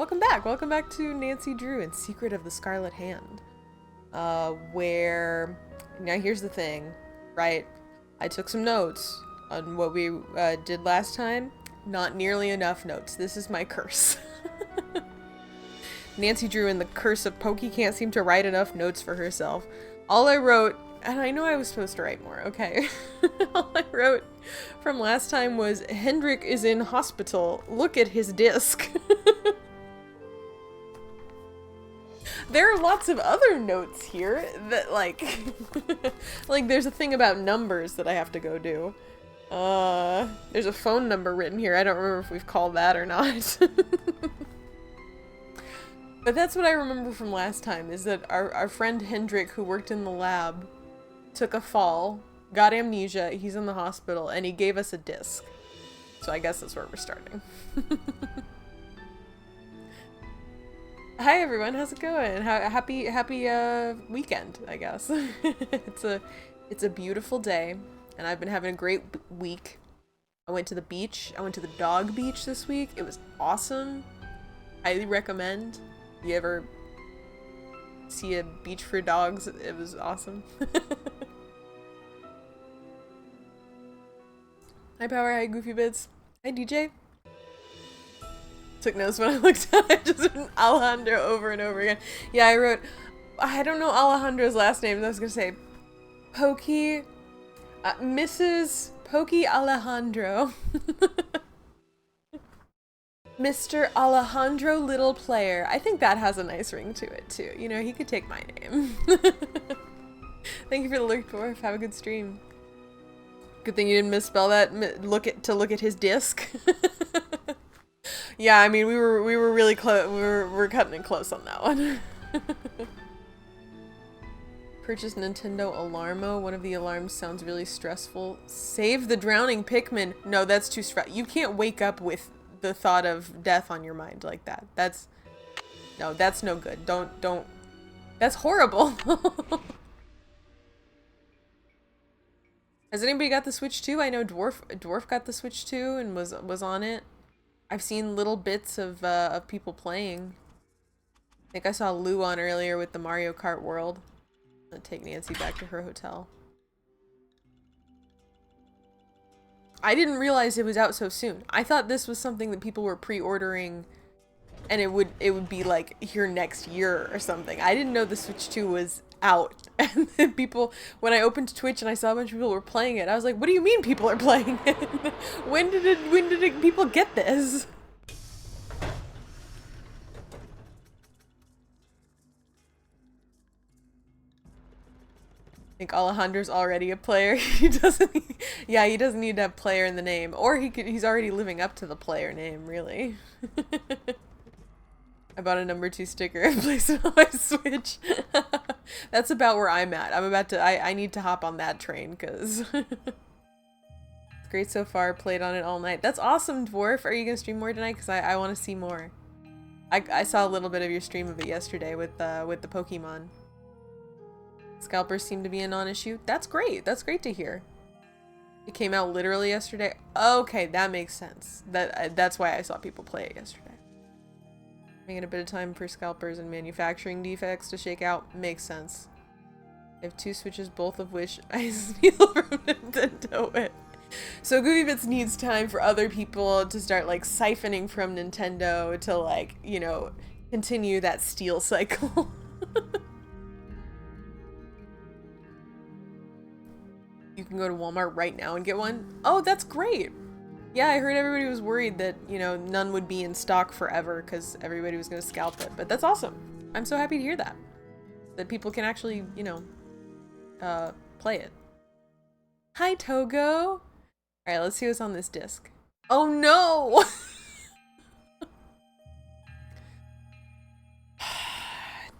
Welcome back to Nancy Drew and Secret of the Scarlet Hand. Where, now here's the thing, right? I took some notes on what we did last time. Not nearly enough notes. This is my curse. Nancy Drew and the curse of Poky can't seem to write enough notes for herself. All I wrote, and I know I was supposed to write more, okay. All I wrote from last time was, Hendrik is in hospital. Look at his disc. There are lots of other notes here that, like, like there's a thing about numbers that I have to go do. There's a phone number written here. I don't remember if we've called that or not. But that's what I remember from last time, is that our friend Hendrik, who worked in the lab, took a fall, got amnesia, he's in the hospital, and he gave us a disc. So I guess that's where we're starting. Hi everyone, how's it going? Happy weekend, I guess. It's a beautiful day, and I've been having a great week. I went to the beach. I went to the dog beach this week. It was awesome. Highly recommend. You ever see a beach for dogs? It was awesome. Hi Power, hi Goofy Bits. Hi DJ. Took notes when I looked at it. I just written Alejandro over and over again. Yeah, I wrote, I don't know Alejandro's last name. I was gonna say Poky, Mrs. Poky Alejandro. Mr. Alejandro Little Player. I think that has a nice ring to it too. You know, he could take my name. Thank you for the lurk, Dwarf. Have a good stream. Good thing you didn't misspell that. Look at his disc. Yeah, I mean, we were really close. We're cutting it close on that one. Purchase Nintendo Alarmo. One of the alarms sounds really stressful. Save the drowning Pikmin. No, that's too stressful. You can't wake up with the thought of death on your mind like that. That's no good. Don't. That's horrible. Has anybody got the Switch 2? I know Dwarf got the Switch 2 and was on it. I've seen little bits of people playing. I think I saw Lou on earlier with the Mario Kart World. I'm gonna take Nancy back to her hotel. I didn't realize it was out so soon. I thought this was something that people were pre-ordering and it would be like here next year or something. I didn't know the Switch 2 was out. And then people, when I opened Twitch and I saw a bunch of people were playing it, I was like, what do you mean people are playing it? When did people get this? I think Alejandro's already a player. He doesn't need to have player in the name. Or he's already living up to the player name, really. I bought a number 2 sticker and placed it on my Switch. That's about where I'm at. I need to hop on that train because it's great so far. Played on it all night. That's awesome, Dwarf. Are you gonna stream more tonight? Because I want to see more. I saw a little bit of your stream of it yesterday with the Pokemon. Scalpers seem to be a non-issue. That's great. That's great to hear. It came out literally yesterday. Okay, that makes sense. That's why I saw people play it yesterday. Making a bit of time for scalpers and manufacturing defects to shake out makes sense. I have 2 Switches, both of which I steal from Nintendo with. So Goofy Bits needs time for other people to start like siphoning from Nintendo to like, you know, continue that steal cycle. You can go to Walmart right now and get one. Oh, that's great. Yeah, I heard everybody was worried that, you know, none would be in stock forever because everybody was going to scalp it. But that's awesome. I'm so happy to hear that. That people can actually, you know, play it. Hi, Togo. Alright, let's see what's on this disc. Oh, no!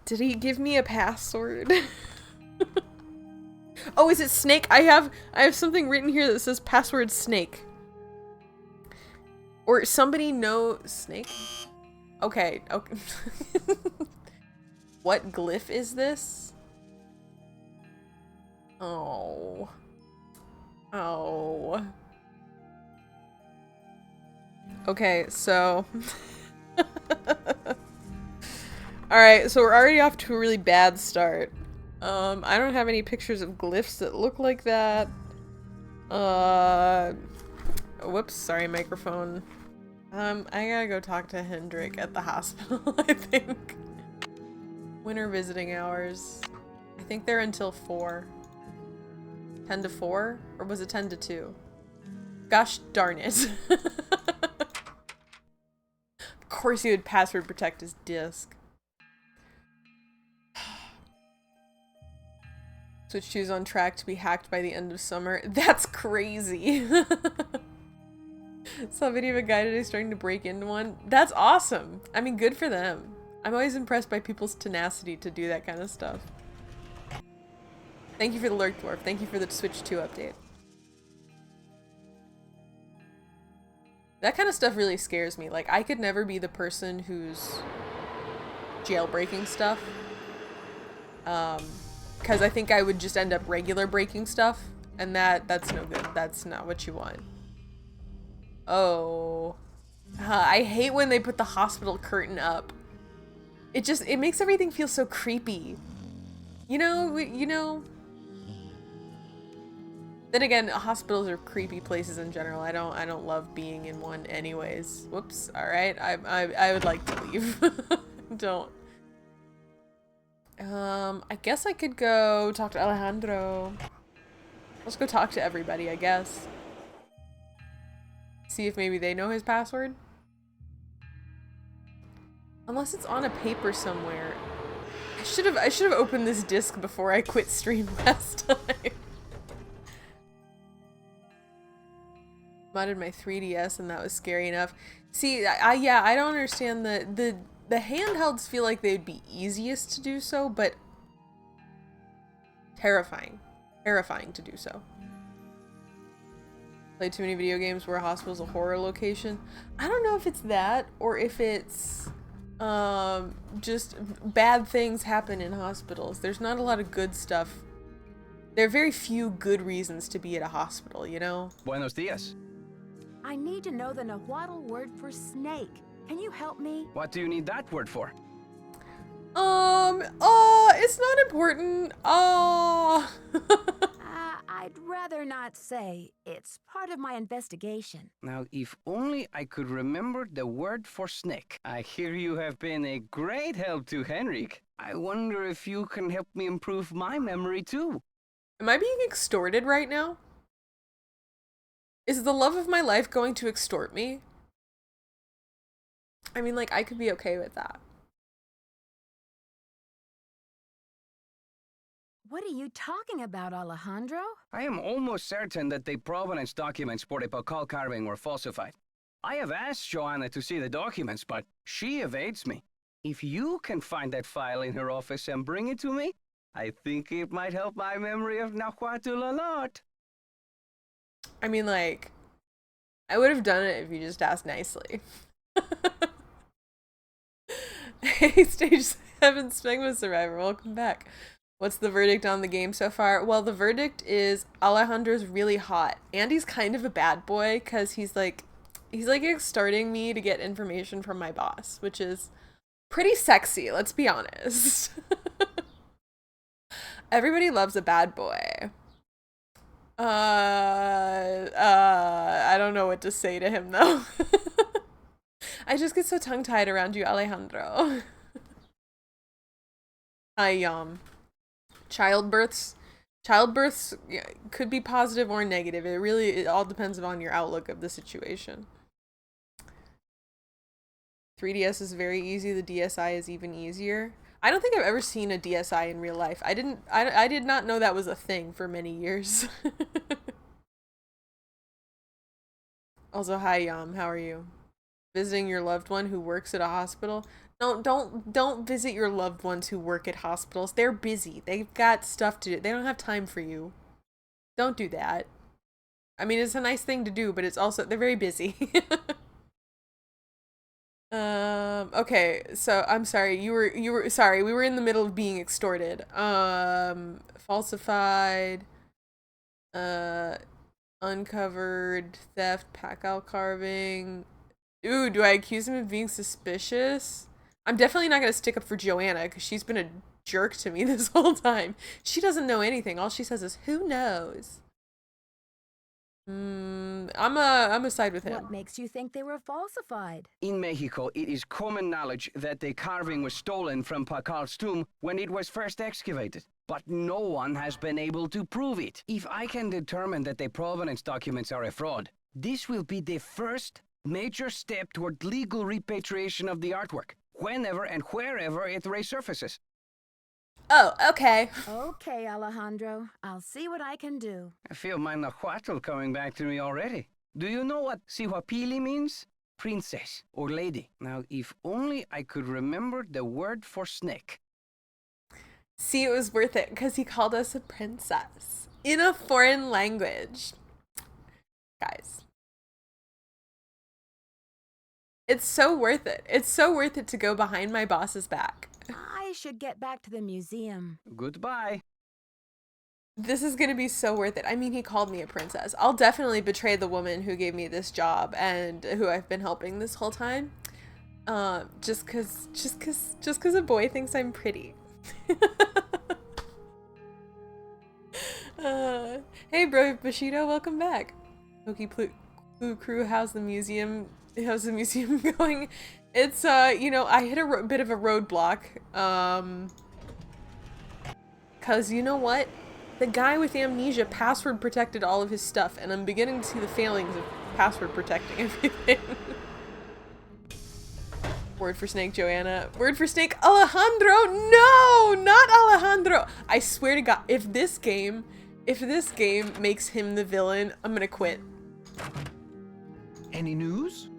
Did he give me a password? Oh, is it Snake? I have something written here that says password Snake. Or somebody know Snake? Okay, okay. What glyph is this? Oh. Oh. Okay, so Alright, so we're already off to a really bad start. I don't have any pictures of glyphs that look like that. Whoops, sorry, microphone. I gotta go talk to Hendrik at the hospital, I think. Winter visiting hours. I think they're until 4. 10 to 4? Or was it 10 to 2? Gosh darn it. Of course he would password protect his disk. Switch 2's on track to be hacked by the end of summer. That's crazy. Saw a video of a guy today starting to break into one. That's awesome. I mean, good for them. I'm always impressed by people's tenacity to do that kind of stuff. Thank you for the lurk, Dwarf. Thank you for the Switch 2 update. That kind of stuff really scares me. Like, I could never be the person who's jailbreaking stuff. Because I think I would just end up regular breaking stuff. And that's no good. That's not what you want. Oh. I hate when they put the hospital curtain up. It makes everything feel so creepy. You know? Then again, hospitals are creepy places in general. I don't love being in one anyways. Whoops. Alright. I would like to leave. Don't. I guess I could go talk to Alejandro. Let's go talk to everybody, I guess. See if maybe they know his password. Unless it's on a paper somewhere. I should have opened this disc before I quit stream last time. Modded my 3DS and that was scary enough. See, yeah, I don't understand the handhelds feel like they'd be easiest to do so, but terrifying. Terrifying to do so. Played too many video games where a hospital's a horror location. I don't know if it's that or if it's just bad things happen in hospitals. There's not a lot of good stuff. There are very few good reasons to be at a hospital, you know? Buenos dias. I need to know the Nahuatl word for snake. Can you help me? What do you need that word for? It's not important. I'd rather not say. It's part of my investigation. Now, if only I could remember the word for snake. I hear you have been a great help to Henrik. I wonder if you can help me improve my memory too. Am I being extorted right now? Is the love of my life going to extort me? I mean, like, I could be okay with that. What are you talking about, Alejandro? I am almost certain that the provenance documents for the Poky carving were falsified. I have asked Joanna to see the documents, but she evades me. If you can find that file in her office and bring it to me, I think it might help my memory of Nahuatl a lot. I mean, like, I would have done it if you just asked nicely. Hey, Stage 7 Smegma Survivor, welcome back. What's the verdict on the game so far? Well, the verdict is Alejandro's really hot. And he's kind of a bad boy, because he's like extorting me to get information from my boss, which is pretty sexy, let's be honest. Everybody loves a bad boy. I don't know what to say to him, though. I just get so tongue-tied around you, Alejandro. Childbirths could be positive or negative. It all depends on your outlook of the situation. 3DS is very easy. The DSi is even easier. I don't think I've ever seen a DSi in real life. I did not know that was a thing for many years. Also, hi Yam, how are you? Visiting your loved one who works at a hospital? Don't visit your loved ones who work at hospitals. They're busy. They've got stuff to do. They don't have time for you. Don't do that. I mean, it's a nice thing to do, but it's also, they're very busy. Okay, so I'm sorry, you were sorry, we were in the middle of being extorted. Falsified, uncovered, theft, pack out carving, Ooh, do I accuse him of being suspicious? I'm definitely not gonna stick up for Joanna because she's been a jerk to me this whole time. She doesn't know anything. All she says is, "Who knows?" I'm a side with him. What makes you think they were falsified? In Mexico, it is common knowledge that the carving was stolen from Pacal's tomb when it was first excavated. But no one has been able to prove it. If I can determine that the provenance documents are a fraud, this will be the first major step toward legal repatriation of the artwork, whenever and wherever it resurfaces. Oh, okay. Okay, Alejandro. I'll see what I can do. I feel my nahuatl coming back to me already. Do you know what Sihuapili means? Princess or lady. Now, if only I could remember the word for snake. See, it was worth it because he called us a princess in a foreign language. Guys. It's so worth it. It's so worth it to go behind my boss's back. I should get back to the museum. Goodbye. This is gonna be so worth it. I mean, he called me a princess. I'll definitely betray the woman who gave me this job and who I've been helping this whole time. Just cause a boy thinks I'm pretty. Hey bro, Bushido, welcome back. Poky Clue Crew, how's the museum going? It's you know, I hit a bit of a roadblock. Cause you know what? The guy with amnesia password protected all of his stuff, and I'm beginning to see the failings of password protecting everything. Word for snake, Joanna. Word for snake, Alejandro! No! Not Alejandro! I swear to God, if this game makes him the villain, I'm gonna quit. Any news?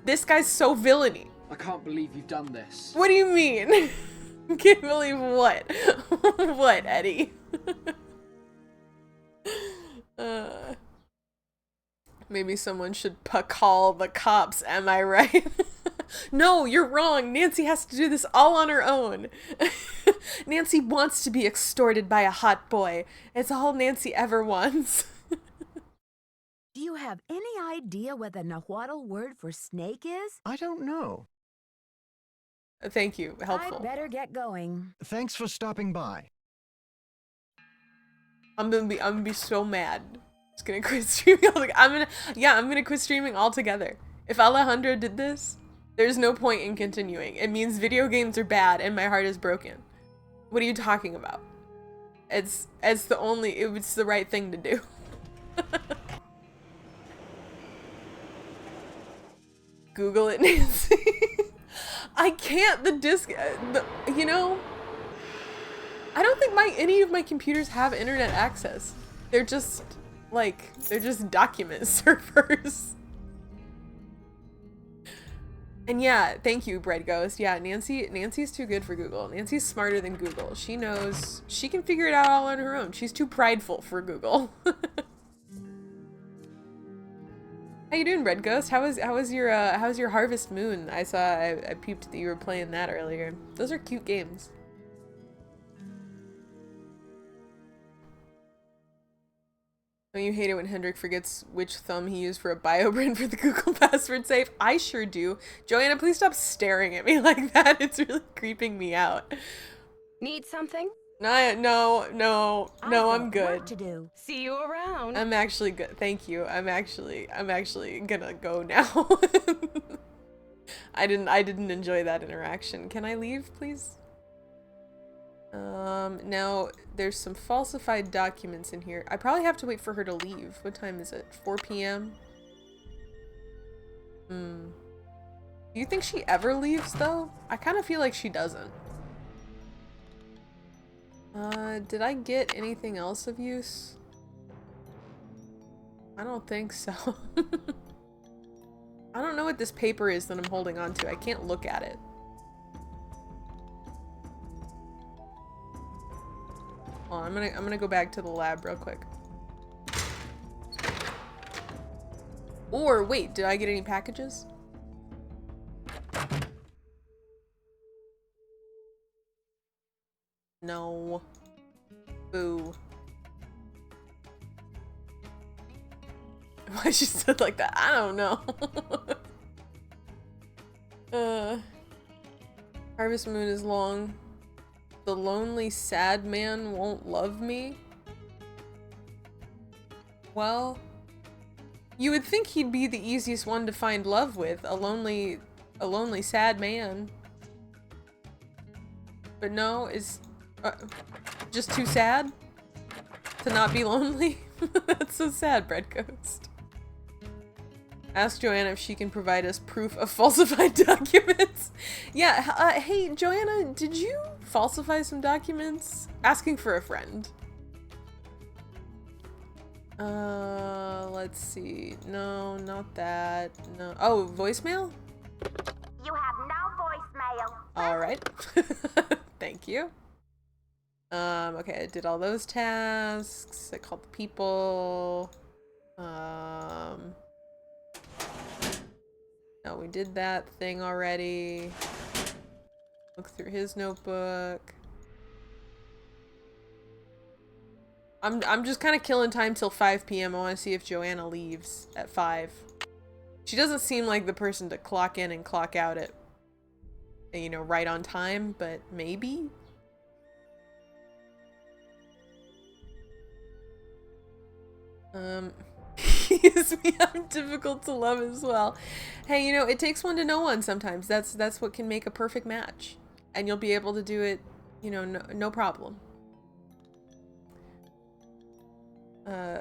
This guy's so villainy. I can't believe you've done this. What do you mean? Can't believe what? What, Eddie? Maybe someone should call the cops, am I right? No, you're wrong. Nancy has to do this all on her own. Nancy wants to be extorted by a hot boy. It's all Nancy ever wants. Do you have any idea what the Nahuatl word for snake is? I don't know. Thank you. Helpful. I'd better get going. Thanks for stopping by. I'm gonna be so mad. Just gonna quit streaming I'm gonna quit streaming altogether. If Alejandro did this, there's no point in continuing. It means video games are bad and my heart is broken. What are you talking about? It's the right thing to do. Google it, Nancy. I can't. You know, I don't think any of my computers have internet access. They're just document servers. And yeah, thank you, Bread Ghost. Yeah, Nancy's too good for Google. Nancy's smarter than Google. She knows she can figure it out all on her own. She's too prideful for Google. How you doing, Bread Ghost? How was your Harvest Moon? I peeped that you were playing that earlier. Those are cute games. Don't you hate it when Hendrik forgets which thumb he used for a bioprint for the Google password safe? I sure do. Joanna, please stop staring at me like that. It's really creeping me out. Need something? No, I'm good. Work to do. See you around. I'm actually good. Thank you. I'm actually gonna go now. I didn't enjoy that interaction. Can I leave, please? Now there's some falsified documents in here. I probably have to wait for her to leave. What time is it? 4 p.m. Do you think she ever leaves though? I kind of feel like she doesn't. Did I get anything else of use? I don't think so. I don't know what this paper is that I'm holding on to. I can't look at it. Oh, I'm gonna go back to the lab real quick. Or wait, did I get any packages? No. Boo. Why she said like that? I don't know. Harvest Moon is long. The lonely sad man won't love me. Well, you would think he'd be the easiest one to find love with, a lonely sad man. But no, is just too sad to not be lonely. That's so sad, Bread Ghost. Ask Joanna if she can provide us proof of falsified documents. Yeah, hey, Joanna, did you falsify some documents? Asking for a friend. Let's see. No, not that. No. Oh, voicemail? You have no voicemail. Alright. Thank you. Okay, I did all those tasks. I called the people. No, we did that thing already. Look through his notebook. I'm just kind of killing time till 5 p.m. I want to see if Joanna leaves at 5. She doesn't seem like the person to clock in and clock out at, you know, right on time, but maybe? Excuse me, I'm difficult to love as well. Hey, you know, it takes one to know one sometimes. That's what can make a perfect match. And you'll be able to do it, you know, no problem. I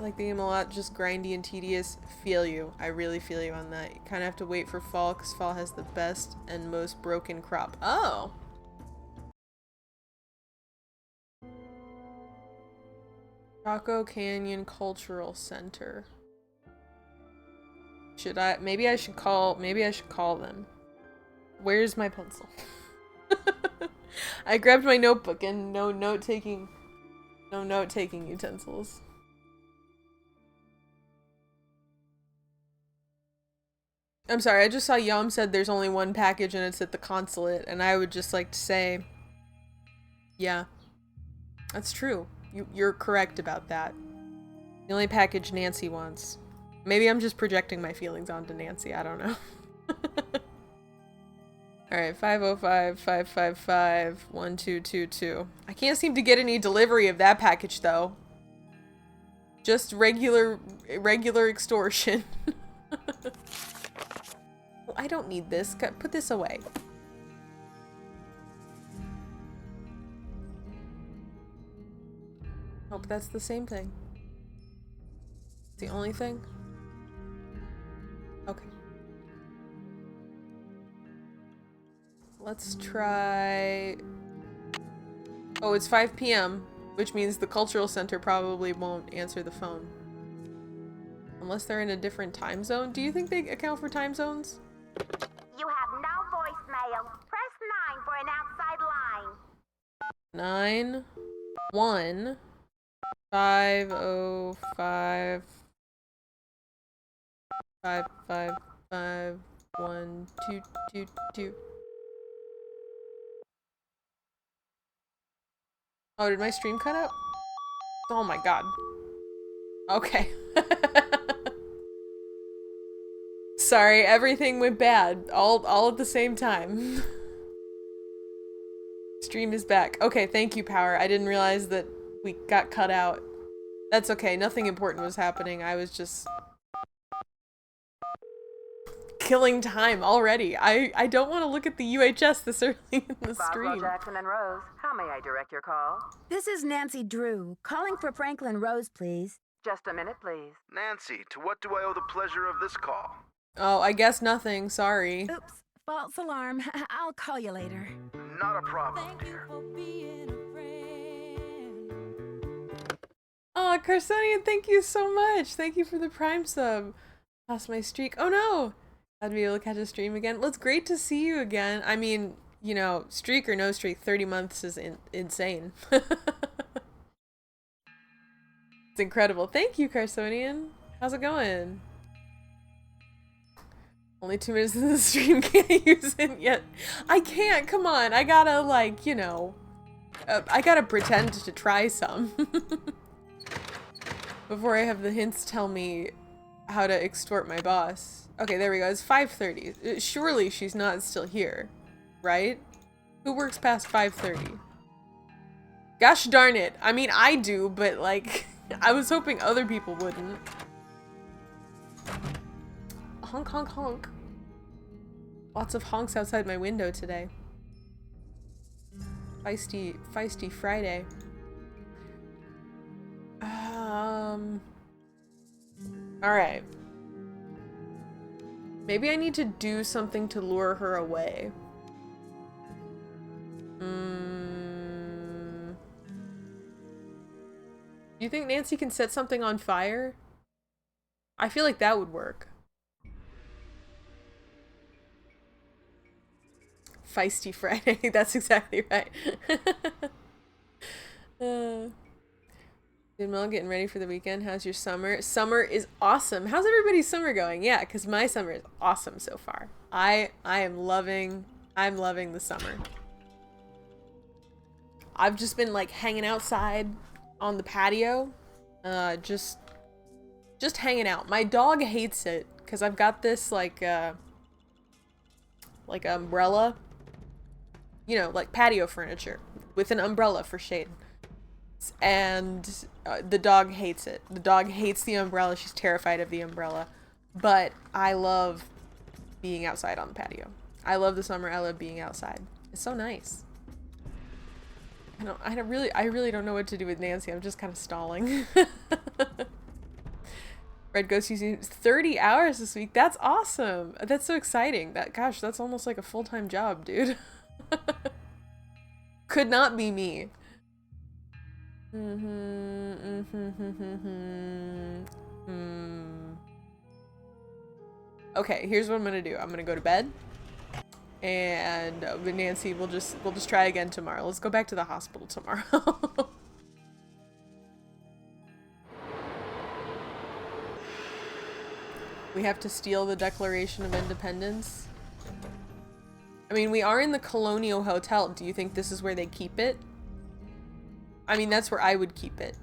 like the game a lot, just grindy and tedious. Feel you. I really feel you on that. You kind of have to wait for fall, because fall has the best and most broken crop. Oh! Chaco Canyon Cultural Center. Should I? Maybe I should call them. Where's my pencil? I grabbed my notebook and no note-taking utensils. I'm sorry, I just saw Yom said there's only one package and it's at the consulate, and I would just like to say, yeah, that's true. You're correct about that. The only package Nancy wants. Maybe I'm just projecting my feelings onto Nancy, I don't know. Alright, 505-555-1222. I can't seem to get any delivery of that package though. Just regular extortion. Well, I don't need this. Put this away. Oh, but that's the same thing. It's the only thing? Okay. Let's try... Oh, it's 5 p.m., which means the cultural center probably won't answer the phone. Unless they're in a different time zone. Do you think they account for time zones? You have no voicemail. Press 9 for an outside line. 9 1 505 555 1222. Oh, did my stream cut out? Oh my god. Okay. Sorry, everything went bad. All at the same time. Stream is back. Okay, thank you, Power. I didn't realize that we got cut out. That's okay. Nothing important was happening. I was just killing time already. I don't want to look at the UHS this early in the stream. Jackson and Rose, how may I direct your call? This is Nancy Drew, calling for Franklin Rose, please. Just a minute, please. Nancy, to what do I owe the pleasure of this call? Oh, I guess nothing. Sorry. Oops, false alarm. I'll call you later. Not a problem, dear. Oh, Carsonian, thank you so much. Thank you for the Prime sub. Lost my streak. Oh no! I'd be able to catch a stream again. Well, it's great to see you again. I mean, you know, streak or no streak, 30 months is insane. It's incredible. Thank you, Carsonian. How's it going? Only 2 minutes in the stream, can't use it yet. I can't, come on. I gotta, like, you know, I gotta pretend to try some. Before I have the hints tell me how to extort my boss. Okay, there we go. It's 5:30. Surely she's not still here, right? Who works past 5:30? Gosh darn it. I mean, I do, but like, I was hoping other people wouldn't. Honk, honk, honk. Lots of honks outside my window today. Feisty Friday. Alright. Maybe I need to do something to lure her away. Do you think Nancy can set something on fire? I feel like that would work. Feisty Friday. That's exactly right. Good Mel, getting ready for the weekend. How's your summer? Summer is awesome. How's everybody's summer going? Yeah, because my summer is awesome so far. I'm loving the summer. I've just been like hanging outside on the patio. Just hanging out. My dog hates it because I've got this like umbrella. You know, like patio furniture with an umbrella for shade. And the dog hates it. The dog hates the umbrella. She's terrified of the umbrella. But I love being outside on the patio. I love the summer. I love being outside. It's so nice. I really don't know what to do with Nancy. I'm just kind of stalling. Red Ghost using 30 hours this week. That's awesome. That's so exciting. Gosh, that's almost like a full-time job, dude. Could not be me. Okay, here's what I'm gonna do. I'm gonna go to bed, and Nancy, we'll just try again tomorrow. Let's go back to the hospital tomorrow. We have to steal the Declaration of Independence. I mean, we are in the Colonial Hotel. Do you think this is where they keep it? I mean, that's where I would keep it.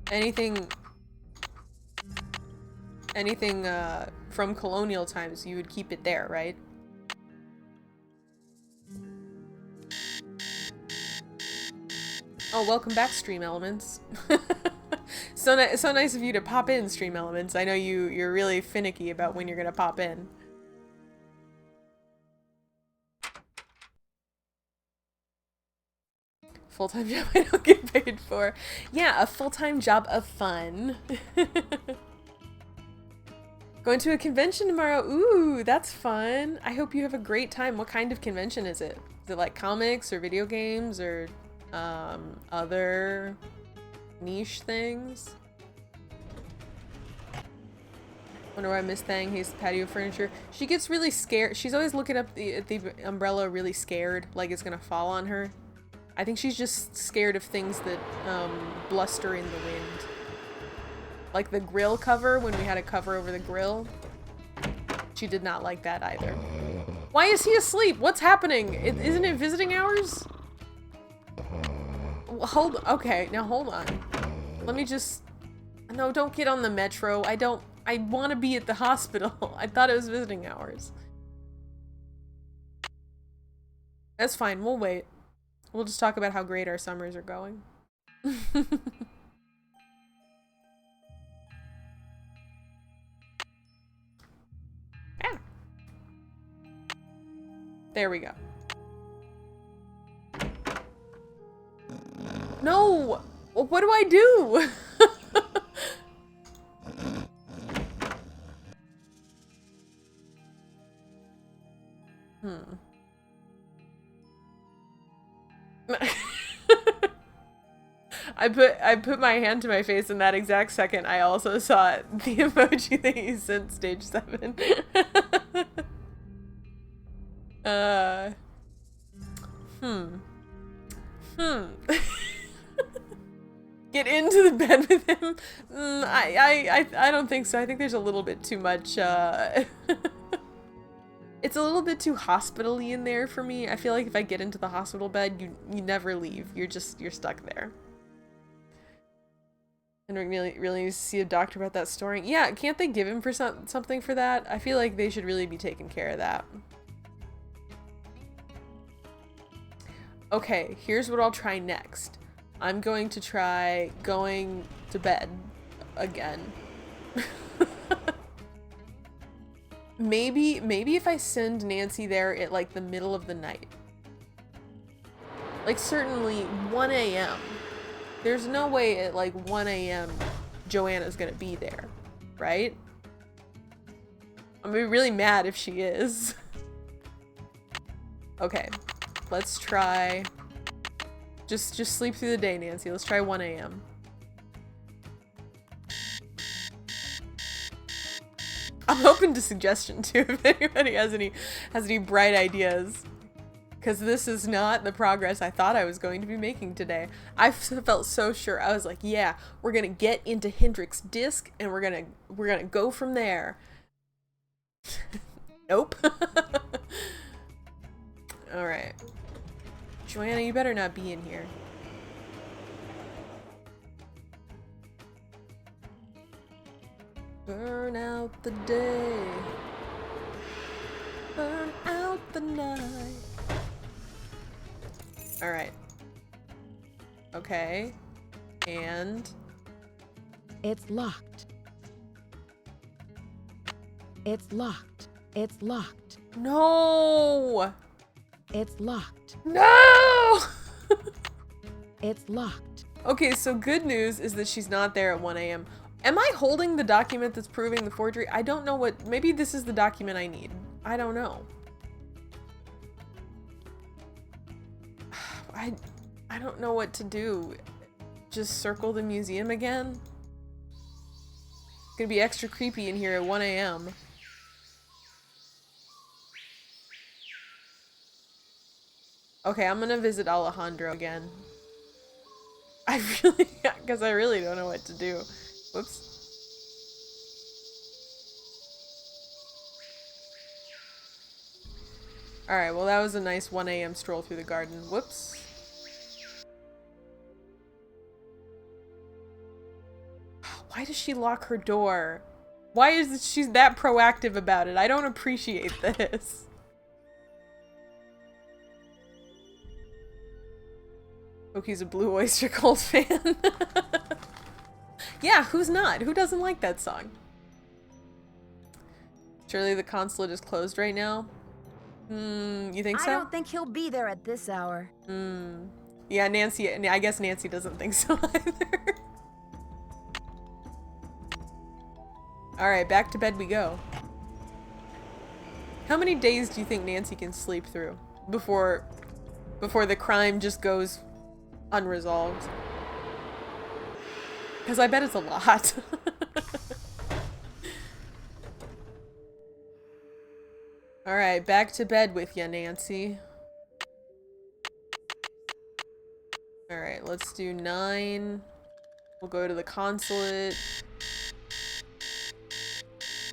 Anything from colonial times, you would keep it there, right? Oh, welcome back, Stream Elements. So nice of you to pop in, Stream Elements. I know you're really finicky about when you're gonna pop in. Full-time job I don't get paid for. Yeah, a full-time job of fun. Going to a convention tomorrow. Ooh, that's fun. I hope you have a great time. What kind of convention is it? Is it like comics or video games or other niche things? Wonder why Miss Thang hates patio furniture. She gets really scared. She's always looking up at the umbrella really scared, like it's gonna fall on her. I think she's just scared of things that bluster in the wind. Like the grill cover, when we had a cover over the grill. She did not like that either. Why is he asleep? What's happening? Isn't it visiting hours? Okay, now hold on. Let me just... No, don't get on the metro. I want to be at the hospital. I thought it was visiting hours. That's fine, we'll wait. We'll just talk about how great our summers are going. Ah. There we go. No! What do I do? I put my hand to my face in that exact second. I also saw the emoji that you sent stage 7. Get into the bed with him? I don't think so. I think there's a little bit too much, it's a little bit too hospital-y in there for me. I feel like if I get into the hospital bed, you never leave. You're stuck there. Henrik really needs to see a doctor about that storing. Yeah, can't they give him for something for that? I feel like they should really be taking care of that. Okay, here's what I'll try next. I'm going to try going to bed again. Maybe if I send Nancy there at like the middle of the night. Like certainly 1 a.m. There's no way at like 1 a.m. Joanna's gonna be there, right? I'm gonna be really mad if she is. Okay, let's try. Just sleep through the day, Nancy. Let's try 1 a.m. I'm open to suggestion too if anybody has any bright ideas. Because this is not the progress I thought I was going to be making today. I felt so sure. I was like, yeah, we're gonna get into Hendrik's disc and we're gonna go from there. Nope. Alright. Joanna, you better not be in here. Burn out the day. Burn out the night. Alright. Okay. And... It's locked. It's locked. It's locked. No! It's locked. No! It's locked. Okay, so good news is that she's not there at 1 a.m. Am I holding the document that's proving the forgery? I don't know what... Maybe this is the document I need. I don't know. I don't know what to do. Just circle the museum again? It's gonna be extra creepy in here at 1 a.m. Okay, I'm gonna visit Alejandro again. Because I really don't know what to do. Whoops. Alright, well that was a nice 1 a.m. stroll through the garden. Whoops. Why does she lock her door? Why is she that proactive about it? I don't appreciate this. Poky's a Blue Oyster Cult fan. Yeah, who's not? Who doesn't like that song? Surely the consulate is closed right now? You think so? I don't think he'll be there at this hour. Yeah, Nancy, I guess Nancy doesn't think so either. Alright, back to bed we go. How many days do you think Nancy can sleep through before the crime just goes unresolved? Because I bet it's a lot. Alright, back to bed with ya, Nancy. Alright, let's do 9. We'll go to the consulate.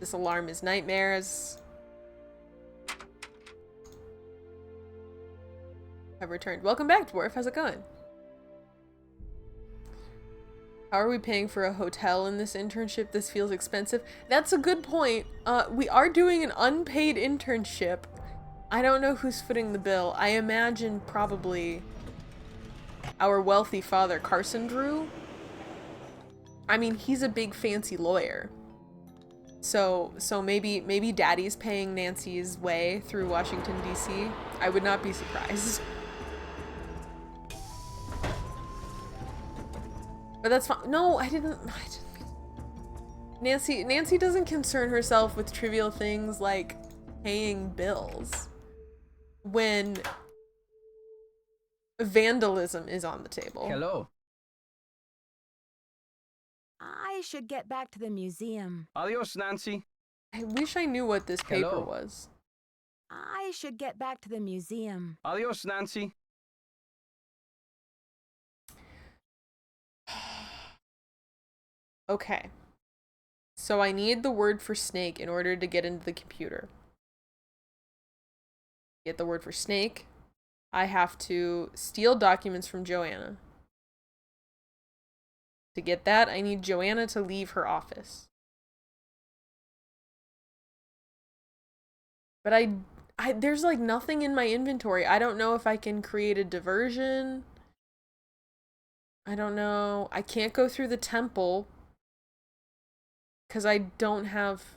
This alarm is nightmares. Have returned. Welcome back, Dwarf. How's it going? How are we paying for a hotel in this internship? This feels expensive. That's a good point. We are doing an unpaid internship. I don't know who's footing the bill. I imagine probably our wealthy father, Carson Drew. I mean, he's a big fancy lawyer. So maybe Daddy's paying Nancy's way through Washington, D.C. I would not be surprised. But that's fine. No, I didn't. Nancy doesn't concern herself with trivial things like paying bills when vandalism is on the table. Hello. I should get back to the museum. Adios, Nancy. I wish I knew what this paper Hello. was. I should get back to the museum. Adios, Nancy. Okay. So I need the word for snake in order to get into the computer. Get the word for snake. I have to steal documents from Joanna. To get that, I need Joanna to leave her office. But there's like nothing in my inventory. I don't know if I can create a diversion. I don't know. I can't go through the temple because I don't have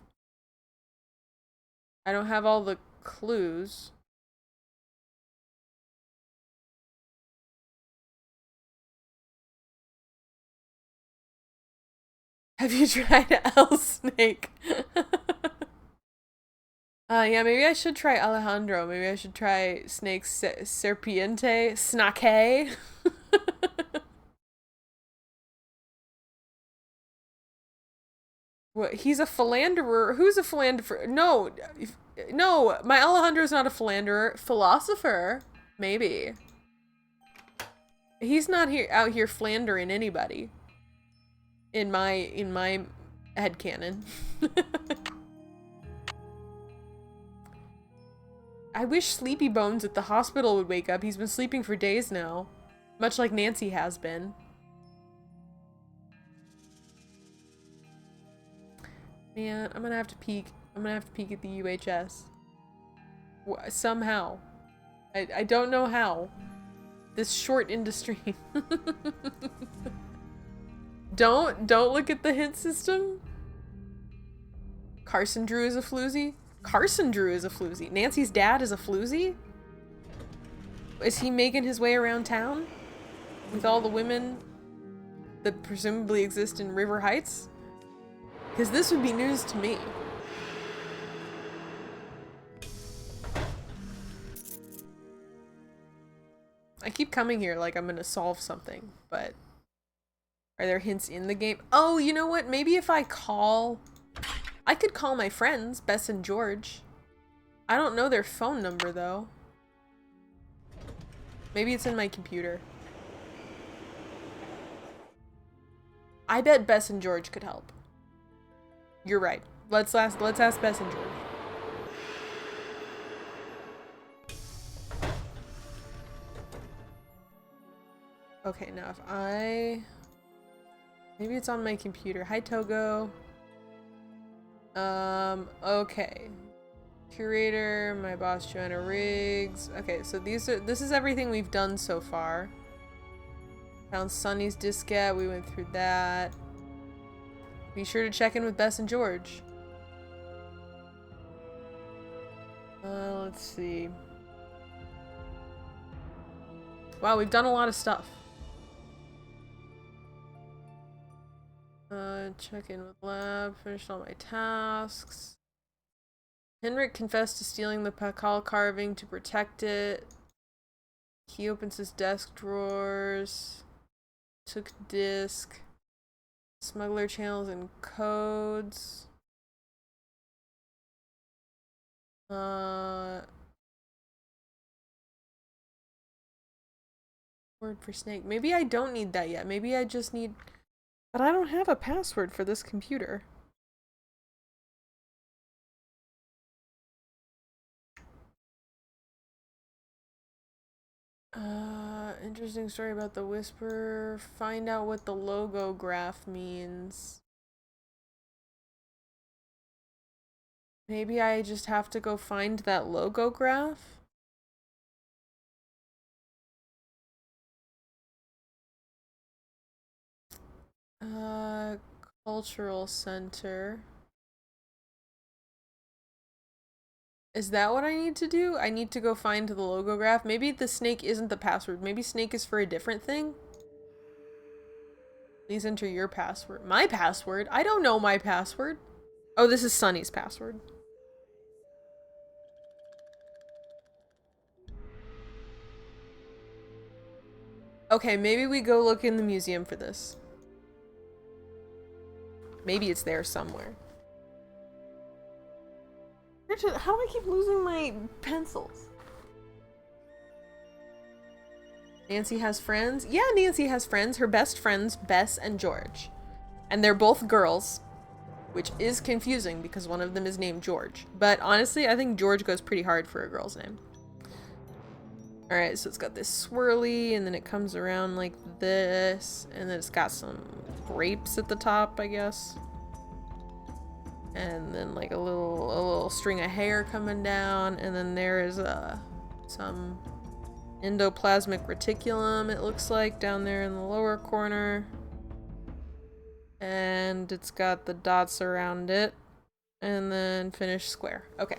all the clues. Have you tried L Snake? Yeah, maybe I should try Alejandro. Maybe I should try Snake Serpiente Snake. What? He's a philanderer. Who's a philanderer? No, no, my Alejandro's not a philanderer. Philosopher, maybe. He's not out here philandering anybody. In my headcanon. I wish Sleepy Bones at the hospital would wake up. He's been sleeping for days now. Much like Nancy has been. Man, I'm gonna have to peek. I'm gonna have to peek at the UHS. Somehow. I don't know how. This short industry. Don't look at the hint system. Carson Drew is a floozy. Carson Drew is a floozy. Nancy's dad is a floozy? Is he making his way around town? With all the women that presumably exist in River Heights? Because this would be news to me. I keep coming here like I'm gonna solve something, but are there hints in the game? Oh, you know what? Maybe if I could call my friends, Bess and George. I don't know their phone number though. Maybe it's in my computer. I bet Bess and George could help. You're right. Let's ask Bess and George. Okay, now if maybe it's on my computer. Hi, Togo. Okay. Curator, my boss, Joanna Riggs. Okay, so this is everything we've done so far. Found Sunny's diskette. We went through that. Be sure to check in with Bess and George. Let's see. Wow, we've done a lot of stuff. Check in with lab, finished all my tasks. Henrik confessed to stealing the Pakal carving to protect it. He opens his desk drawers. Took disc. Smuggler channels and codes. Word for snake. Maybe I don't need that yet. Maybe I just need... But I don't have a password for this computer. Interesting story about the Whisperer. Find out what the logo graph means. Maybe I just have to go find that logo graph? Cultural center. Is that what I need to do? I need to go find the logo graph. Maybe the snake isn't the password. Maybe snake is for a different thing. Please enter your password. My password? I don't know my password. Oh, this is Sunny's password. Okay, maybe we go look in the museum for this. Maybe it's there somewhere. How do I keep losing my pencils? Nancy has friends? Yeah, Nancy has friends. Her best friends, Bess and George. And they're both girls, which is confusing because one of them is named George. But honestly, I think George goes pretty hard for a girl's name. Alright, so it's got this swirly, and then it comes around like this, and then it's got some grapes at the top, I guess. And then like a little string of hair coming down, and then there is some endoplasmic reticulum, it looks like, down there in the lower corner. And it's got the dots around it, and then finished square. Okay.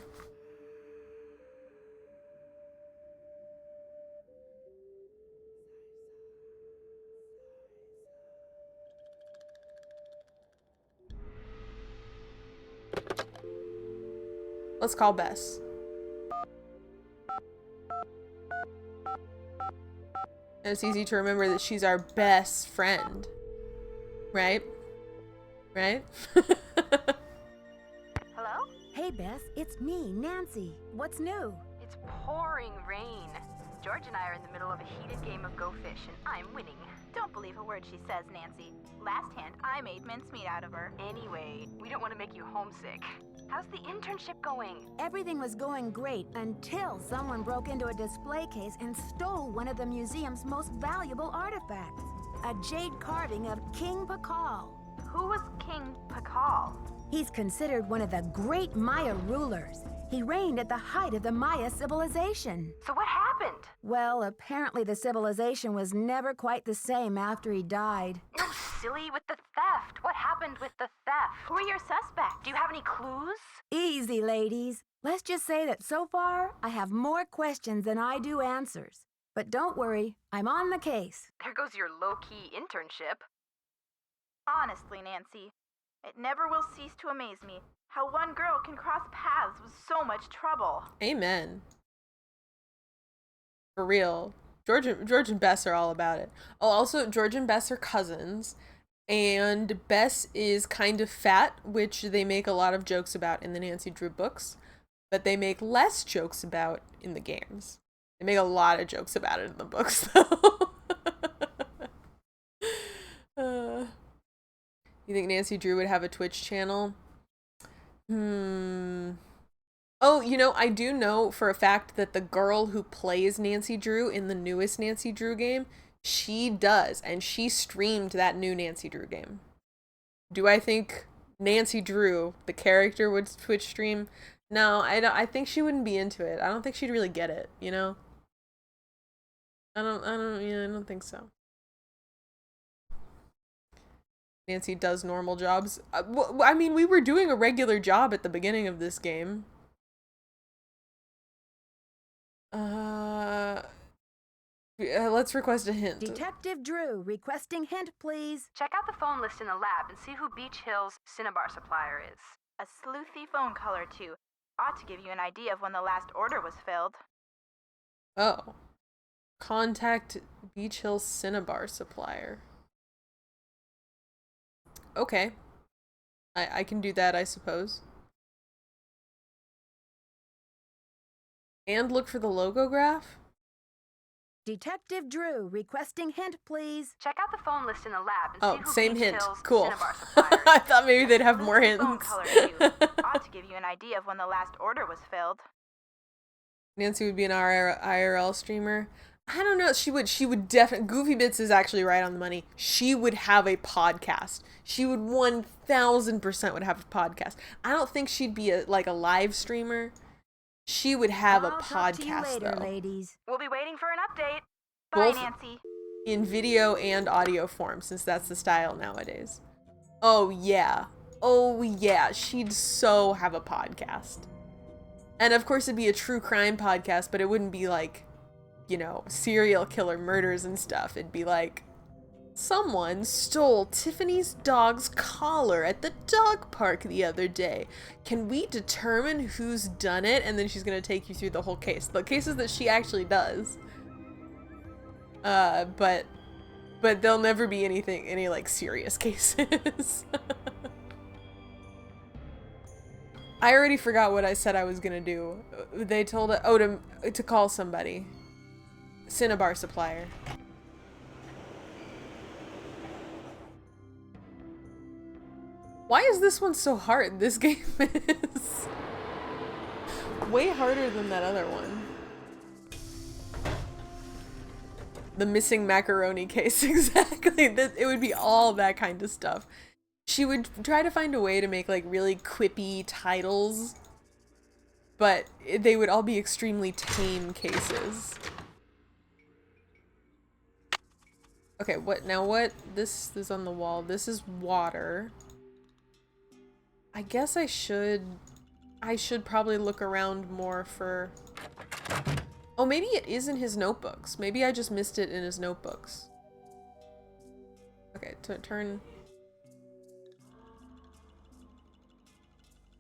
Let's call Bess. And it's easy to remember that she's our best friend. Right? Right? Hello? Hey, Bess, it's me, Nancy. What's new? It's pouring rain. George and I are in the middle of a heated game of Go Fish, and I'm winning. Don't believe a word she says, Nancy. Last hand, I made mincemeat out of her. Anyway, we don't want to make you homesick. How's the internship going? Everything was going great until someone broke into a display case and stole one of the museum's most valuable artifacts. A jade carving of King Pakal. Who was King Pakal? He's considered one of the great Maya rulers. He reigned at the height of the Maya civilization. So what happened? Well, apparently the civilization was never quite the same after he died. No, silly, with the theft. What happened with the theft? Who are your suspects? Do you have any clues? Easy, ladies. Let's just say that so far, I have more questions than I do answers. But don't worry, I'm on the case. There goes your low-key internship. Honestly, Nancy, it never will cease to amaze me how one girl can cross paths with so much trouble. Amen. For real. George and Bess are all about it. Oh, also, George and Bess are cousins. And Bess is kind of fat, which they make a lot of jokes about in the Nancy Drew books. But they make less jokes about in the games. They make a lot of jokes about it in the books, though. You think Nancy Drew would have a Twitch channel? Oh, you know, I do know for a fact that the girl who plays Nancy Drew in the newest Nancy Drew game, she does, and she streamed that new Nancy Drew game. Do I think Nancy Drew, the character, would Twitch stream? No, I don't. I think she wouldn't be into it. I don't think she'd really get it, you know? I don't think so. Nancy does normal jobs. I mean, we were doing a regular job at the beginning of this game. Let's request a hint. Detective Drew, requesting hint, please. Check out the phone list in the lab and see who Beach Hill's Cinnabar supplier is. A sleuthy phone call or two ought to give you an idea of when the last order was filled. Oh. Contact Beach Hill's Cinnabar supplier. Okay. I can do that, I suppose. And look for the logo graph? Detective Drew, requesting hint, please. Check out the phone list in the lab and see who same Beach hint. Hill's Cool. Cinnabar supplier is. I thought maybe they'd have more Sleuthy phone hints. call or two ought to give you an idea of when the last order was filled. Nancy would be an IRL streamer. I don't know. She would definitely. Goofy Bits is actually right on the money. She would have a podcast. She would 1000% would have a podcast. I don't think she'd be a live streamer. She would have a I'll talk to you podcast later, though. ladies. We'll be waiting for an update. Bye, Both Nancy. in video and audio form, since that's the style nowadays. Oh yeah. Oh yeah. She'd so have a podcast. And of course it'd be a true crime podcast, but it wouldn't be like, you know, serial killer murders and stuff. It'd be like, someone stole Tiffany's dog's collar at the dog park the other day. Can we determine who's done it? And then she's gonna take you through the whole case. The cases that she actually does. But there'll never be any like serious cases. I already forgot what I said I was gonna do. They told it, oh, to call somebody. Cinnabar supplier. Why is this one so hard? This game is way harder than that other one. The missing macaroni case, exactly. It would be all that kind of stuff. She would try to find a way to make like really quippy titles, but they would all be extremely tame cases. Okay, what? This is on the wall. This is water. I guess I should probably look around more for... Oh, maybe it is in his notebooks. Maybe I just missed it in his notebooks. Okay, turn...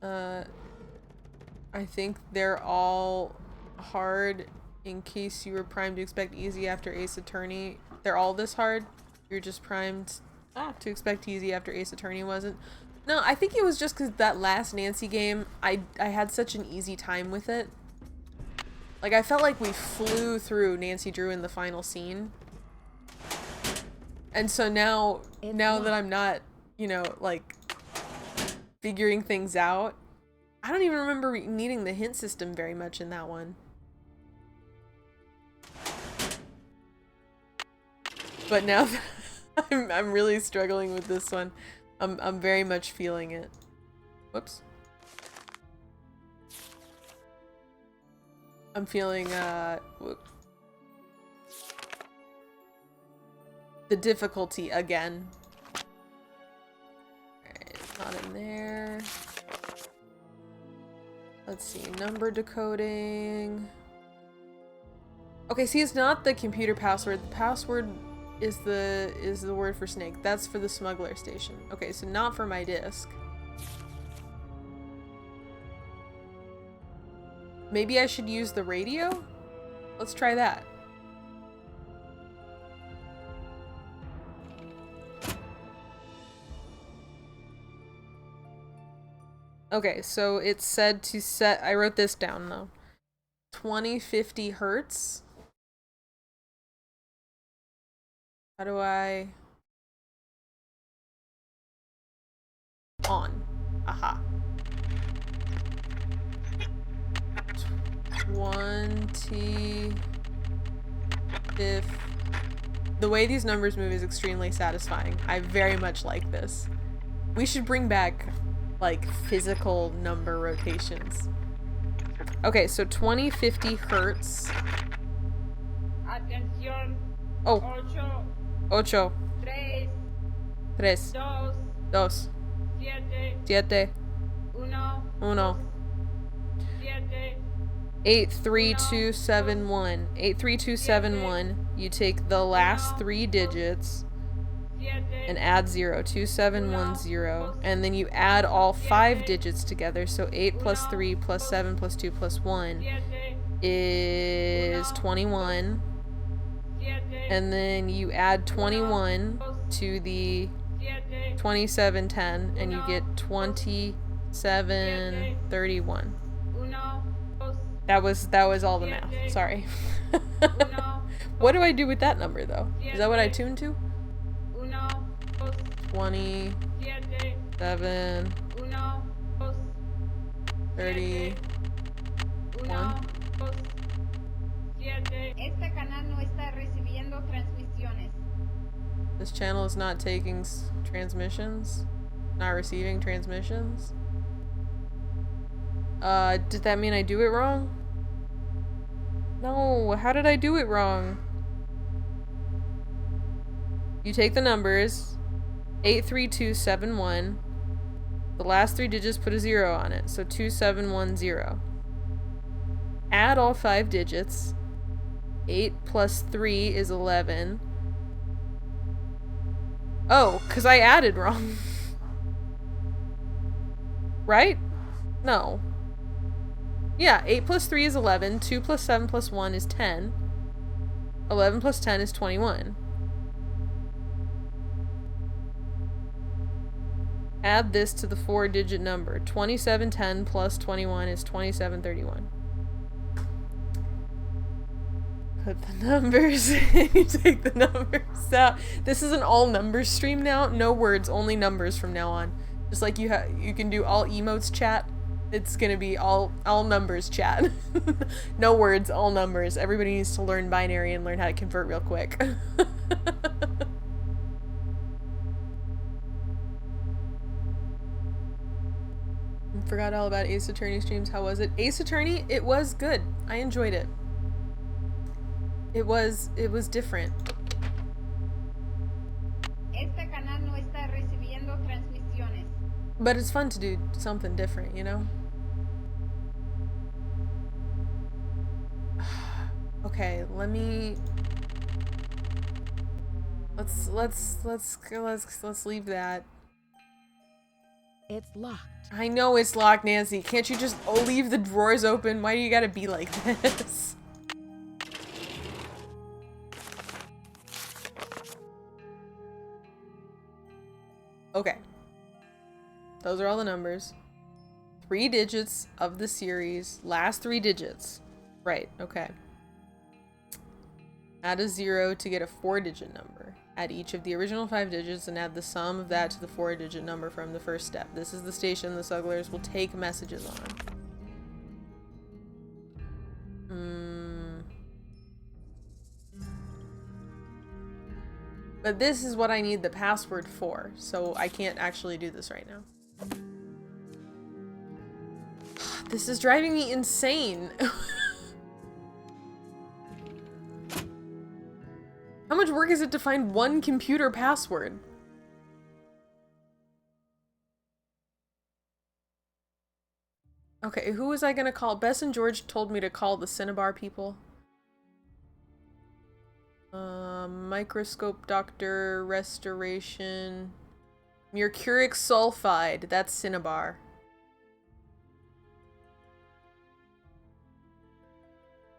I think they're all hard in case you were primed to expect easy after Ace Attorney. They're all this hard? You're just primed to expect easy after Ace Attorney wasn't? No, I think it was just because that last Nancy game, I had such an easy time with it. Like, I felt like we flew through Nancy Drew in the final scene. And so now that I'm not, you know, like, figuring things out, I don't even remember needing the hint system very much in that one. But now that I'm really struggling with this one. I'm very much feeling it. Whoops. I'm feeling the difficulty again. Alright, it's not in there. Let's see, number decoding. Okay, see, it's not the computer password. The password is the word for snake. That's for the smuggler station. Okay, so not for my disc. Maybe I should use the radio? Let's try that. Okay, so it's said to set, I wrote this down though. 2050 hertz. How do I... On. Aha. 20... The way these numbers move is extremely satisfying. I very much like this. We should bring back, like, physical number rotations. Okay, so 2050 hertz. Atención. Oh. Ocho. 3. Dos. 2. Siete. 1. 7. 83271. 83271. You take the last 3 digits and add 0. 2710. And then you add all 5 digits together. So 8 plus 3 plus 7 plus 2 plus 1 is 21. And then you add 21 to the 2710 and you get 2731. That was all the math. Sorry. What do I do with that number though? Is that what I tuned to? 27 31. Este canal no está recibiendo transmisiones. This channel is not taking transmissions? Not receiving transmissions? Did that mean I do it wrong? No, how did I do it wrong? You take the numbers, 83271, the last 3 digits put a 0 on it, so 2710. Add all 5 digits, 8 plus 3 is 11. Oh, because I added wrong. Right? No. Yeah, 8 plus 3 is 11, 2 plus 7 plus 1 is 10, 11 plus 10 is 21. Add this to the 4-digit number. 2710 plus 21 is 2731. Put the numbers in. You take the numbers out. This is an all numbers stream now. No words, only numbers from now on. Just like you can do all emotes chat. It's gonna be all numbers, chat. No words, all numbers. Everybody needs to learn binary and learn how to convert real quick. Forgot all about Ace Attorney streams. How was it? Ace Attorney, it was good. I enjoyed it. It was different. Este canal no está recibiendo transmisiones. But it's fun to do something different, you know? Okay, let me... Let's leave that. It's locked. I know it's locked, Nancy. Can't you just leave the drawers open? Why do you gotta be like this? Okay. Those are all the numbers. 3 digits of the series. Last 3 digits. Right, okay. Add a 0 to get a 4-digit number. Add each of the original 5 digits and add the sum of that to the 4-digit number from the first step. This is the station the Sugglers will take messages on. But this is what I need the password for, so I can't actually do this right now. This is driving me insane. How much work is it to find one computer password? Okay, who was I gonna call? Bess and George told me to call the Cinnabar people. Microscope Doctor, Restoration, Mercuric Sulfide, that's Cinnabar.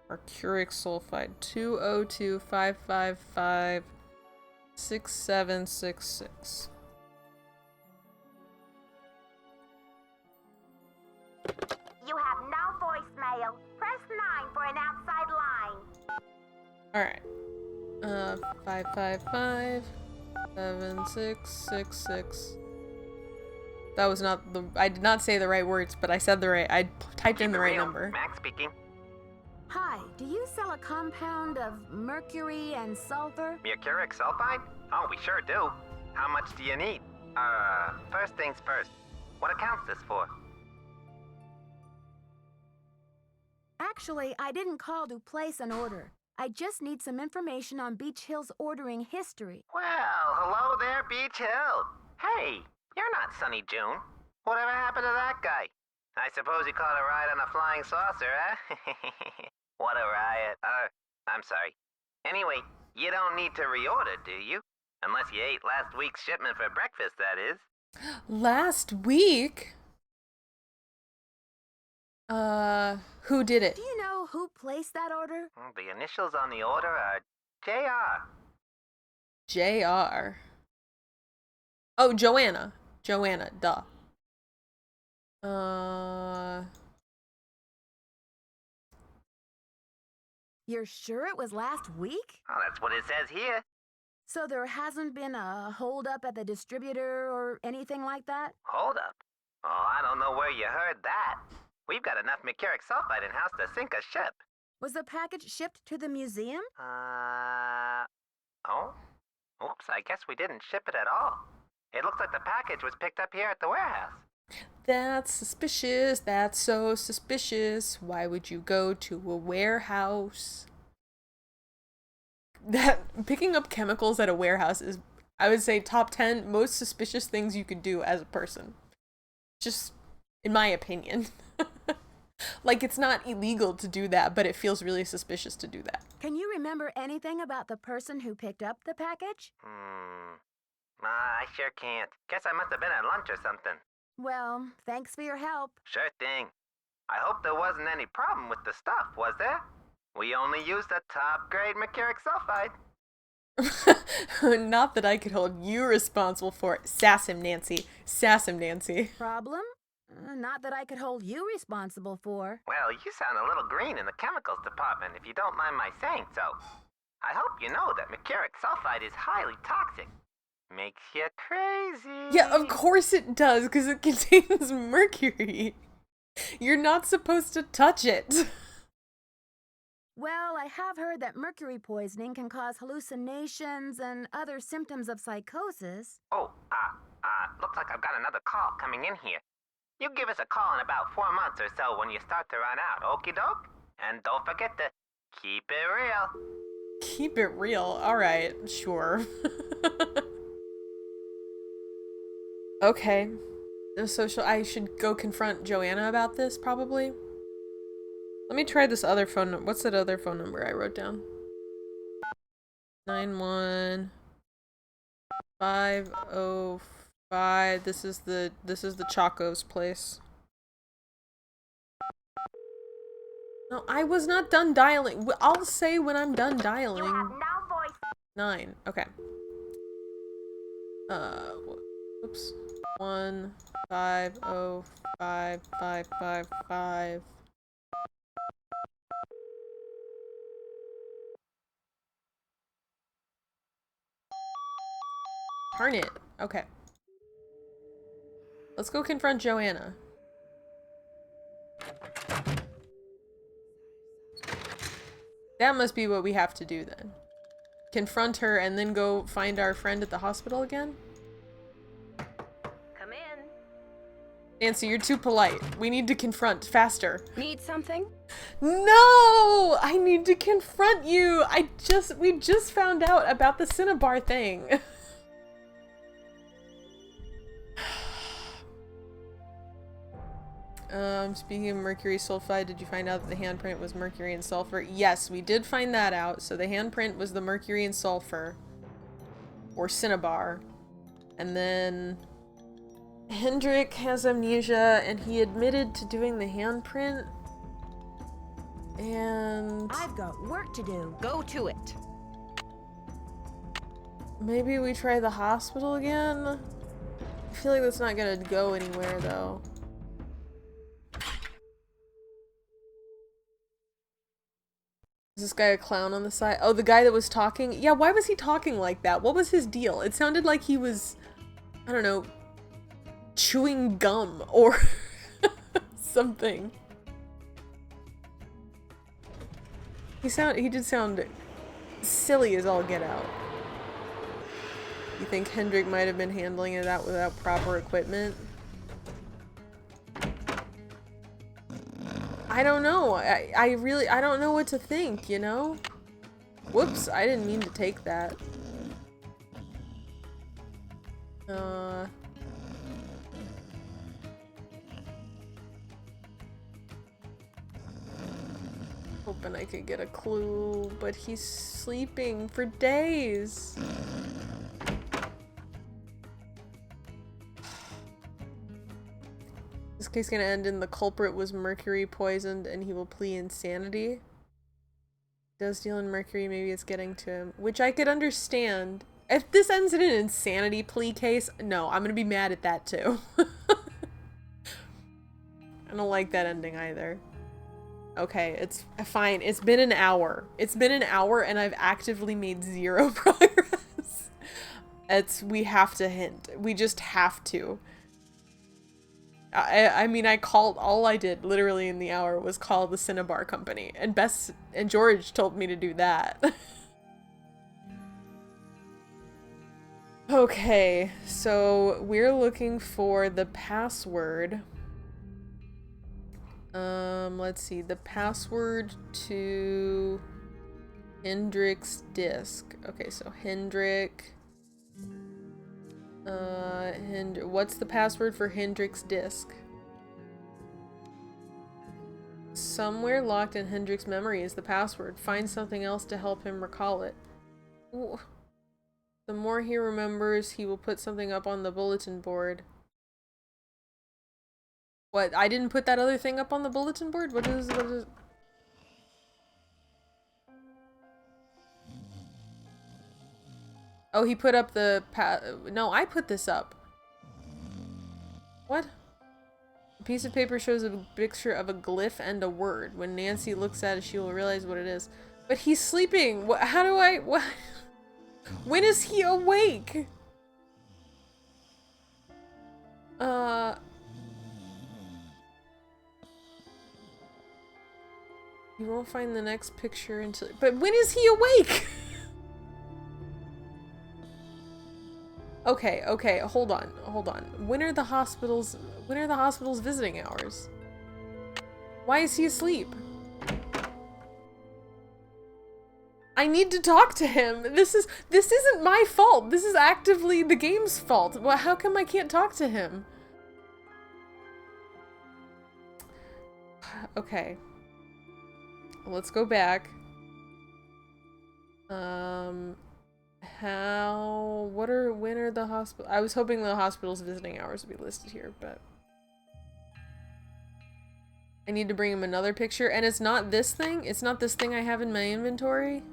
Mercuric Sulfide, 202-555-6766. You have no voicemail. Press 9 for an outside line. Alright. 555-7666. That was not the- I did not say the right words, but I said the right- I typed in the right number. Max speaking. Hi, do you sell a compound of mercury and sulfur? Mercuric sulfide? Oh, we sure do. How much do you need? First things first. What account's this for? Actually, I didn't call to place an order. I just need some information on Beach Hill's ordering history. Well, hello there, Beach Hill. Hey, you're not Sunny June. Whatever happened to that guy? I suppose he caught a ride on a flying saucer, huh? What a riot. I'm sorry. Anyway, you don't need to reorder, do you? Unless you ate last week's shipment for breakfast, that is. Last week? Who did it? Do you know who placed that order? Well, the initials on the order are JR. JR. Oh, Joanna. Joanna, duh. You're sure it was last week? Oh, that's what it says here. So there hasn't been a holdup at the distributor or anything like that? Hold up. Oh, I don't know where you heard that. We've got enough mercuric sulfide in-house to sink a ship. Was the package shipped to the museum? Oh? Oops, I guess we didn't ship it at all. It looks like the package was picked up here at the warehouse. That's suspicious. That's so suspicious. Why would you go to a warehouse? That picking up chemicals at a warehouse is, I would say, top 10 most suspicious things you could do as a person. Just in my opinion. Like, it's not illegal to do that, but it feels really suspicious to do that. Can you remember anything about the person who picked up the package? I sure can't. Guess I must have been at lunch or something. Well, thanks for your help. Sure thing. I hope there wasn't any problem with the stuff, was there? We only used the top-grade mercuric sulfide. Not that I could hold you responsible for it. Sass him, Nancy. Sass him, Nancy. Problem? Not that I could hold you responsible for. Well, you sound a little green in the chemicals department, if you don't mind my saying so. I hope you know that mercuric sulfide is highly toxic. Makes you crazy. Yeah, of course it does, because it contains mercury. You're not supposed to touch it. Well, I have heard that mercury poisoning can cause hallucinations and other symptoms of psychosis. Oh, looks like I've got another call coming in here. You give us a call in about 4 months or so when you start to run out, okie doke? And don't forget to keep it real. Keep it real. Alright, sure. Okay. So I should go confront Joanna about this, probably? Let me try this other phone number. What's that other phone number I wrote down? 91505. This is the Chaco's place. No, I was not done dialing. I'll say when I'm done dialing. You have no voice. 9. Okay. Whoops. 1505555. Darn it. Okay. Let's go confront Joanna. That must be what we have to do then. Confront her and then go find our friend at the hospital again? Come in. Nancy, you're too polite. We need to confront faster. Need something? No! I need to confront you! We just found out about the Cinnabar thing. Speaking of mercury sulfide, did you find out that the handprint was mercury and sulfur? Yes, we did find that out. So the handprint was the mercury and sulfur. Or Cinnabar. And then Hendrik has amnesia and he admitted to doing the handprint. And I've got work to do. Go to it. maybe we try the hospital again? I feel like that's not gonna go anywhere though. Is this guy a clown on the side? Oh, the guy that was talking? Yeah, why was he talking like that? What was his deal? It sounded like he was, I don't know, chewing gum or something. He did sound silly as all get out. You think Hendrik might have been handling it out without proper equipment? I don't know. I don't know what to think, you know? Whoops, I didn't mean to take that. Hoping I could get a clue, but he's sleeping for days. This case gonna end in the culprit was mercury poisoned and he will plead insanity. Does deal in mercury, maybe it's getting to him. Which I could understand. If this ends in an insanity plea case, no, I'm gonna be mad at that too. I don't like that ending either. Okay, it's fine. It's been an hour. It's been an hour and I've actively made 0 progress. We have to hint. We just have to. I mean, all I did literally in the hour was call the Cinnabar company, and Bess and George told me to do that. Okay, so we're looking for the password. Let's see, the password to Hendrik's disk. Okay, so Hendrik. What's the password for Hendrik's disk? Somewhere locked in Hendrik's memory is the password. Find something else to help him recall it. Ooh. The more he remembers, he will put something up on the bulletin board. What? I didn't put that other thing up on the bulletin board? What is Oh, he put up the no, I put this up. What? A piece of paper shows a picture of a glyph and a word. When Nancy looks at it, she will realize what it is. But he's sleeping. What? How do I? What? When is he awake? You won't find the next picture until... But when is he awake? Okay, okay, hold on, hold on. When are the hospital's visiting hours? Why is he asleep? I need to talk to him. This isn't my fault. This is actively the game's fault. Well, how come I can't talk to him? Okay. Let's go back. When are the hospital? I was hoping the hospital's visiting hours would be listed here, but I need to bring him another picture, and it's not this thing? It's not this thing I have in my inventory?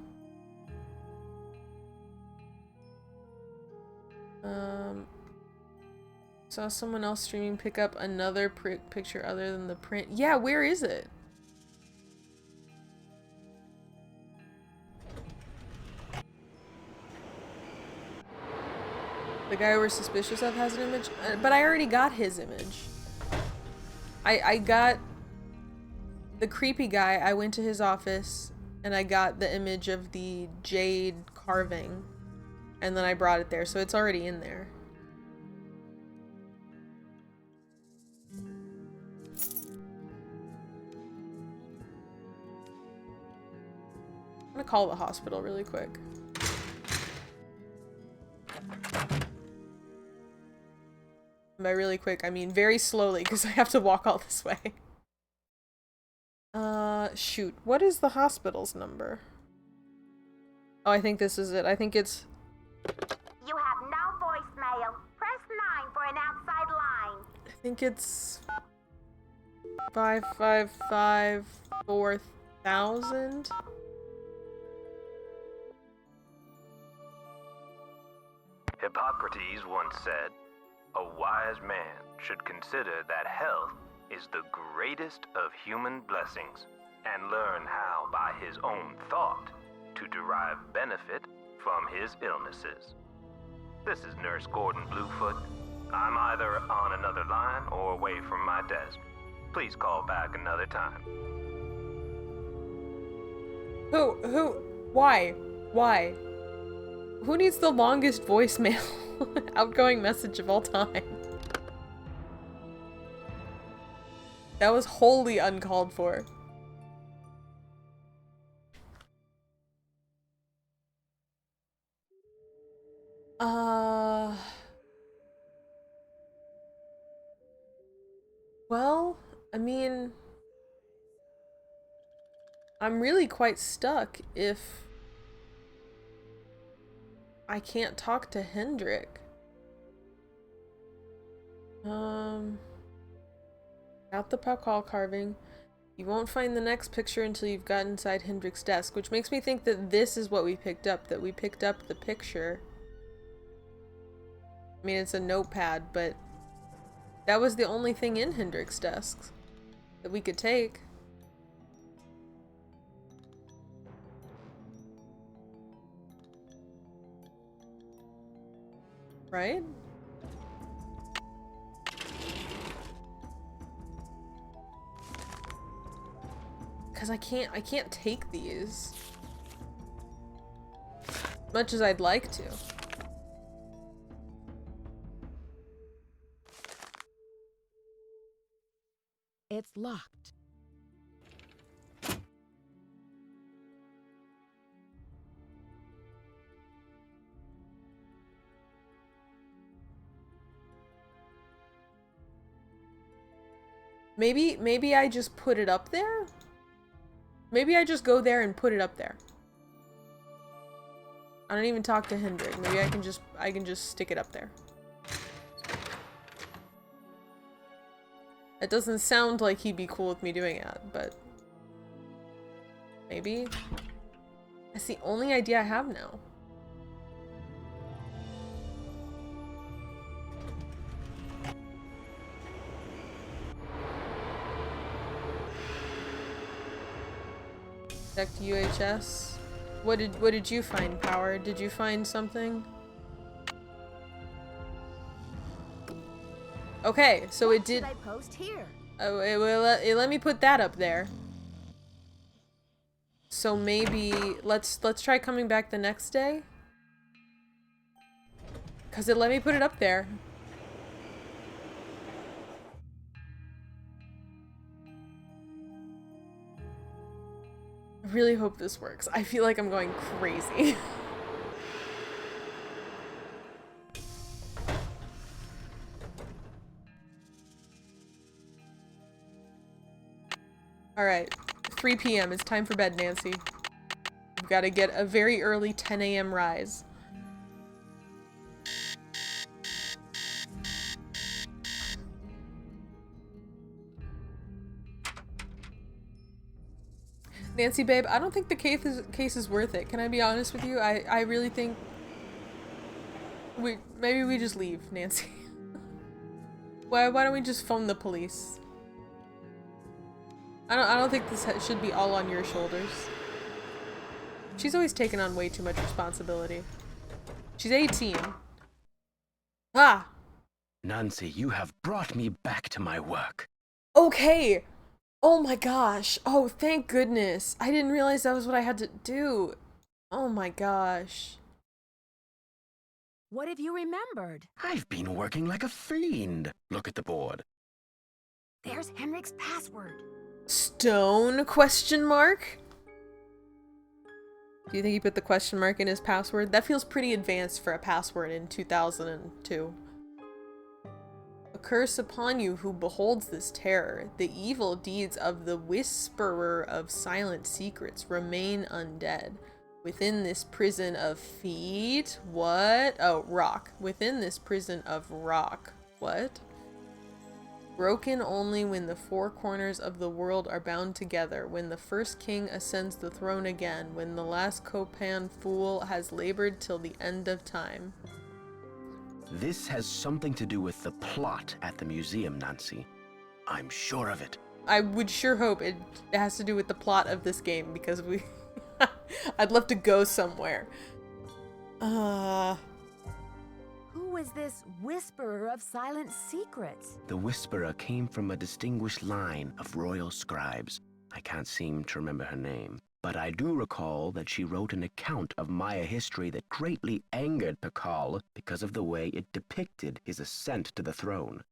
Saw someone else streaming pick up another picture other than the print. Yeah, where is it? The guy we're suspicious of has an image? But I already got his image. I got the creepy guy. I went to his office and I got the image of the jade carving. And then I brought it there, so it's already in there. I'm gonna call the hospital really quick. By really quick, I mean very slowly, because I have to walk all this way. Shoot. What is the hospital's number? Oh, I think this is it. I think it's... You have no voicemail. Press 9 for an outside line. I think it's... 555-4000? Hippocrates once said, "A wise man should consider that health is the greatest of human blessings, and learn how by his own thought to derive benefit from his illnesses." This is Nurse Gordon Bluefoot. I'm either on another line or away from my desk. Please call back another time. Why? Who needs the longest voicemail outgoing message of all time? That was wholly uncalled for. Well, I mean, I'm really quite stuck if I can't talk to Hendrik. Got the Poky carving. You won't find the next picture until you've got inside Hendrik's desk, which makes me think that this is what we picked up, that we picked up the picture. I mean, it's a notepad, but that was the only thing in Hendrik's desk that we could take. Right? Because I can't take these. Much as I'd like to. It's locked. Maybe I just put it up there? Maybe I just go there and put it up there. I don't even talk to Hendrik. Maybe I can just stick it up there. It doesn't sound like he'd be cool with me doing that, but maybe. That's the only idea I have now. Checked UHS. What did you find, Power? Did you find something? Okay, so it did. What should I post here? Oh, it let me put that up there. So maybe let's try coming back the next day. Cause it let me put it up there. I really hope this works. I feel like I'm going crazy. Alright, 3 p.m. It's time for bed, Nancy. We've got to get a very early 10 a.m. rise. Nancy, babe, I don't think the case is worth it. Can I be honest with you? I really think maybe we just leave, Nancy. Why don't we just phone the police? I don't think this should be all on your shoulders. She's always taken on way too much responsibility. She's 18. Ah! Nancy, you have brought me back to my work. Okay! Oh my gosh. Oh, thank goodness. I didn't realize that was what I had to do. Oh my gosh. What have you remembered? I've been working like a fiend. Look at the board. There's Henrik's password. Stone? Question mark? Do you think he put the question mark in his password? That feels pretty advanced for a password in 2002. A curse upon you who beholds this terror. The evil deeds of the whisperer of silent secrets remain undead. Within this prison of feet? What? Oh, rock. Within this prison of rock. What? Broken only when the four corners of the world are bound together, when the first king ascends the throne again, when the last Copan fool has labored till the end of time. This has something to do with the plot at the museum, Nancy. I'm sure of it. I would sure hope it has to do with the plot of this game, because we... I'd love to go somewhere. Who is this whisperer of silent secrets? The whisperer came from a distinguished line of royal scribes. I can't seem to remember her name, but I do recall that she wrote an account of Maya history that greatly angered Poky because of the way it depicted his ascent to the throne.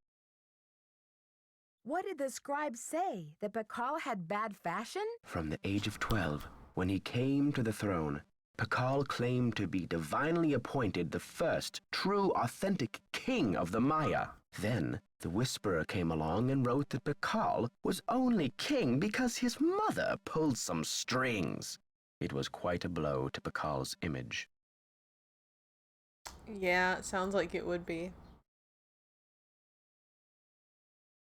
What did the scribe say? That Poky had bad fashion? From the age of 12, when he came to the throne, Poky claimed to be divinely appointed the first true authentic king of the Maya. Then the whisperer came along and wrote that Poky was only king because his mother pulled some strings. It was quite a blow to Poky's image. Yeah, it sounds like it would be.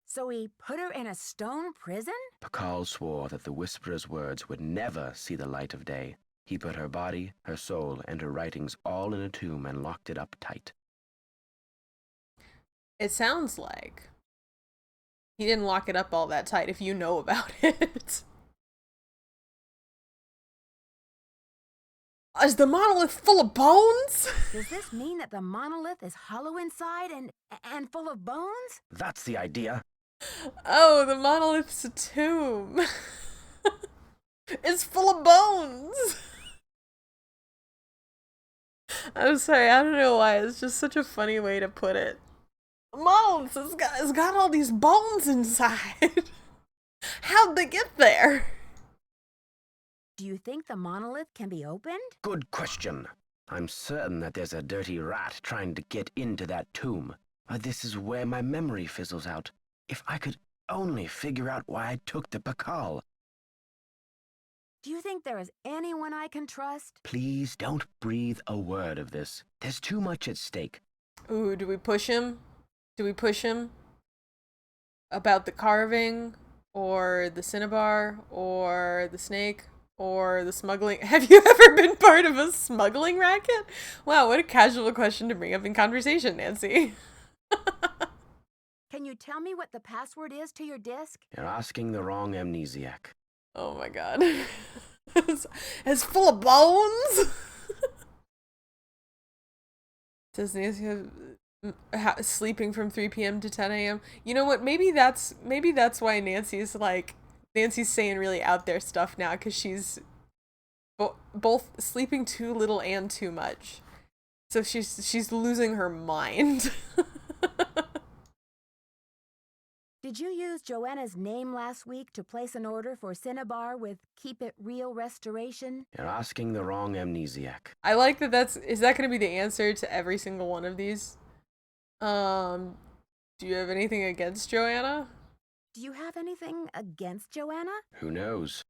So he put her in a stone prison? Poky swore that the whisperer's words would never see the light of day. He put her body, her soul, and her writings all in a tomb and locked it up tight. It sounds like he didn't lock it up all that tight, if you know about it. Is the monolith full of bones? Does this mean that the monolith is hollow inside and full of bones? That's the idea. Oh, the monolith's a tomb. It's full of bones. I'm sorry, I don't know why. It's just such a funny way to put it. The monolith has got all these bones inside. How'd they get there? Do you think the monolith can be opened? Good question. I'm certain that there's a dirty rat trying to get into that tomb. This is where my memory fizzles out. If I could only figure out why I took the Poky. Do you think there is anyone I can trust? Please don't breathe a word of this. There's too much at stake. Ooh, do we push him? Do we push him? About the carving? Or the cinnabar? Or the snake? Or the smuggling? Have you ever been part of a smuggling racket? Wow, what a casual question to bring up in conversation, Nancy. Can you tell me what the password is to your disk? You're asking the wrong amnesiac. Oh my god. It's full of bones? Does Nancy have sleeping from 3 p.m. to 10 a.m.? You know what? Maybe that's why Nancy's saying really out there stuff now, because she's both sleeping too little and too much. So she's losing her mind. Did you use Joanna's name last week to place an order for Cinnabar with Keep It Real Restoration? You're asking the wrong amnesiac. I like that is that going to be the answer to every single one of these? Do you have anything against Joanna? Do you have anything against Joanna? Who knows?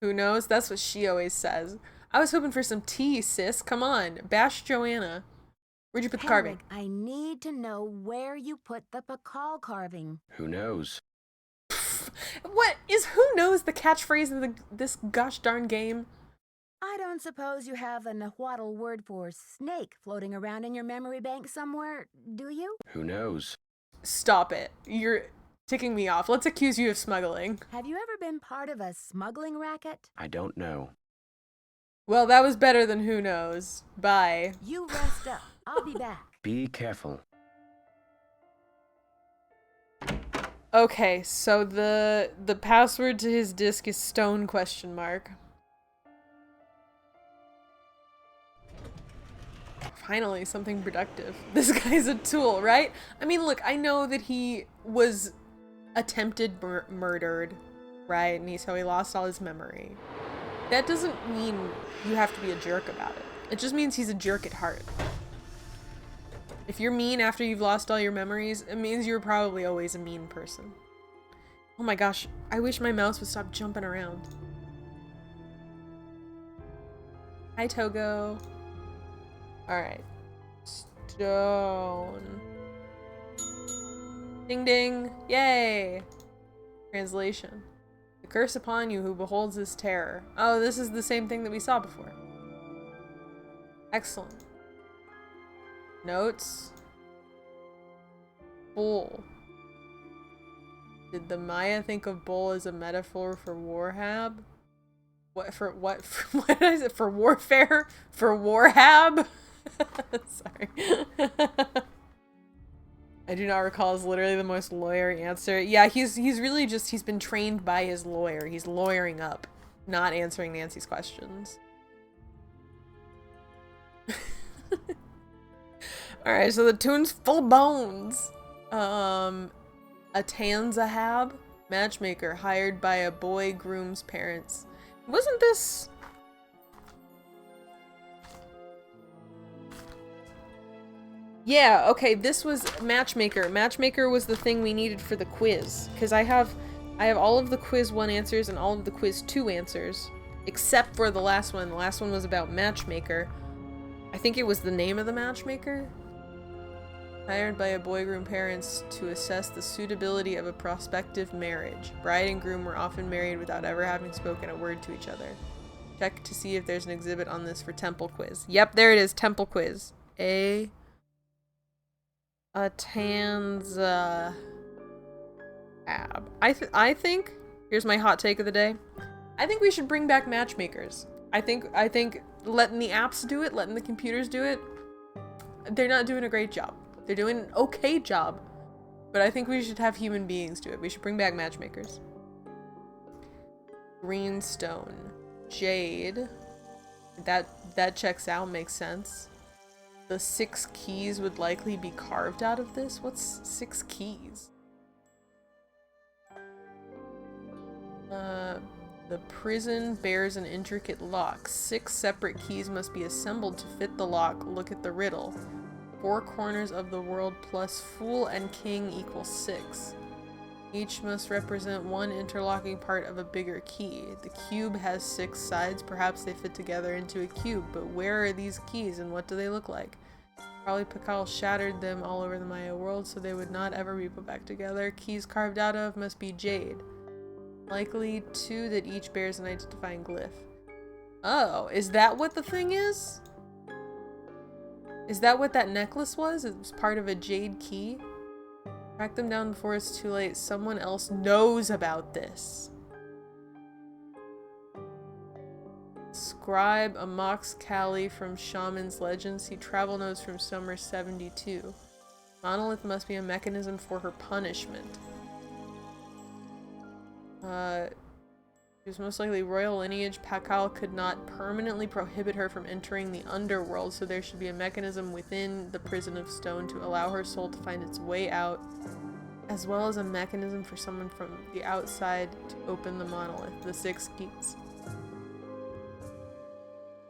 Who knows? That's what she always says. I was hoping for some tea, sis. Come on. Bash Joanna. Where'd you put the carving? I need to know where you put the Pakal carving. Who knows? What is who knows the catchphrase of this gosh darn game? I don't suppose you have a Nahuatl word for snake floating around in your memory bank somewhere, do you? Who knows? Stop it. You're ticking me off. Let's accuse you of smuggling. Have you ever been part of a smuggling racket? I don't know. Well, that was better than who knows. Bye. You rest up. I'll be back. Be careful. Okay, so the password to his disk is stone ? Finally, something productive. This guy's a tool, right? I mean, look, I know that he was attempted murdered, right? And so he lost all his memory. That doesn't mean you have to be a jerk about it. It just means he's a jerk at heart. If you're mean after you've lost all your memories, it means you're probably always a mean person. Oh my gosh, I wish my mouse would stop jumping around. Hi, Togo. Alright. Stone. Ding ding. Yay! Translation. The curse upon you who beholds this terror. Oh, this is the same thing that we saw before. Excellent. Notes. Bull. Did the Maya think of bull as a metaphor for warhab? What for what? For, what is it? For warfare? For warhab? Sorry. I do not recall is literally the most lawyery answer. Yeah, he's really just, he's been trained by his lawyer. He's lawyering up, not answering Nancy's questions. Alright, so the tune's full of bones. A Tanzahab, matchmaker hired by a boy groom's parents. Wasn't this... Yeah, okay, this was Matchmaker. Matchmaker was the thing we needed for the quiz. Because I have all of the quiz 1 answers and all of the quiz 2 answers. Except for the last one. The last one was about Matchmaker. I think it was the name of the matchmaker. Hired by a boy groom parents to assess the suitability of a prospective marriage. Bride and groom were often married without ever having spoken a word to each other. Check to see if there's an exhibit on this for Temple Quiz. Yep, there it is, Temple Quiz. A Tanza ab. I think here's my hot take of the day. I think we should bring back matchmakers. I think letting the apps do it, letting the computers do it, they're not doing a great job. They're doing an okay job, but I think we should have human beings do it. We should bring back matchmakers. Greenstone, jade. That checks out, makes sense. The 6 keys would likely be carved out of this. What's 6 keys? The prison bears an intricate lock. 6 separate keys must be assembled to fit the lock. Look at the riddle. 4 corners of the world plus fool and king equals 6. Each must represent one interlocking part of a bigger key. The cube has 6 sides. Perhaps they fit together into a cube, but where are these keys and what do they look like? Probably Pakal shattered them all over the Maya world, so they would not ever be put back together. Keys carved out of must be jade. Likely 2 that each bears an identifying glyph. Oh, is that what the thing is? Is that what that necklace was? It was part of a jade key? Track them down before it's too late. Someone else knows about this. Scribe a Mox Kali from Shaman's Legends. See travel notes from Summer 72. Monolith must be a mechanism for her punishment. She was most likely royal lineage. Pakal could not permanently prohibit her from entering the underworld, so there should be a mechanism within the prison of stone to allow her soul to find its way out, as well as a mechanism for someone from the outside to open the monolith, the 6 keys.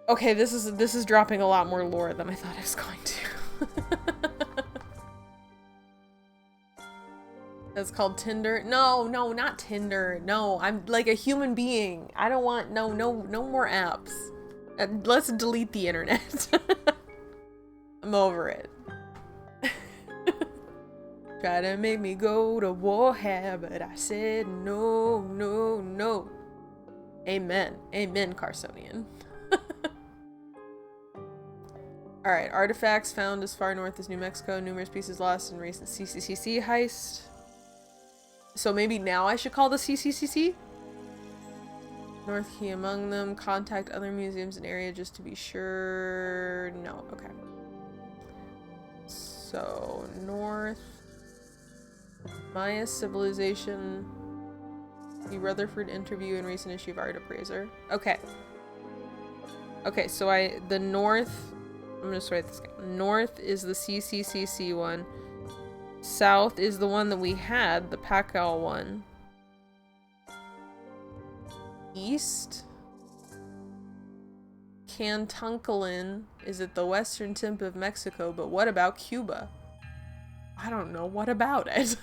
Okay, this is dropping a lot more lore than I thought I was going to. That's called Tinder. No, not Tinder. No, I'm like a human being. I don't want no more apps. Let's delete the internet. I'm over it. Try to make me go to war, but I said no, no, no. Amen. Amen, Carsonian. Alright, artifacts found as far north as New Mexico. Numerous pieces lost in recent CCCC heist. So maybe now I should call the CCCC? North key among them. Contact other museums in area just to be sure. No, okay. So, north. Maya civilization. The Rutherford interview in recent issue of Art Appraiser. Okay. Okay, so the north, I'm gonna just write this down. North is the CCCC one. South is the one that we had, the Pakal one. East. Cantunculin is at the western tip of Mexico, but what about Cuba? I don't know, what about it?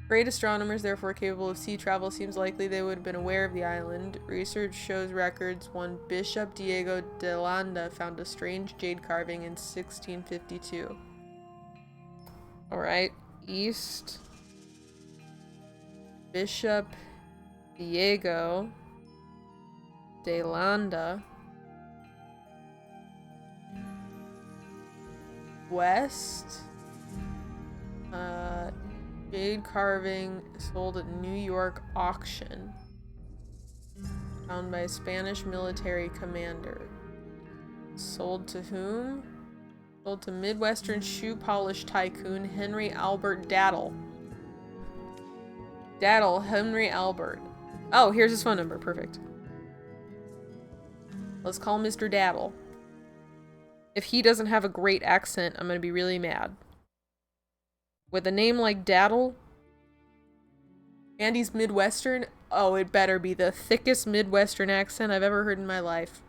Great astronomers, therefore capable of sea travel, seems likely they would have been aware of the island. Research shows records. One Bishop Diego de Landa found a strange jade carving in 1652. Alright, east. Bishop Diego de Landa. West. Jade carving sold at New York auction. Found by a Spanish military commander. Sold to whom? Sold to Midwestern shoe polish tycoon Henry Albert Daddle. Henry Albert. Oh, here's his phone number. Perfect. Let's call Mr. Daddle. If he doesn't have a great accent, I'm gonna be really mad. With a name like Daddle, and he's Midwestern, oh, it better be the thickest Midwestern accent I've ever heard in my life.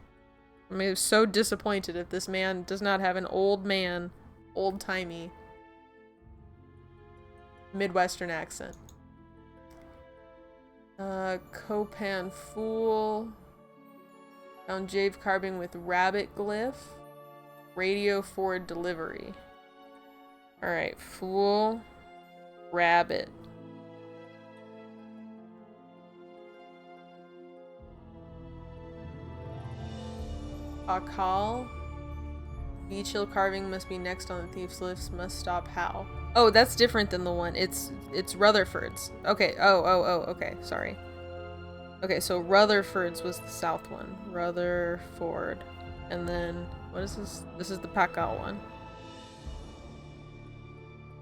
I'm so disappointed if this man does not have an old-timey Midwestern accent. Copan Fool. Found jade carving with rabbit glyph. Radio Ford delivery. Alright, Fool. Rabbit. Akal. Beach Hill carving must be next on the thief's list. Must stop how? Oh, that's different than the one. It's Rutherford's. Okay. Oh, okay. Sorry. Okay, so Rutherford's was the south one. Rutherford. And then, what is this? This is the Pakal one.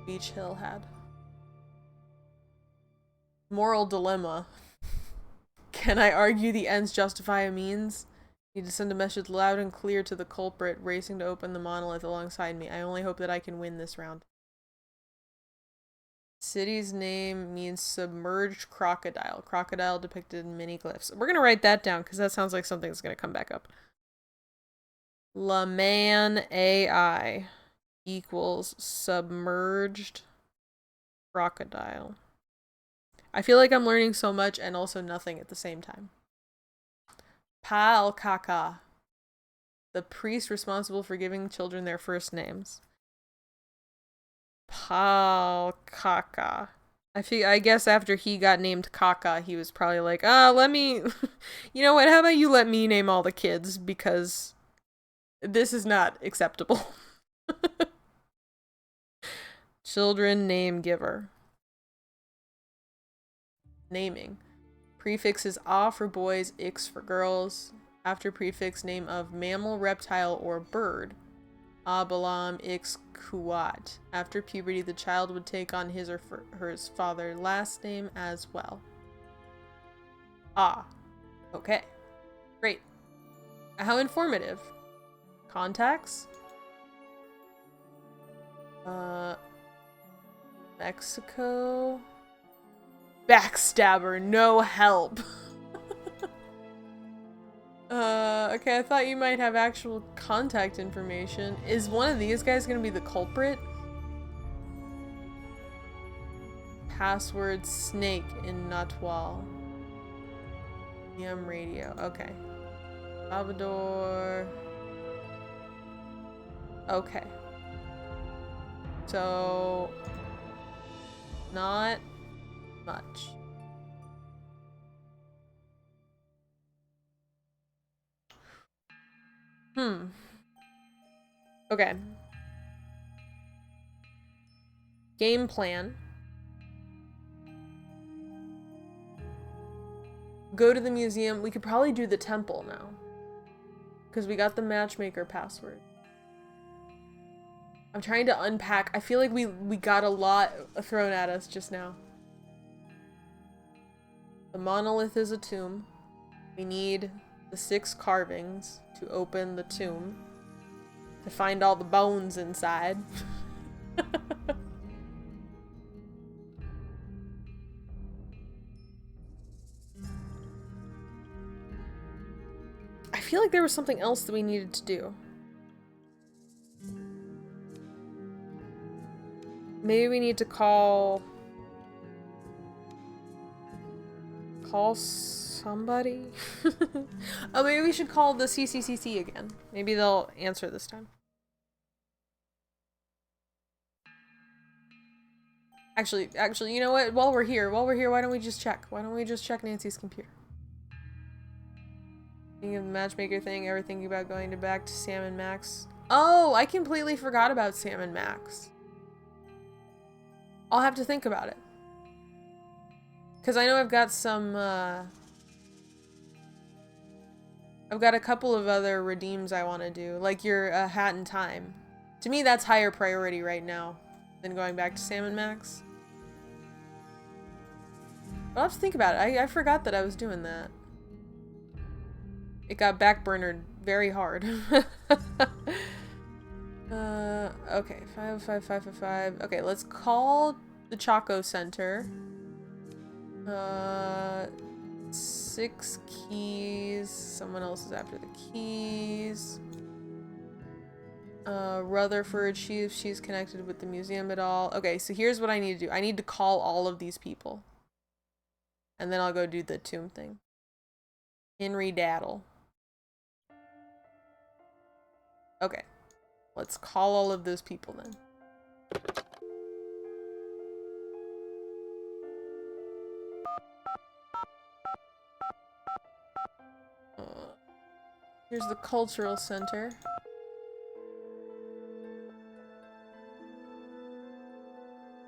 Beach Hill had. Moral dilemma. Can I argue the ends justify a means? Need to send a message loud and clear to the culprit racing to open the monolith alongside me. I only hope that I can win this round. City's name means submerged crocodile. Crocodile depicted in many glyphs. We're gonna write that down because that sounds like something that's gonna come back up. LaMan AI equals submerged crocodile. I feel like I'm learning so much and also nothing at the same time. Pal Kaka, the priest responsible for giving children their first names. Pal Kaka. I guess after he got named Kaka, he was probably like, let me, you know what, how about you let me name all the kids, because this is not acceptable. Children name giver. Naming. Prefix is A for boys, Ix for girls. After prefix, name of mammal, reptile, or bird. Abalam Ix Kuat. After puberty, the child would take on his or her father's last name as well. Ah. Okay. Great. How informative. Contacts? Mexico. Backstabber, no help. Okay, I thought you might have actual contact information. Is one of these guys gonna be the culprit? Password snake in Natwal. Radio. Okay. Salvador. Okay. So, not much. Okay. Game plan. Go to the museum. We could probably do the temple now. Because we got the matchmaker password. I'm trying to unpack. I feel like we got a lot thrown at us just now. The monolith is a tomb. We need the 6 carvings to open the tomb. To find all the bones inside. I feel like there was something else that we needed to do. Maybe we need to call somebody? Oh, maybe we should call the CCCC again. Maybe they'll answer this time. Actually, you know what? While we're here, why don't we just check? Why don't we just check Nancy's computer? Thinking of the matchmaker thing, ever thinking about going back to Sam and Max? Oh, I completely forgot about Sam and Max. I'll have to think about it. Because I know I've got some, I've got a couple of other redeems I want to do. Like your Hat in Time. To me, that's higher priority right now than going back to Sam and Max. I'll have to think about it. I forgot that I was doing that. It got backburnered very hard. Okay, 5055555. Okay, let's call the Choco Center. 6 keys. Someone else is after the keys. Rutherford, she's connected with the museum at all. Okay, so here's what I need to do. I need to call all of these people. And then I'll go do the tomb thing. Henry Daddle. Okay. Let's call all of those people then. Here's the cultural center.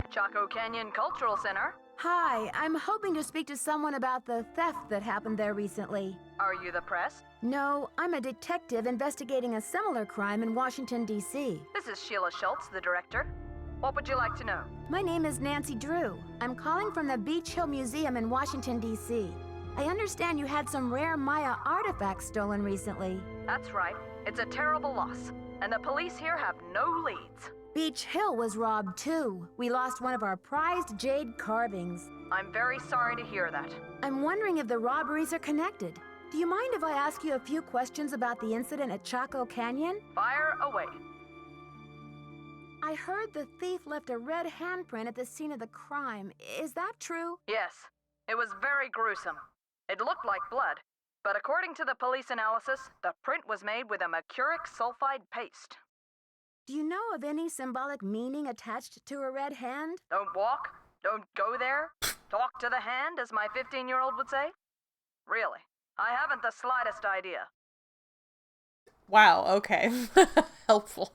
Chaco Canyon Cultural Center. Hi, I'm hoping to speak to someone about the theft that happened there recently. Are you the press? No, I'm a detective investigating a similar crime in Washington, D.C. This is Sheila Schultz, the director. What would you like to know? My name is Nancy Drew. I'm calling from the Beach Hill Museum in Washington, D.C. I understand you had some rare Maya artifacts stolen recently. That's right. It's a terrible loss, and the police here have no leads. Beach Hill was robbed too. We lost one of our prized jade carvings. I'm very sorry to hear that. I'm wondering if the robberies are connected. Do you mind if I ask you a few questions about the incident at Chaco Canyon? Fire away. I heard the thief left a red handprint at the scene of the crime. Is that true? Yes. It was very gruesome. It looked like blood, but according to the police analysis, the print was made with a mercuric sulfide paste. Do you know of any symbolic meaning attached to a red hand? Don't walk, don't go there, talk to the hand, as my 15-year-old would say? Really, I haven't the slightest idea. Wow, okay. Helpful.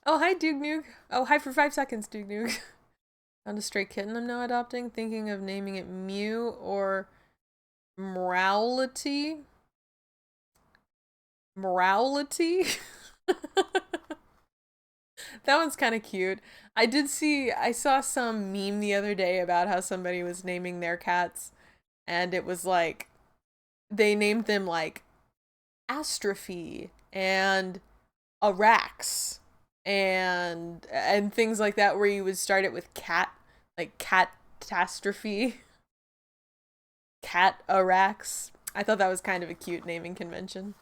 Oh, hi, Duke Nuke. Oh, hi for 5 seconds, Duke Nuke. Found a stray kitten I'm now adopting, thinking of naming it Mew or Morality. Morality? That one's kind of cute. I saw some meme the other day about how somebody was naming their cats And it was like, they named them like Astrophy and Arax and things like that, where you would start it with cat, like catastrophe, cat Arax. I thought that was kind of a cute naming convention.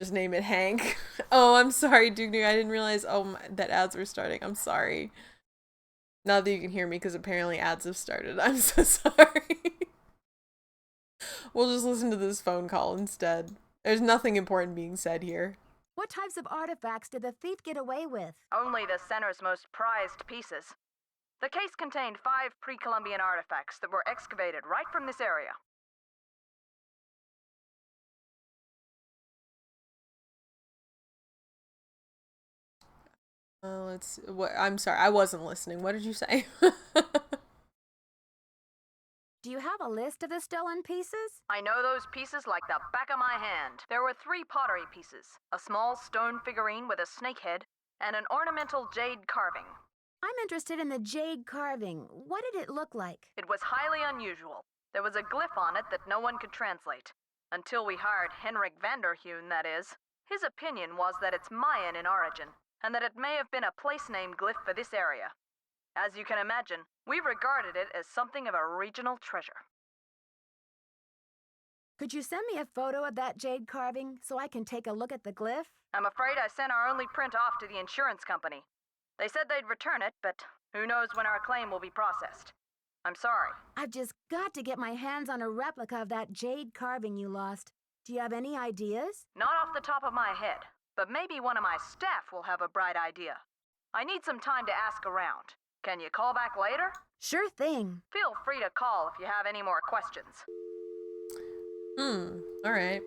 Just name it Hank. Oh, I'm sorry, Duke. I didn't realize that ads were starting. I'm sorry. Now that you can hear me, because apparently ads have started. I'm so sorry. We'll just listen to this phone call instead. There's nothing important being said here. What types of artifacts did the thief get away with? Only the center's most prized pieces. The case contained 5 pre-Columbian artifacts that were excavated right from this area. I'm sorry, I wasn't listening. What did you say? Do you have a list of the stolen pieces? I know those pieces like the back of my hand. There were 3 pottery pieces, a small stone figurine with a snake head, and an ornamental jade carving. I'm interested in the jade carving. What did it look like? It was highly unusual. There was a glyph on it that no one could translate. Until we hired Henrik Vanderheun, that is. His opinion was that it's Mayan in origin, and that it may have been a place-name glyph for this area. As you can imagine, we regarded it as something of a regional treasure. Could you send me a photo of that jade carving so I can take a look at the glyph? I'm afraid I sent our only print off to the insurance company. They said they'd return it, but who knows when our claim will be processed. I'm sorry. I've just got to get my hands on a replica of that jade carving you lost. Do you have any ideas? Not off the top of my head, but maybe one of my staff will have a bright idea. I need some time to ask around. Can you call back later? Sure thing. Feel free to call if you have any more questions. All right.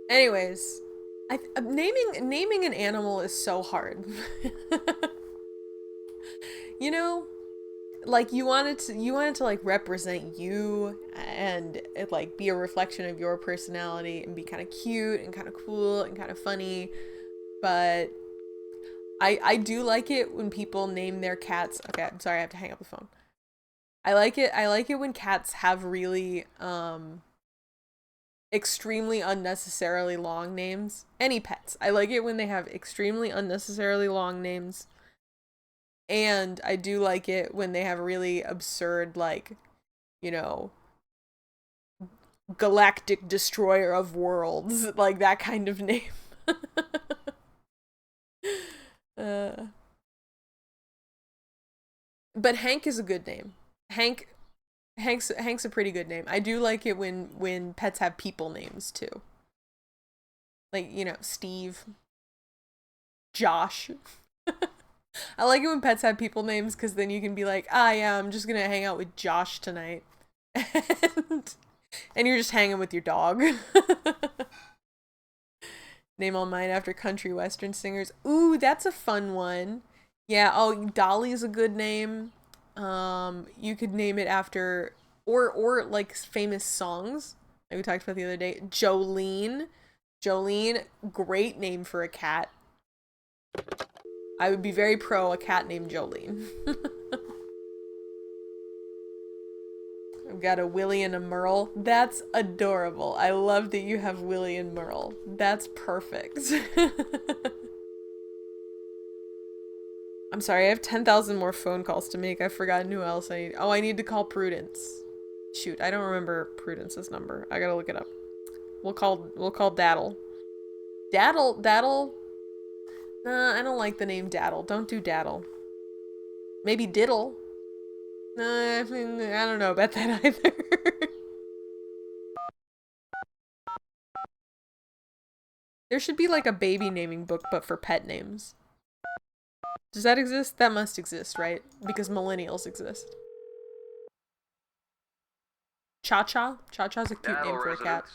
Anyways, naming an animal is so hard. You know, like you want it to like represent you and it like be a reflection of your personality and be kind of cute and kind of cool and kind of funny, but I do like it when people name their cats. Okay, I'm sorry, I have to hang up the phone. I like it when cats have really extremely unnecessarily long names. Any pets. I like it when they have extremely unnecessarily long names. And I do like it when they have really absurd, like, you know, galactic destroyer of worlds, like that kind of name. But Hank is a good name. Hank's a pretty good name. I do like it when pets have people names too. Like, you know, Steve, Josh. I like it when pets have people names because then you can be like, yeah, I'm just gonna hang out with Josh tonight. And you're just hanging with your dog. Name all mine after country western singers. Ooh, that's a fun one. Yeah, Dolly's a good name. You could name it after or like famous songs like we talked about the other day. Jolene, great name for a cat. I would be very pro a cat named Jolene. I've got a Willie and a Merle. That's adorable. I love that you have Willie and Merle. That's perfect. I'm sorry, I have 10,000 more phone calls to make. I've forgotten who else I need. Oh, I need to call Prudence. Shoot, I don't remember Prudence's number. I gotta look it up. We'll call Daddle. Daddle? Nah, I don't like the name Daddle. Don't do Daddle. Maybe Diddle. Nah, I don't know about that either. There should be like a baby naming book, but for pet names. Does that exist? That must exist, right? Because millennials exist. Cha-Cha? Cha-Cha's a cute Daddle name for a cat.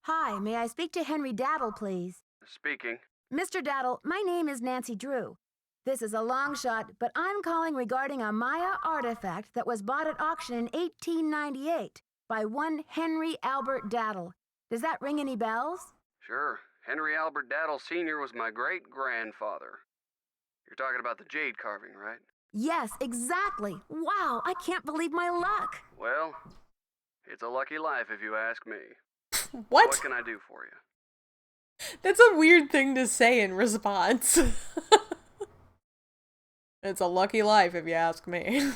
Hi, may I speak to Henry Daddle, please? Speaking. Mr. Daddle, my name is Nancy Drew. This is a long shot, but I'm calling regarding a Maya artifact that was bought at auction in 1898 by one Henry Albert Daddle. Does that ring any bells? Sure. Henry Albert Daddle Sr. was my great-grandfather. You're talking about the jade carving, right? Yes, exactly. Wow, I can't believe my luck. Well, it's a lucky life if you ask me. What? What can I do for you? That's a weird thing to say in response. It's a lucky life if you ask me.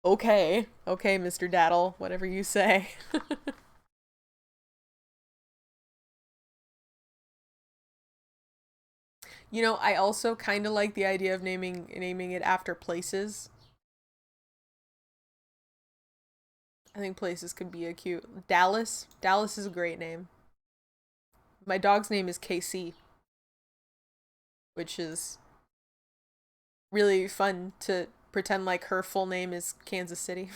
Okay, Mr. Daddle, whatever you say. You know, I also kind of like the idea of naming it after places. I think places could be a cute. Dallas. Dallas is a great name. My dog's name is KC, which is really fun to pretend like her full name is Kansas City.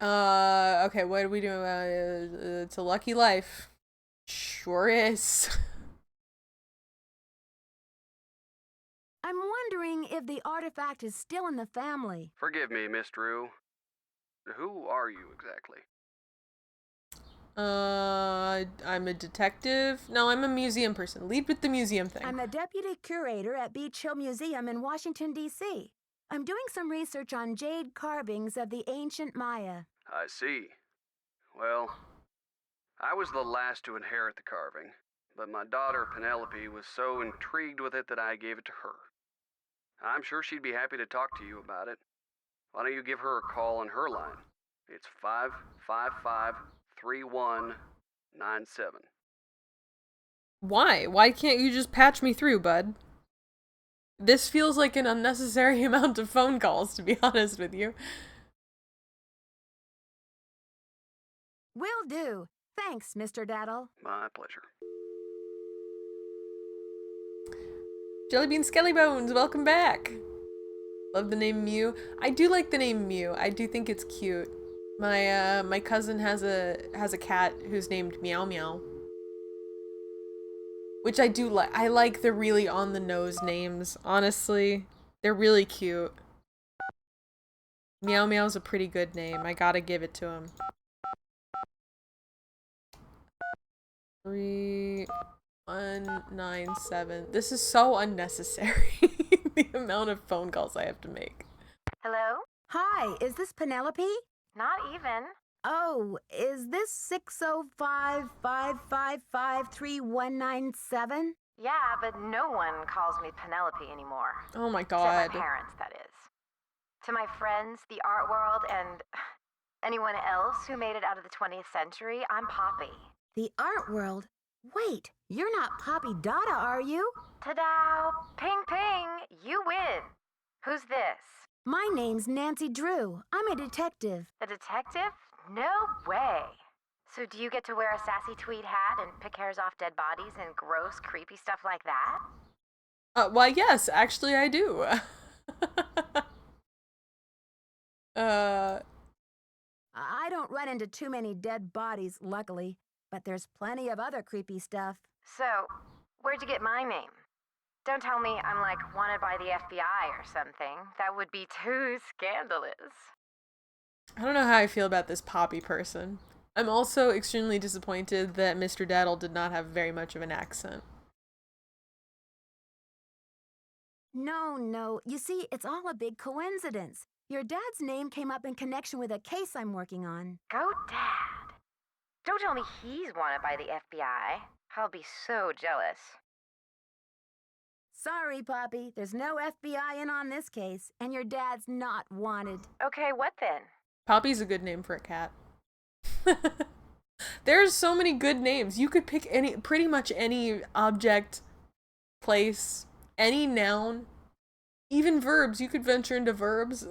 Okay, what are we doing about it? It's a lucky life. Sure is. I'm wondering if the artifact is still in the family. Forgive me, Miss Drew. Who are you exactly? I'm a detective. No, I'm a museum person. Lead with the museum thing. I'm the deputy curator at Beach Hill Museum in Washington, D.C. I'm doing some research on jade carvings of the ancient Maya. I see. Well, I was the last to inherit the carving, but my daughter Penelope was so intrigued with it that I gave it to her. I'm sure she'd be happy to talk to you about it. Why don't you give her a call on her line? It's 555-3197. Why? Why can't you just patch me through, bud? This feels like an unnecessary amount of phone calls, to be honest with you. Will do. Thanks, Mr. Daddle. My pleasure. Jellybean Skellybones, welcome back. Love the name Mew. I do like the name Mew. I do think it's cute. My cousin has a cat who's named Meow Meow. Which I do like. I like the really on the nose names, honestly. They're really cute. Meow Meow's a pretty good name. I gotta give it to him. 3197. This is so unnecessary. The amount of phone calls I have to make. Hello? Hi, is this Penelope? Not even. Oh, is this 605-555-3197? Yeah, but no one calls me Penelope anymore. Oh my Except god. my parents, that is. To my friends, the art world, and anyone else who made it out of the 20th century, I'm Poppy. The art world? Wait, you're not Poppy Dada, are you? Ta-da! Ping ping! You win! Who's this? My name's Nancy Drew. I'm a detective. A detective? No way! So do you get to wear a sassy tweed hat and pick hairs off dead bodies and gross, creepy stuff like that? Why yes, actually I do. I don't run into too many dead bodies, luckily, but there's plenty of other creepy stuff. So, where'd you get my name? Don't tell me I'm like wanted by the FBI or something. That would be too scandalous. I don't know how I feel about this Poppy person. I'm also extremely disappointed that Mr. Daddle did not have very much of an accent. No. You see, it's all a big coincidence. Your dad's name came up in connection with a case I'm working on. Go Dad! Don't tell me he's wanted by the FBI. I'll be so jealous. Sorry, Poppy. There's no FBI in on this case, and your dad's not wanted. Okay, what then? Poppy's a good name for a cat. There's so many good names. You could pick pretty much any object, place, any noun, even verbs. You could venture into verbs.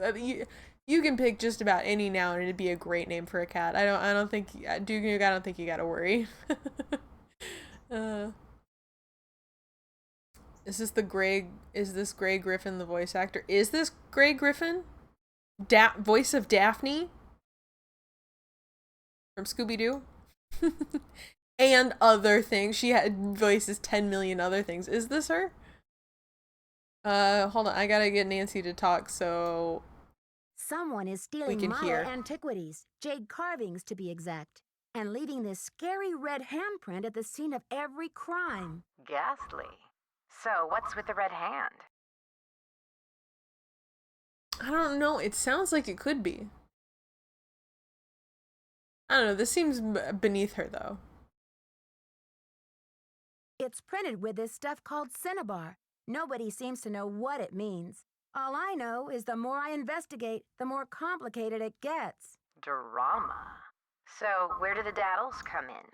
You can pick just about any noun and it'd be a great name for a cat. I don't think you gotta worry. Is this Grey Griffin the voice actor? Is this Grey Griffin? Voice of Daphne? From Scooby-Doo? And other things. She voices 10 million other things. Is this her? Hold on. I gotta get Nancy to talk so someone is stealing can Maya hear. antiquities, jade carvings to be exact. and leaving this scary red handprint at the scene of every crime. Ghastly. So, what's with the red hand? I don't know. It sounds like it could be. I don't know. This seems beneath her, though. It's printed with this stuff called cinnabar. Nobody seems to know what it means. All I know is the more I investigate, the more complicated it gets. Drama. So, where do the daddles come in?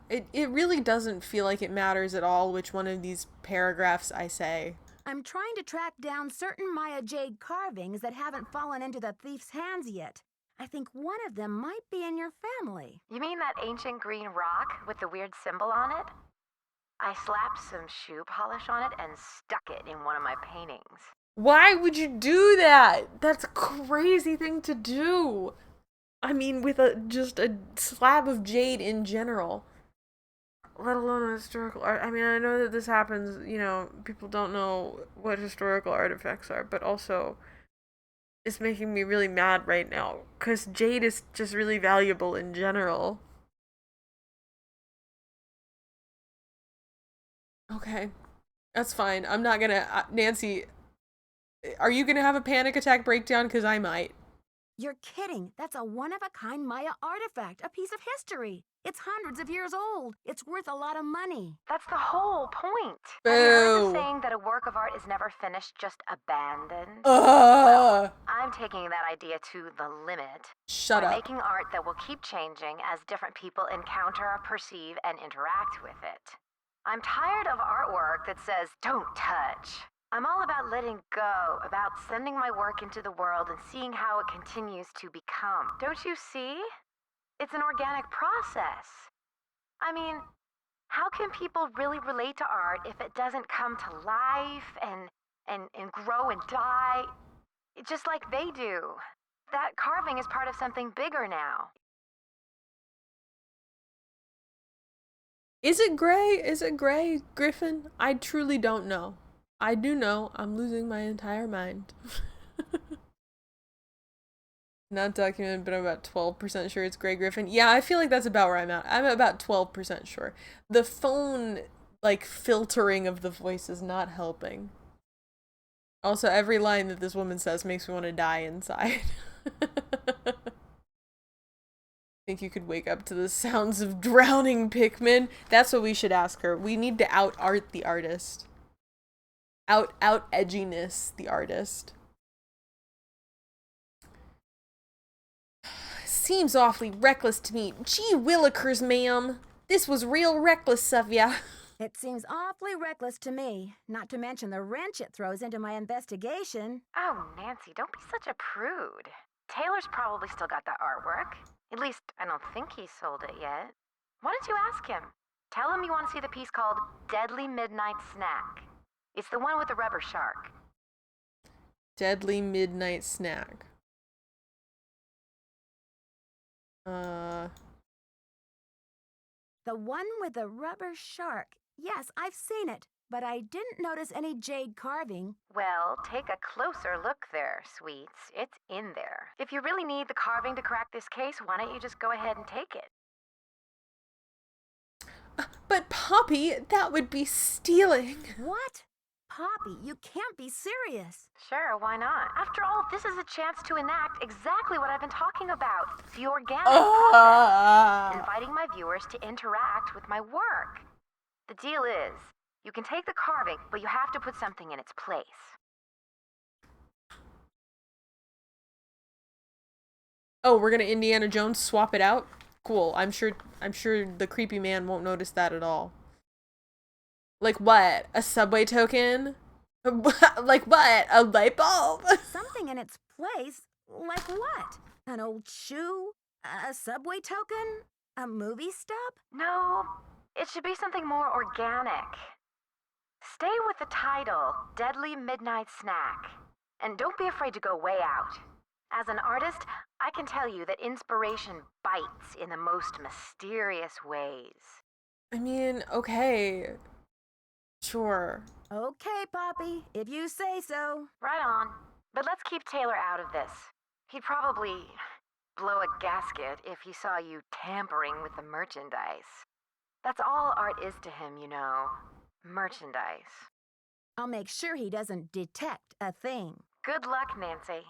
It really doesn't feel like it matters at all which one of these paragraphs I say. I'm trying to track down certain Maya jade carvings that haven't fallen into the thief's hands yet. I think one of them might be in your family. You mean that ancient green rock with the weird symbol on it? I slapped some shoe polish on it and stuck it in one of my paintings. Why would you do that? That's a crazy thing to do. I mean, with just a slab of jade in general. Let alone a historical art. I mean, I know that this happens, you know, people don't know what historical artifacts are, but also it's making me really mad right now, because jade is just really valuable in general. Okay, that's fine. I'm not gonna, Nancy, are you gonna have a panic attack breakdown? Because I might. You're kidding. That's a one-of-a-kind Maya artifact, a piece of history. It's hundreds of years old. It's worth a lot of money. That's the whole point. Boo. Have you heard the saying that a work of art is never finished, just abandoned? Well, I'm taking that idea to the limit. Shut by up. Making art that will keep changing as different people encounter, perceive, and interact with it. I'm tired of artwork that says, don't touch. I'm all about letting go, about sending my work into the world and seeing how it continues to become. Don't you see? It's an organic process. I mean, how can people really relate to art if it doesn't come to life and grow and die, just like they do? That carving is part of something bigger now. Is it gray? Is it gray, Griffin? I truly don't know. I do know I'm losing my entire mind. Not documented, but I'm about 12% sure it's gray, Griffin. Yeah, I feel like that's about where I'm at. I'm about 12% sure. The phone, like, filtering of the voice is not helping. Also, every line that this woman says makes me want to die inside. Think you could wake up to the sounds of drowning Pikmin? That's what we should ask her. We need to out-art the artist. Out-edginess the artist. Seems awfully reckless to me. Gee willikers, ma'am. This was real reckless of ya. It seems awfully reckless to me, not to mention the wrench it throws into my investigation. Oh, Nancy, don't be such a prude. Taylor's probably still got that artwork. At least, I don't think he sold it yet. Why don't you ask him? Tell him you want to see the piece called Deadly Midnight Snack. It's the one with the rubber shark. Deadly Midnight Snack. The one with the rubber shark. Yes, I've seen it, but I didn't notice any jade carving. Well, take a closer look there, sweets. It's in there. If you really need the carving to crack this case, why don't you just go ahead and take it? But Poppy, that would be stealing. What? Poppy, you can't be serious. Sure, why not? After all, this is a chance to enact exactly what I've been talking about. The organic process. Inviting my viewers to interact with my work. The deal is, you can take the carving, but you have to put something in its place. Oh, we're gonna Indiana Jones swap it out? Cool. I'm sure the creepy man won't notice that at all. Like what? A subway token? Like what? A light bulb? Something in its place? Like what? An old shoe? A subway token? A movie stub? No, it should be something more organic. Stay with the title, Deadly Midnight Snack. And don't be afraid to go way out. As an artist, I can tell you that inspiration bites in the most mysterious ways. I mean, okay. Sure. Okay, Poppy, if you say so. Right on. But let's keep Taylor out of this. He'd probably blow a gasket if he saw you tampering with the merchandise. That's all art is to him, you know. Merchandise. I'll make sure he doesn't detect a thing. Good luck, Nancy.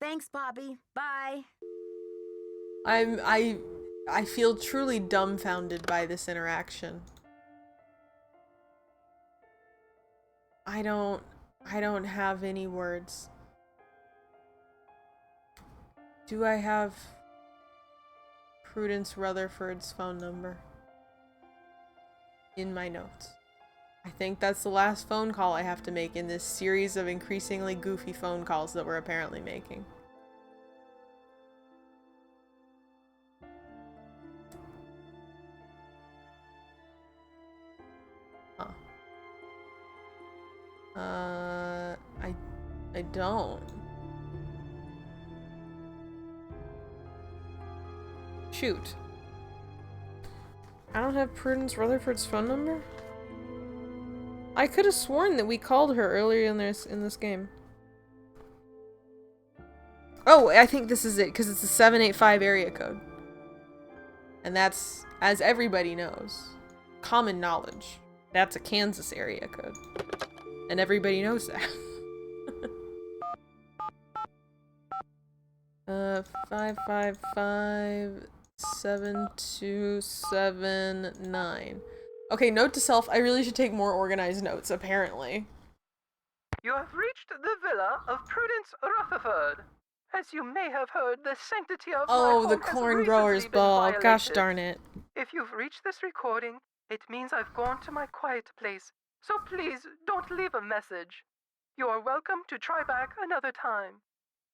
Thanks, Poppy. Bye. I feel truly dumbfounded by this interaction. I don't have any words. Do I have Prudence Rutherford's phone number in my notes? I think that's the last phone call I have to make in this series of increasingly goofy phone calls that we're apparently making. Huh. I don't. Shoot. I don't have Prudence Rutherford's phone number? I could have sworn that we called her earlier in this game. Oh, I think this is it, because it's a 785 area code. And that's, as everybody knows, common knowledge. That's a Kansas area code. And everybody knows that. 555-7279. Okay, note to self, I really should take more organized notes, apparently. You have reached the villa of Prudence Rutherford. As you may have heard, the sanctity of my home The has corn growers recently been ball. violated. Gosh darn it. If you've reached this recording, it means I've gone to my quiet place. So please, don't leave a message. You are welcome to try back another time.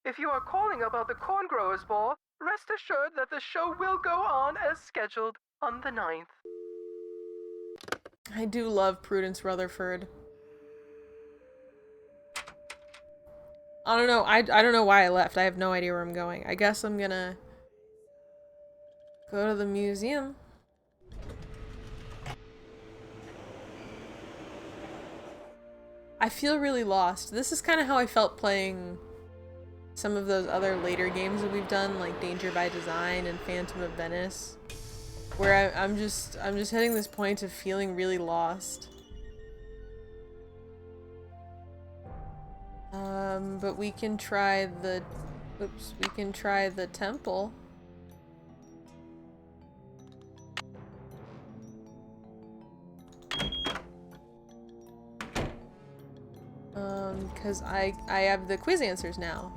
If you are calling about the corn growers ball, rest assured that the show will go on as scheduled on the 9th. I do love Prudence Rutherford. I don't know. I don't know why I left. I have no idea where I'm going. I guess I'm gonna go to the museum. I feel really lost. This is kind of how I felt playing some of those other later games that we've done, like Danger by Design and Phantom of Venice, where I'm just hitting this point of feeling really lost. But we can try the, we can try the temple. Cause I have the quiz answers now.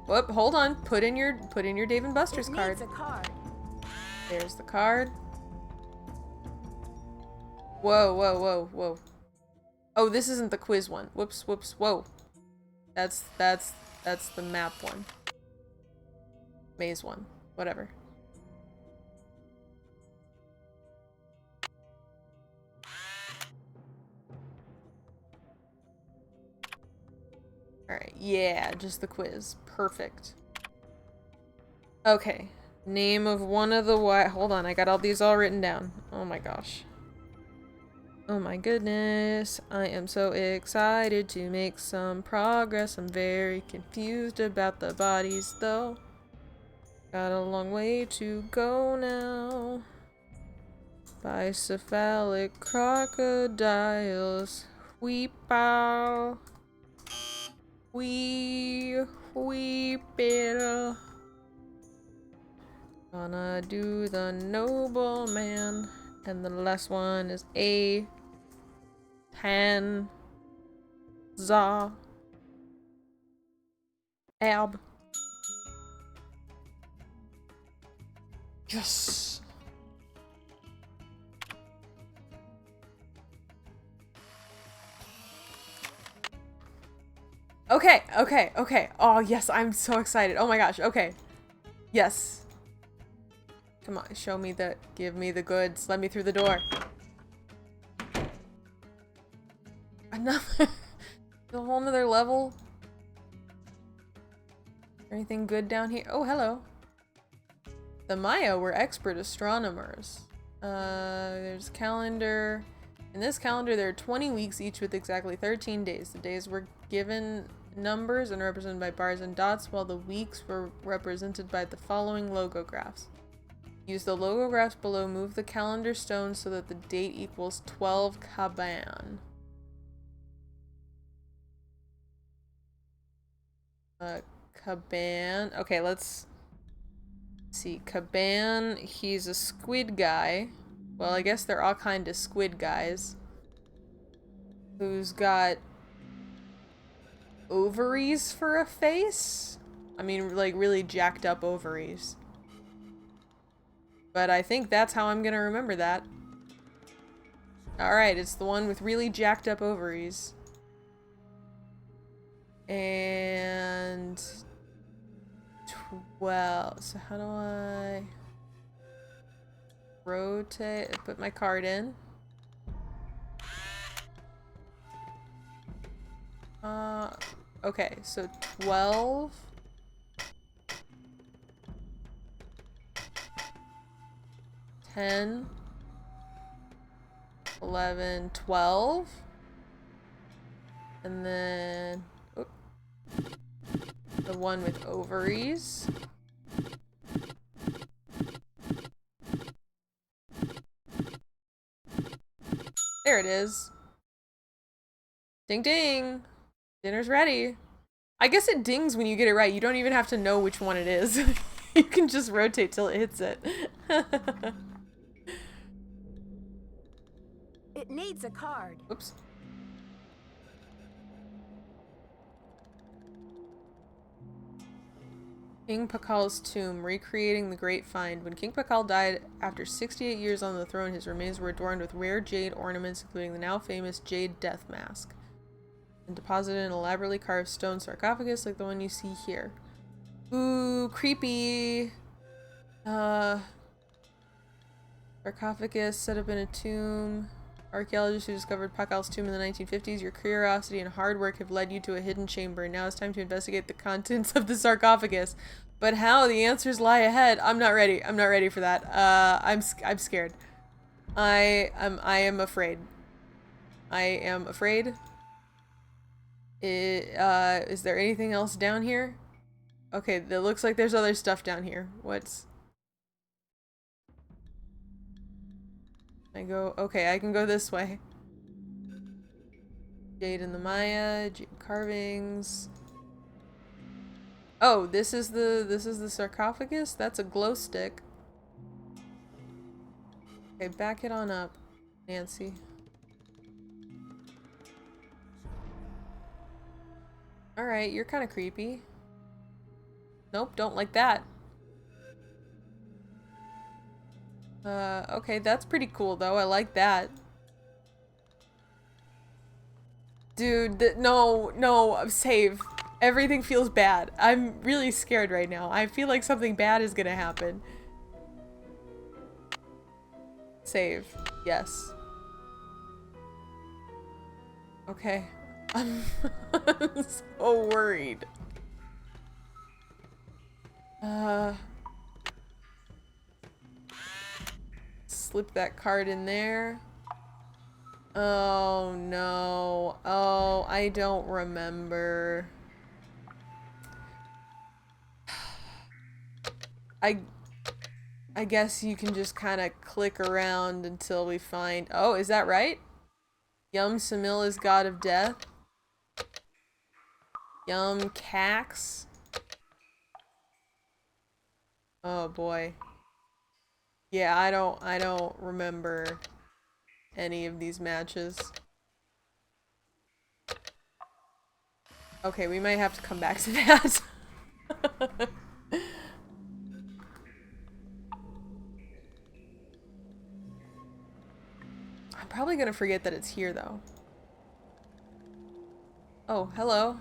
Whoop, hold on. Put in your Dave and Buster's card. Needs a card. There's the card. Whoa, whoa, whoa, whoa. Oh, this isn't the quiz one. Whoops, whoops, whoa. That's the map one. Maze one. Whatever. Alright, yeah, just the quiz. Perfect. Okay. Name of one of the hold on, I got all these all written down. Oh my gosh. Oh my goodness. I am so excited to make some progress. I'm very confused about the bodies though. Got a long way to go now. Bicephalic crocodiles. Weepow. Weep. Gonna do the noble man. And the last one is A. Tan. Za. Ab. Yes. Okay. Oh, yes, I'm so excited. Oh my gosh, okay. Yes. Come on, show me the, give me the goods. Let me through the door. Another, a whole nother level. Anything good down here? Oh, hello. The Maya were expert astronomers. There's a calendar. In this calendar, there are 20 weeks, each with exactly 13 days. The days were given numbers and represented by bars and dots, while the weeks were represented by the following logographs. Use the logographs below. Move the calendar stone so that the date equals 12 Caban. Caban. Okay, let's see. Caban, he's a squid guy. Well, I guess they're all kind of squid guys. Who's got ovaries for a face? I mean, like, really jacked up ovaries. But I think that's how I'm gonna remember that. Alright, it's the one with really jacked up ovaries. And 12. So how do I rotate? Put my card in. Okay, so 12. 10. 11, 12. And then the one with ovaries. There it is. Ding ding. Dinner's ready. I guess it dings when you get it right. You don't even have to know which one it is. You can just rotate till it hits it. It needs a card. Oops. King Pakal's tomb, recreating the great find. When King Pakal died after 68 years on the throne, his remains were adorned with rare jade ornaments, including the now famous jade death mask, and deposited in an elaborately carved stone sarcophagus like the one you see here. Ooh, creepy. Sarcophagus set up in a tomb. Archaeologists who discovered Pakal's tomb in the 1950s, your curiosity and hard work have led you to a hidden chamber. Now it's time to investigate the contents of the sarcophagus. But how? The answers lie ahead. I'm not ready. I'm not ready for that. I'm scared. I am afraid. I am afraid. Is there anything else down here? Okay, it looks like there's other stuff down here. What's... Okay, I can go this way. Jade in the Maya, jade carvings. Oh, this is the sarcophagus? That's a glow stick. Okay, back it on up, Nancy. Alright, you're kind of creepy. Nope, don't like that. Okay, that's pretty cool though. I like that. Dude, no, save. Everything feels bad. I'm really scared right now. I feel like something bad is gonna happen. Save. Yes. Okay. I'm so worried. Slip that card in there. Oh no. Oh, I don't remember. I guess you can just kind of click around until we find... Oh, is that right? Yum Samil is god of death. Yum Cax. Oh boy. Yeah, I don't remember any of these matches. Okay, we might have to come back to that. I'm probably gonna forget that it's here though. Oh, hello.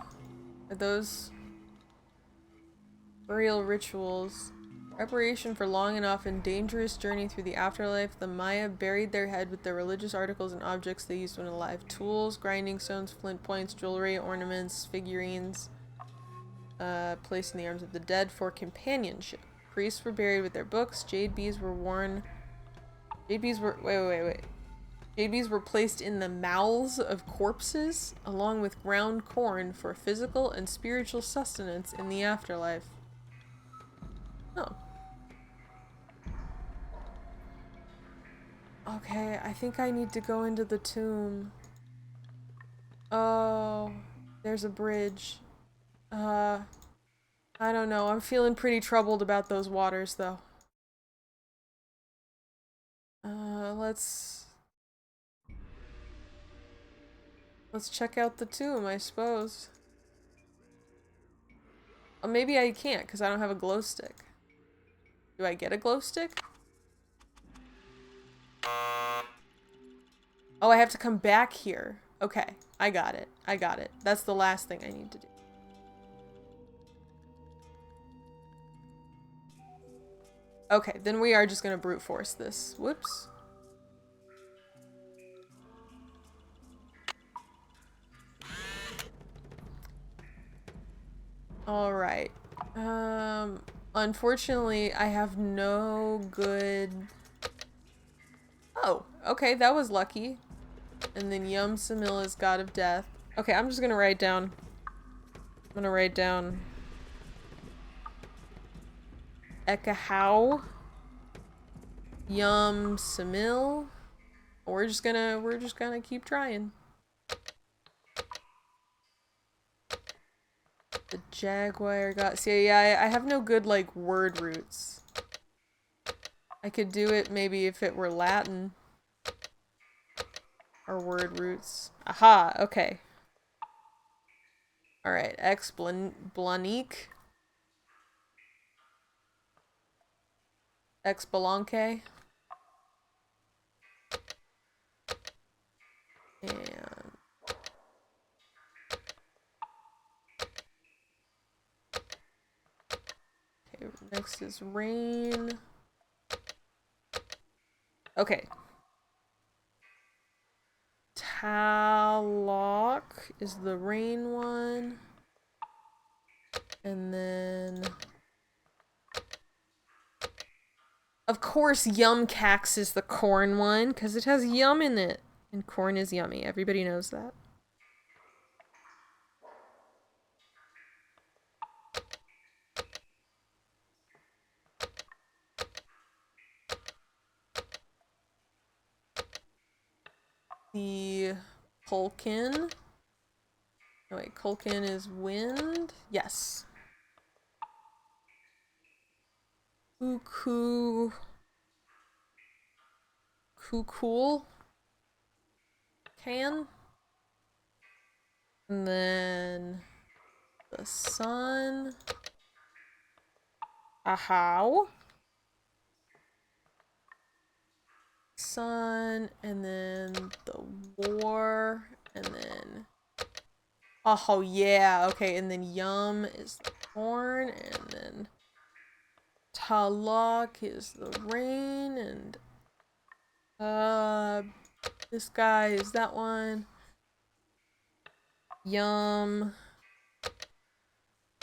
Are those burial rituals? Preparation for long and often dangerous journey through the afterlife, the Maya buried their head with the religious articles and objects they used when alive. Tools, grinding stones, flint points, jewelry, ornaments, figurines, placed in the arms of the dead for companionship. Priests were buried with their books. Jade bees were worn. Jade bees were... Wait. Babies were placed in the mouths of corpses, along with ground corn for physical and spiritual sustenance in the afterlife. Oh. Okay, I think I need to go into the tomb. Oh, there's a bridge. I don't know. I'm feeling pretty troubled about those waters, though. Let's check out the tomb, I suppose. Oh, maybe I can't, because I don't have a glow stick. Do I get a glow stick? Oh, I have to come back here. Okay, I got it. I got it. That's the last thing I need to do. Okay, then we are just gonna brute force this. Whoops. Alright. Unfortunately, I have no good... Oh, okay, that was lucky. And then Yum Samil is God of Death. Okay, I'm just gonna write down... I'm gonna write down... Ekahau. Yum Samil. We're just gonna keep trying. The Jaguar got... See, yeah, I have no good, like, word roots. I could do it maybe if it were Latin. Or word roots. Aha, okay. Alright, Blanique. Belanque. And... Okay, next is rain. Okay. Talok is the rain one. And then... Of course, Yum Cax is the corn one, because it has yum in it. And corn is yummy. Everybody knows that. The Kulkin. Oh wait, Kulkin is wind? Yes. Kukul. Can. And then the sun. Ahau. Sun, and then the war, and then... Oh yeah, okay, and then Yum is the corn, and then Talak is the rain, and this guy is that one. Yum.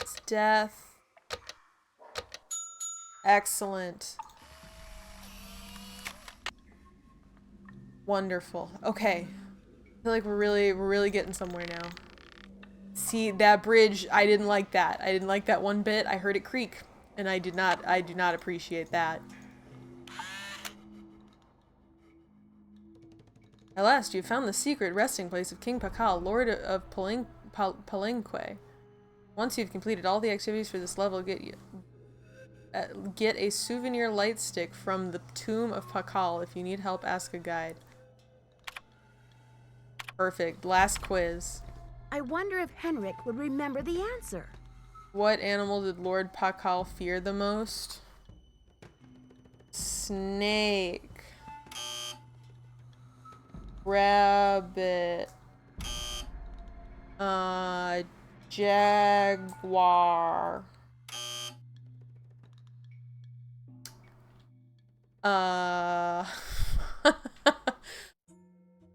It's death. Excellent. Wonderful. Okay. I feel like we're really getting somewhere now. See, that bridge, I didn't like that. I didn't like that one bit. I heard it creak, and I do not appreciate that. At last, you found the secret resting place of King Pakal, Lord of Palenque. Once you've completed all the activities for this level, get a souvenir light stick from the tomb of Pakal. If you need help, ask a guide. Perfect. Last quiz. I wonder if Henrik would remember the answer. What animal did Lord Pakal fear the most? Snake. Rabbit. Jaguar. All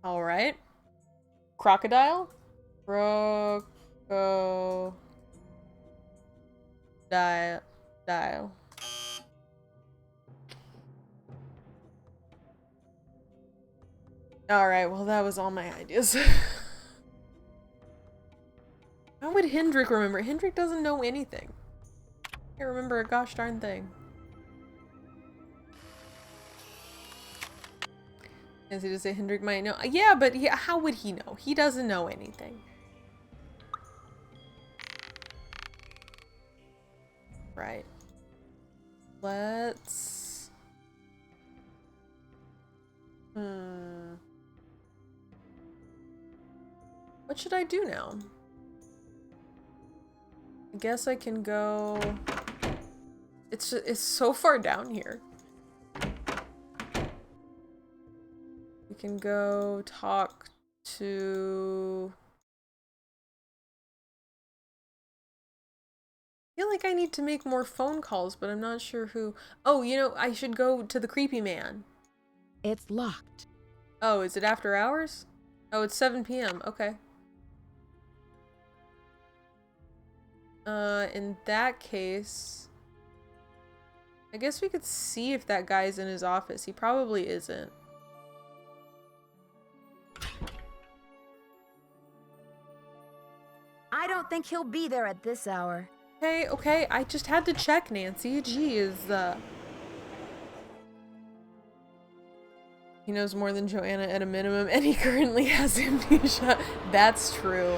right. Crocodile? Crocodile. Alright, well that was all my ideas. How would Hendrik remember? Hendrik doesn't know anything. Can't remember a gosh darn thing. As he just say Hendrik might know. Yeah, but how would he know? He doesn't know anything. Right. Let's... What should I do now? I guess I can go... It's so far down here. We can go talk to... I feel like I need to make more phone calls, but I'm not sure who. Oh, you know, I should go to the creepy man. It's locked. Oh, is it after hours? Oh, it's 7 p.m. Okay. In that case, I guess we could see if that guy's in his office. He probably isn't. I don't think he'll be there at this hour. Okay, okay, I just had to check, Nancy. Jeez. He knows more than Joanna at a minimum, and he currently has amnesia. That's true.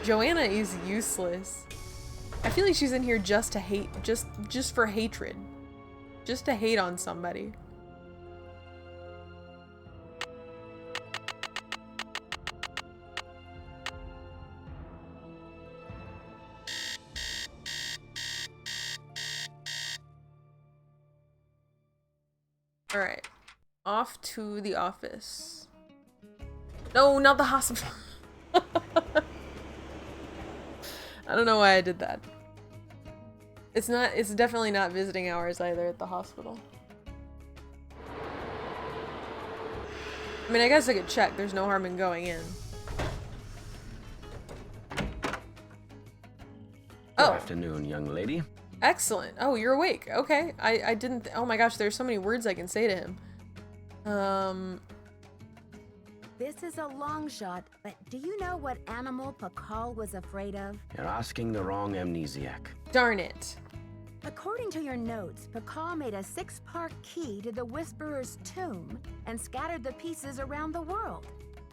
Joanna is useless. I feel like she's in here just to hate, just for hatred. Just to hate on somebody. Alright. Off to the office. No, not the hospital. I don't know why I did that. It's definitely not visiting hours either at the hospital. I mean, I guess I could check. There's no harm in going in. Good afternoon, young lady. Excellent. Oh, you're awake. Okay. I didn't... oh my gosh, there's so many words I can say to him. This is a long shot, but do you know what animal Pakal was afraid of? You're asking the wrong amnesiac. Darn it. According to your notes, Pakal made a 6-part key to the Whisperer's tomb and scattered the pieces around the world.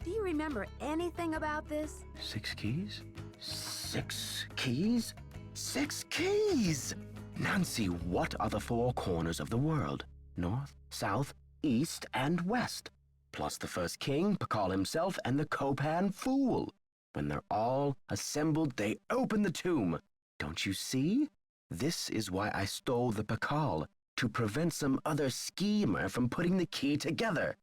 Do you remember anything about this? 6 keys? 6 keys? 6 keys! Nancy, what are the 4 corners of the world? North, south, east, and west. Plus the first king, Pakal himself, and the Copan fool. When they're all assembled, they open the tomb. Don't you see? This is why I stole the Pakal, to prevent some other schemer from putting the key together.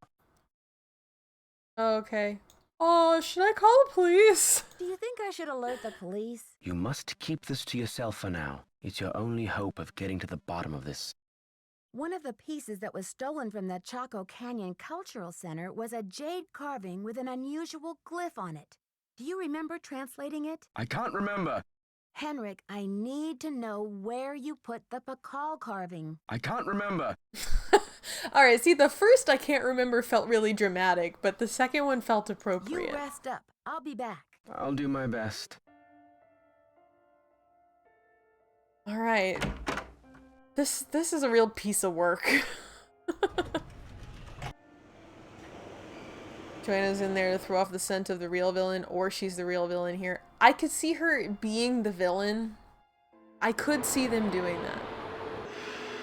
Okay. Oh, should I call the police? Do you think I should alert the police? You must keep this to yourself for now. It's your only hope of getting to the bottom of this. One of the pieces that was stolen from the Chaco Canyon Cultural Center was a jade carving with an unusual glyph on it. Do you remember translating it? I can't remember. Henrik, I need to know where you put the Pakal carving. I can't remember. Alright, see, the first I can't remember felt really dramatic, but the second one felt appropriate. You rest up. I'll be back. I'll do my best. Alright. This is a real piece of work. Joanna's in there to throw off the scent of the real villain, or she's the real villain here. I could see her being the villain. I could see them doing that.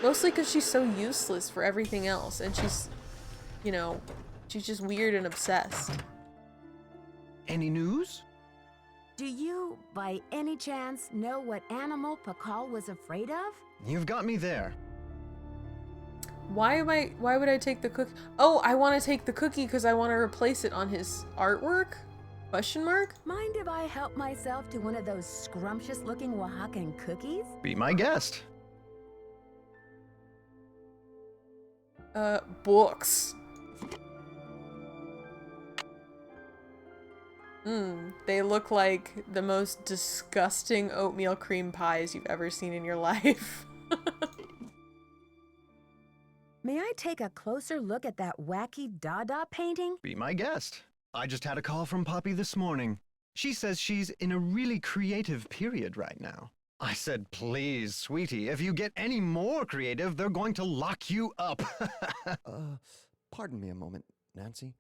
Mostly because she's so useless for everything else, and she's, you know, she's just weird and obsessed. Any news? Do you, by any chance, know what animal Pakal was afraid of? You've got me there. Why would I take the cookie? Oh, I want to take the cookie because I want to replace it on his artwork? Question mark? Mind if I help myself to one of those scrumptious-looking Oaxacan cookies? Be my guest. Books. They look like the most disgusting oatmeal cream pies you've ever seen in your life. May I take a closer look at that wacky Dada painting? Be my guest. I just had a call from Poppy this morning. She says she's in a really creative period right now. I said, please, sweetie, if you get any more creative, they're going to lock you up. Pardon me a moment, Nancy.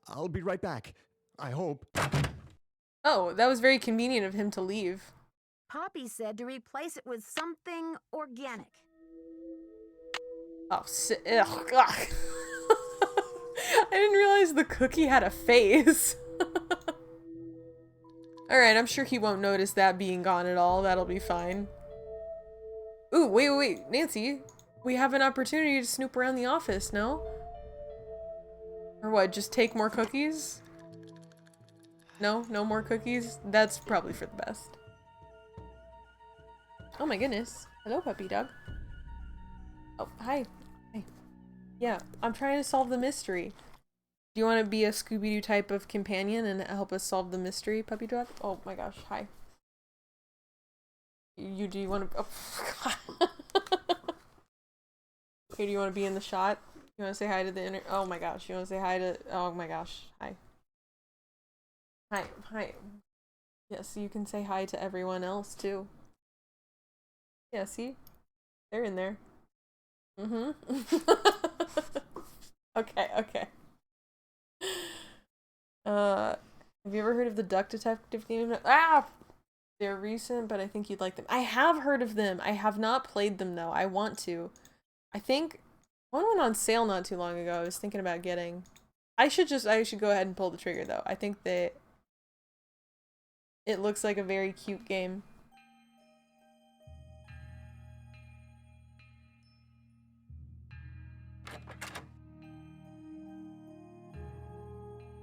I'll be right back. I hope. Oh, that was very convenient of him to leave. Poppy said to replace it with something organic. Oh, ugh. I didn't realize the cookie had a face. Alright, I'm sure he won't notice that being gone at all. That'll be fine. Ooh, wait, Nancy. We have an opportunity to snoop around the office, no? Or what, just take more cookies? No? No more cookies? That's probably for the best. Oh my goodness. Hello, puppy dog. Oh, hi. Hi. Yeah, I'm trying to solve the mystery. Do you want to be a Scooby-Doo type of companion and help us solve the mystery, puppy dog? Oh my gosh, hi. Do you want to... Oh, God. Okay, do you want to be in the shot? You want to say hi to the Oh my gosh, you want to say hi to... Oh my gosh, hi. Hi. Yes, you can say hi to everyone else, too. Yeah, see? They're in there. Okay. Have you ever heard of the Duck Detective game? Ah! They're recent, but I think you'd like them. I have heard of them. I have not played them, though. I want to. I think one went on sale not too long ago. I was thinking about getting... I should go ahead and pull the trigger, though. I think that it looks like a very cute game.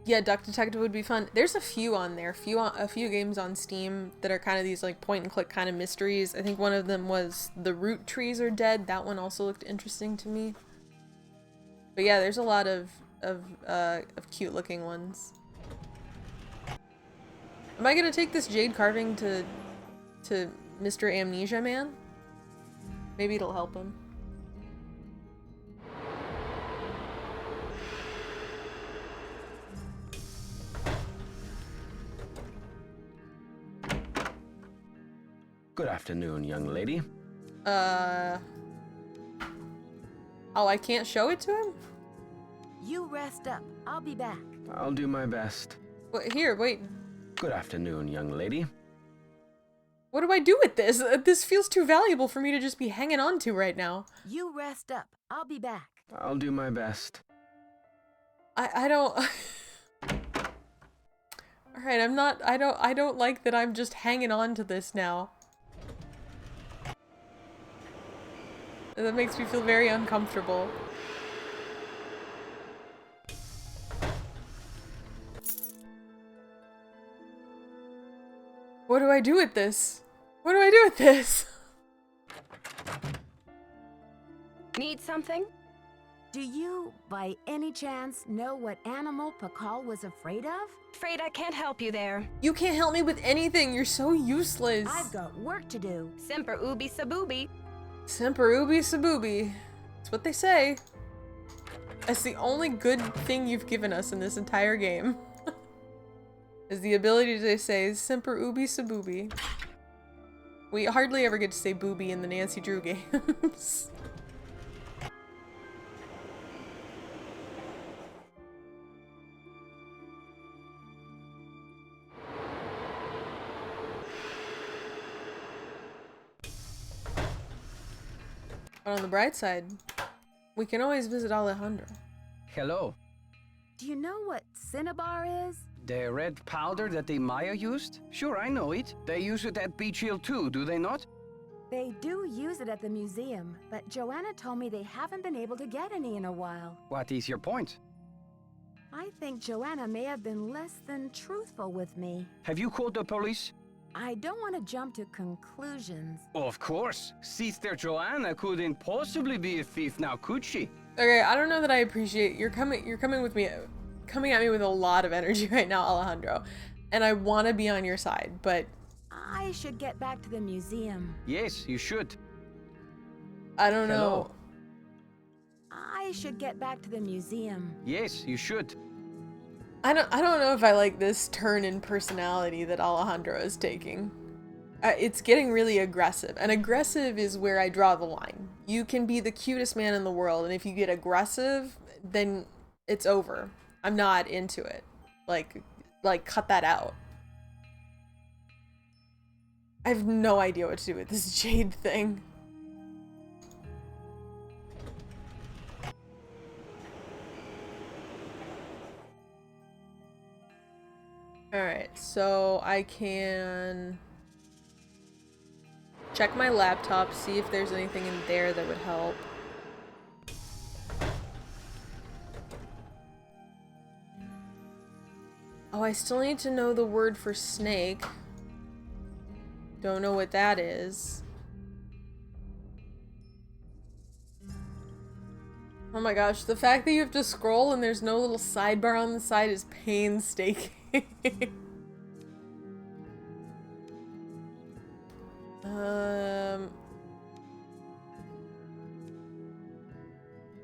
Yeah, Duck Detective would be fun. There's a few on there, a few games on Steam that are kind of these like point and click kind of mysteries. I think one of them was The Root Trees Are Dead. That one also looked interesting to me. But yeah, there's a lot of cute looking ones. Am I gonna take this jade carving to Mr. Amnesia Man? Maybe it'll help him. Good afternoon, young lady. Oh, I can't show it to him? You rest up. I'll be back. I'll do my best. Here, wait. Good afternoon, young lady. What do I do with this? This feels too valuable for me to just be hanging on to right now. You rest up. I'll be back. I'll do my best. I don't... Alright, I don't like that I'm just hanging on to this now. That makes me feel very uncomfortable. What do I do with this? What do I do with this? Need something? Do you, by any chance, know what animal Pakal was afraid of? Afraid I can't help you there. You can't help me with anything. You're so useless. I've got work to do. Semper ubi saboobi. Semper ubi saboobi. That's what they say. That's the only good thing you've given us in this entire game. Is the ability to say Semper ubi saboobi. We hardly ever get to say booby in the Nancy Drew games. But on the bright side, we can always visit Alejandro. Hello. Do you know what cinnabar is? The red powder that the Maya used? Sure, I know it. They use it at Beach Hill too, do they not? They do use it at the museum, but Joanna told me they haven't been able to get any in a while. What is your point? I think Joanna may have been less than truthful with me. Have you called the police? I don't want to jump to conclusions. Of course. Sister Joanna couldn't possibly be a thief now, could she? Okay, I don't know that I appreciate you're coming at me with a lot of energy right now, Alejandro. And I want to be on your side, but I should get back to the museum. Yes, you should. I don't know. I really should get back to the museum. Yes, you should. I don't know if I like this turn in personality that Alejandro is taking. It's getting really aggressive, and aggressive is where I draw the line. You can be the cutest man in the world, and if you get aggressive, then it's over. I'm not into it. Like cut that out. I have no idea what to do with this jade thing. Alright, so I can check my laptop, see if there's anything in there that would help. Oh, I still need to know the word for snake. Don't know what that is. Oh my gosh, the fact that you have to scroll and there's no little sidebar on the side is painstaking.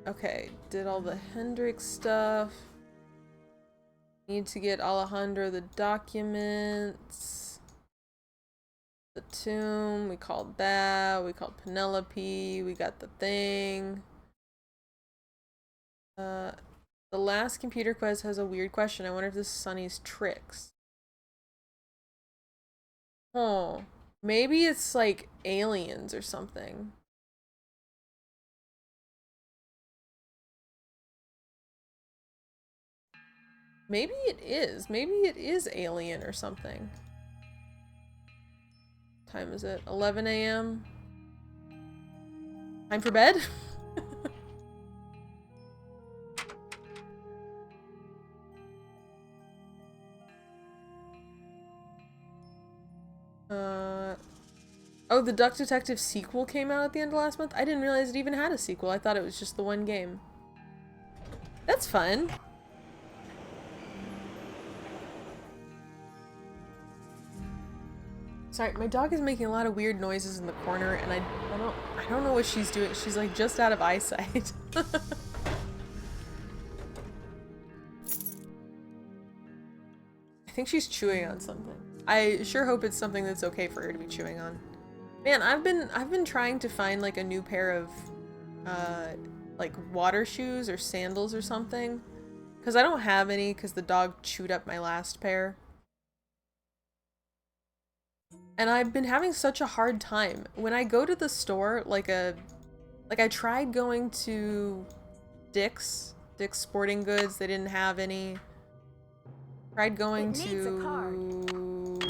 Okay, did all the Hendrix stuff. Need to get Alejandro the documents. The tomb, we called that. We called Penelope. We got the thing. The last computer quest has a weird question. I wonder if this is Sunny's tricks. Oh, maybe it's like aliens or something. Maybe it is. Maybe it is alien or something. What time is it? 11 a.m. Time for bed? Oh, the Duck Detective sequel came out at the end of last month? I didn't realize it even had a sequel. I thought it was just the one game. That's fun. Sorry, my dog is making a lot of weird noises in the corner, and I don't know what she's doing. She's like just out of eyesight. I think she's chewing on something. I sure hope it's something that's okay for her to be chewing on. Man, I've been trying to find like a new pair of like water shoes or sandals or something, because I don't have any because the dog chewed up my last pair. And I've been having such a hard time. When I go to the store, like I tried going to Dick's Sporting Goods, they didn't have any. Tried going to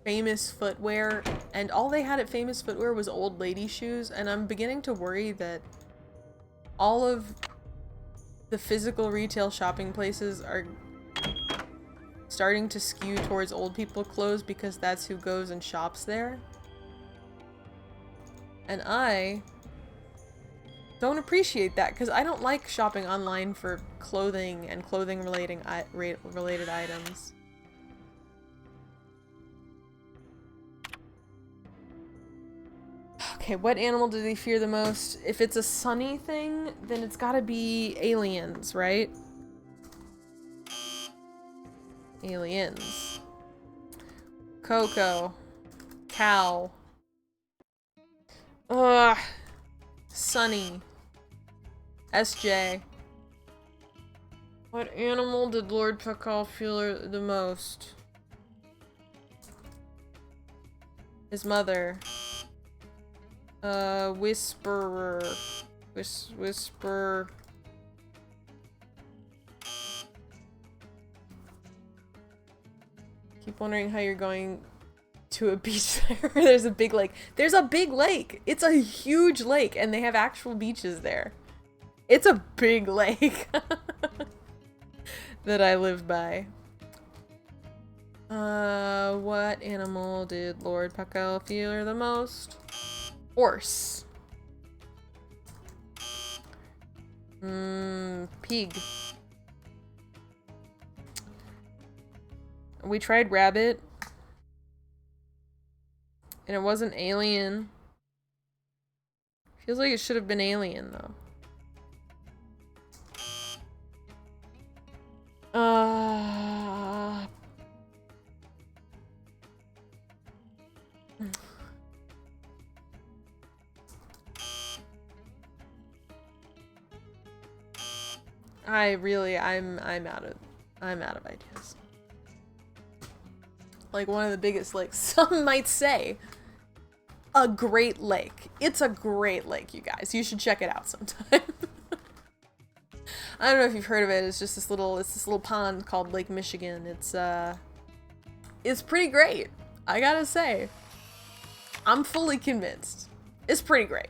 Famous Footwear, and all they had at Famous Footwear was old lady shoes, and I'm beginning to worry that all of the physical retail shopping places are starting to skew towards old people clothes because that's who goes and shops there. And I don't appreciate that because I don't like shopping online for clothing and clothing related items. Okay, what animal do they fear the most? If it's a Sunny thing, then it's gotta be aliens, right? Aliens. Coco. Cow. Ugh. Sunny. SJ. What animal did Lord Pakal fear the most? His mother. Whisperer. Whisper. Keep wondering how you're going to a beach there. There's a big lake. There's a big lake. It's a huge lake, and they have actual beaches there. It's a big lake that I live by. What animal did Lord Pakal fear the most? Horse. Pig. We tried rabbit. And it wasn't alien. Feels like it should have been alien, though. I'm out of ideas. Like one of the biggest lakes. Some might say a Great Lake. It's a great lake, you guys. You should check it out sometime. I don't know if you've heard of it. It's just this little pond called Lake Michigan. It's pretty great. I gotta say. I'm fully convinced. It's pretty great.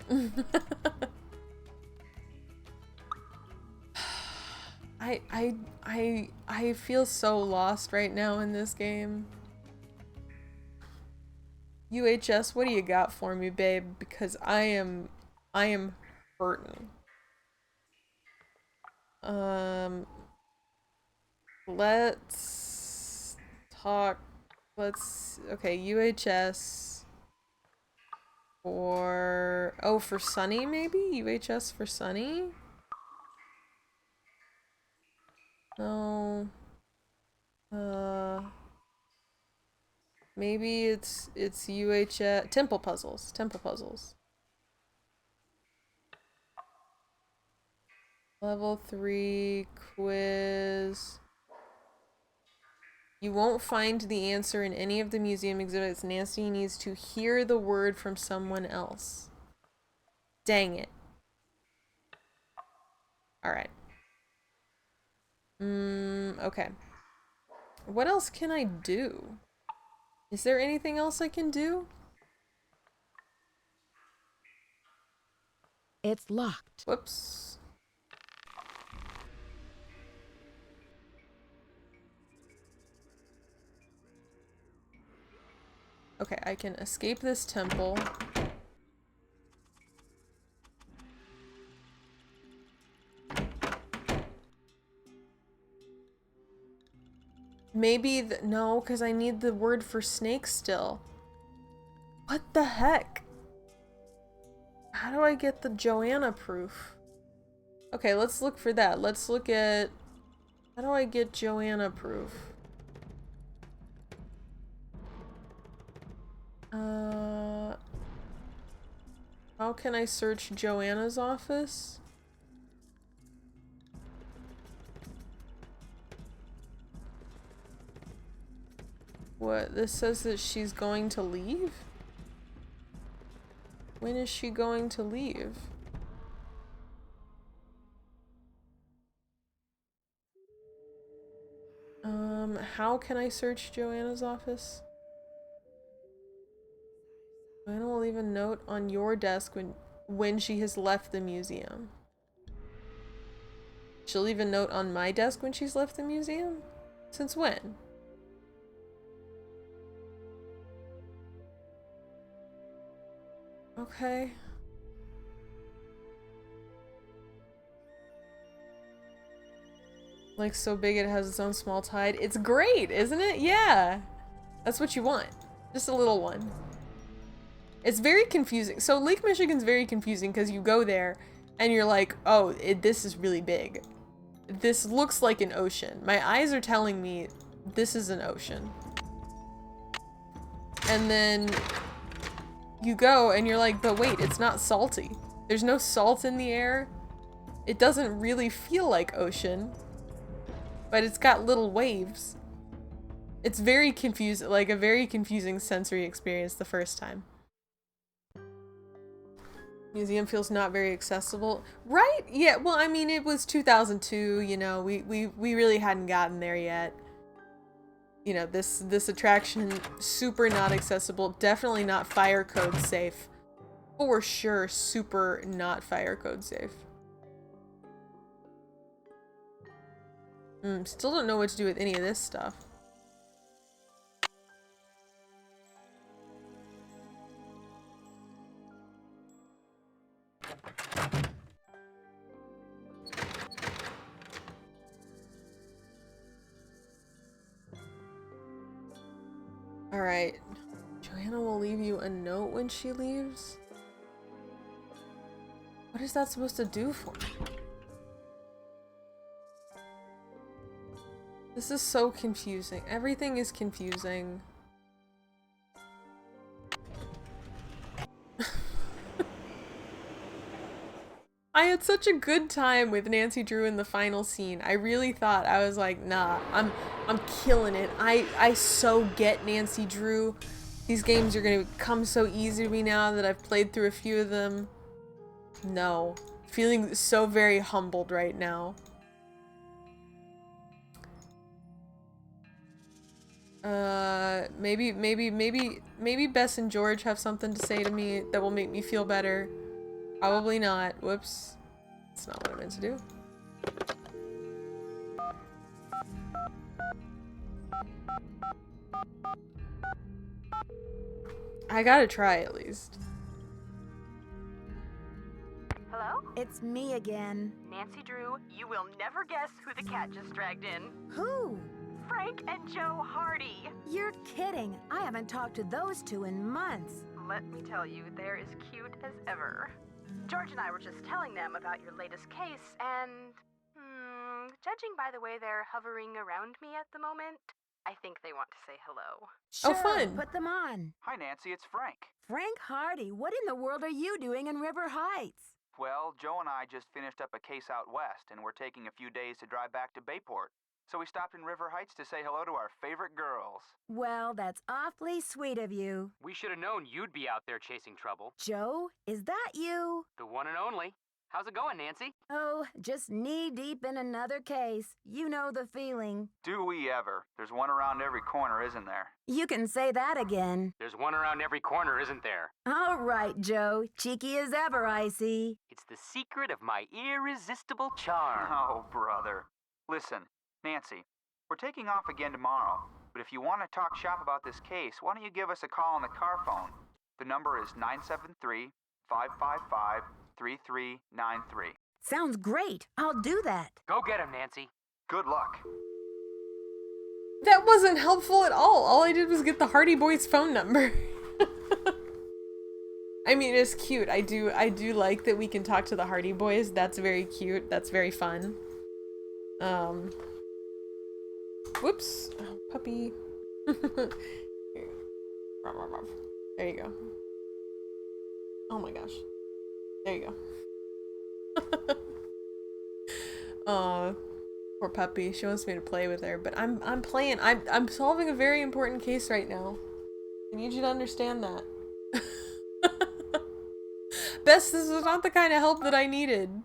I feel so lost right now in this game. UHS, what do you got for me, babe? Because I am hurting. Let's talk. Okay, UHS for, oh, for Sunny maybe? UHS for Sunny? No. Maybe it's UHS, Temple Puzzles. Level 3 quiz. You won't find the answer in any of the museum exhibits. Nancy needs to hear the word from someone else. Dang it. Alright. Okay. What else can I do? Is there anything else I can do? It's locked. Whoops. Okay, I can escape this temple. Maybe no, because I need the word for snake still. What the heck? How do I get the Joanna proof? Okay, let's look for that. Let's look at... How do I get Joanna proof? How can I search Joanna's office? What? This says that she's going to leave? When is she going to leave? How can I search Joanna's office? Joanna will leave a note on your desk when she has left the museum. She'll leave a note on my desk when she's left the museum? Since when? Okay. Like so big it has its own small tide. It's great, isn't it? Yeah. That's what you want. Just a little one. It's very confusing. So Lake Michigan's very confusing because you go there and you're like, oh, this is really big. This looks like an ocean. My eyes are telling me this is an ocean. And then you go and you're like, but wait, it's not salty. There's no salt in the air. It doesn't really feel like ocean, but it's got little waves. It's very confusing, like a very confusing sensory experience the first time. Museum feels not very accessible. Right? Yeah, well, I mean, it was 2002, you know, we really hadn't gotten there yet. You know, this attraction, super not accessible, definitely not fire code safe. For sure, super not fire code safe. Still don't know what to do with any of this stuff. Alright. Joanna will leave you a note when she leaves? What is that supposed to do for me? This is so confusing. Everything is confusing. I had such a good time with Nancy Drew in the final scene. I really thought, I was like, nah, I'm killing it. I so get Nancy Drew. These games are gonna come so easy to me now that I've played through a few of them. No. Feeling so very humbled right now. Maybe Bess and George have something to say to me that will make me feel better. Probably not. Whoops. That's not what I meant to do. I gotta try at least. Hello? It's me again. Nancy Drew, you will never guess who the cat just dragged in. Who? Frank and Joe Hardy. You're kidding. I haven't talked to those two in months. Let me tell you, they're as cute as ever. George and I were just telling them about your latest case, and judging by the way they're hovering around me at the moment, I think they want to say hello. Sure, fun. Put them on. Hi, Nancy, it's Frank. Frank Hardy, what in the world are you doing in River Heights? Well, Joe and I just finished up a case out west, and we're taking a few days to drive back to Bayport. So we stopped in River Heights to say hello to our favorite girls. Well, that's awfully sweet of you. We should have known you'd be out there chasing trouble. Joe, is that you? The one and only. How's it going, Nancy? Oh, just knee-deep in another case. You know the feeling. Do we ever? There's one around every corner, isn't there? You can say that again. There's one around every corner, isn't there? All right, Joe. Cheeky as ever, I see. It's the secret of my irresistible charm. Oh, brother. Listen, Nancy, we're taking off again tomorrow, but if you want to talk shop about this case, why don't you give us a call on the car phone? The number is 973-555-3393. Sounds great. I'll do that. Go get him, Nancy. Good luck. That wasn't helpful at all. All I did was get the Hardy Boys phone number. I mean, it's cute. I do like that we can talk to the Hardy Boys. That's very cute. That's very fun. Whoops. Oh, puppy. There you go. Oh my gosh. There you go. Poor puppy. She wants me to play with her, but I'm playing. I'm solving a very important case right now. I need you to understand that. Bess, this was not the kind of help that I needed.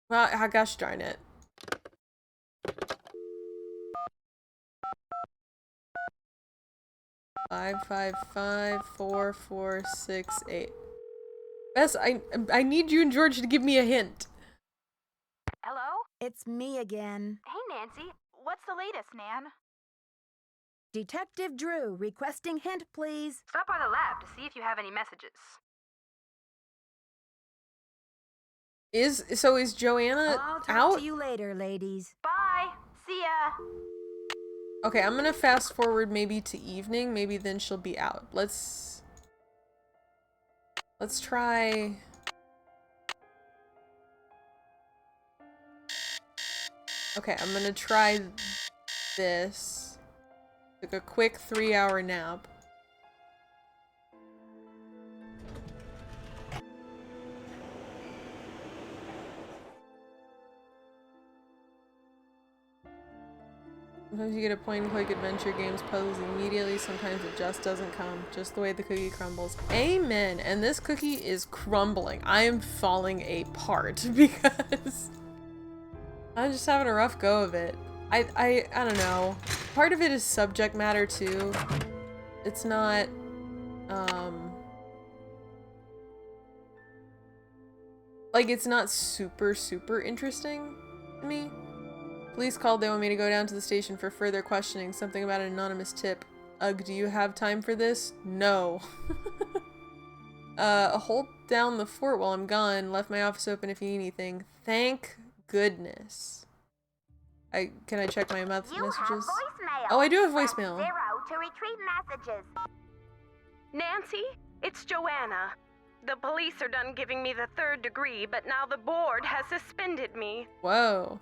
Well, gosh darn it. Five, 4, 4, 6, 8. Bess, I need you and George to give me a hint. Hello? It's me again. Hey, Nancy. What's the latest, Nan? Detective Drew, requesting hint, please. Stop by the lab to see if you have any messages. Is Joanna I'll talk out? to you later, ladies. Bye. See ya. Okay, I'm gonna fast forward maybe to evening. Maybe then she'll be out. Let's try. Okay, I'm gonna try this. Took a quick 3-hour nap. Sometimes you get a point-and-click adventure games puzzles immediately, sometimes it just doesn't come. Just the way the cookie crumbles. Amen! And this cookie is crumbling. I am falling apart because I'm just having a rough go of it. I don't know. Part of it is subject matter too. It's not, like it's not super interesting to me. Police called. They want me to go down to the station for further questioning. Something about an anonymous tip. Ugh, do you have time for this? No. Hold down the fort while I'm gone. Left my office open if you need anything. Thank goodness. Can I check my messages? You have voicemail. Oh, I do have voicemail. Press 0 to retrieve messages. Nancy, it's Joanna. The police are done giving me the 3rd degree, but now the board has suspended me. Whoa.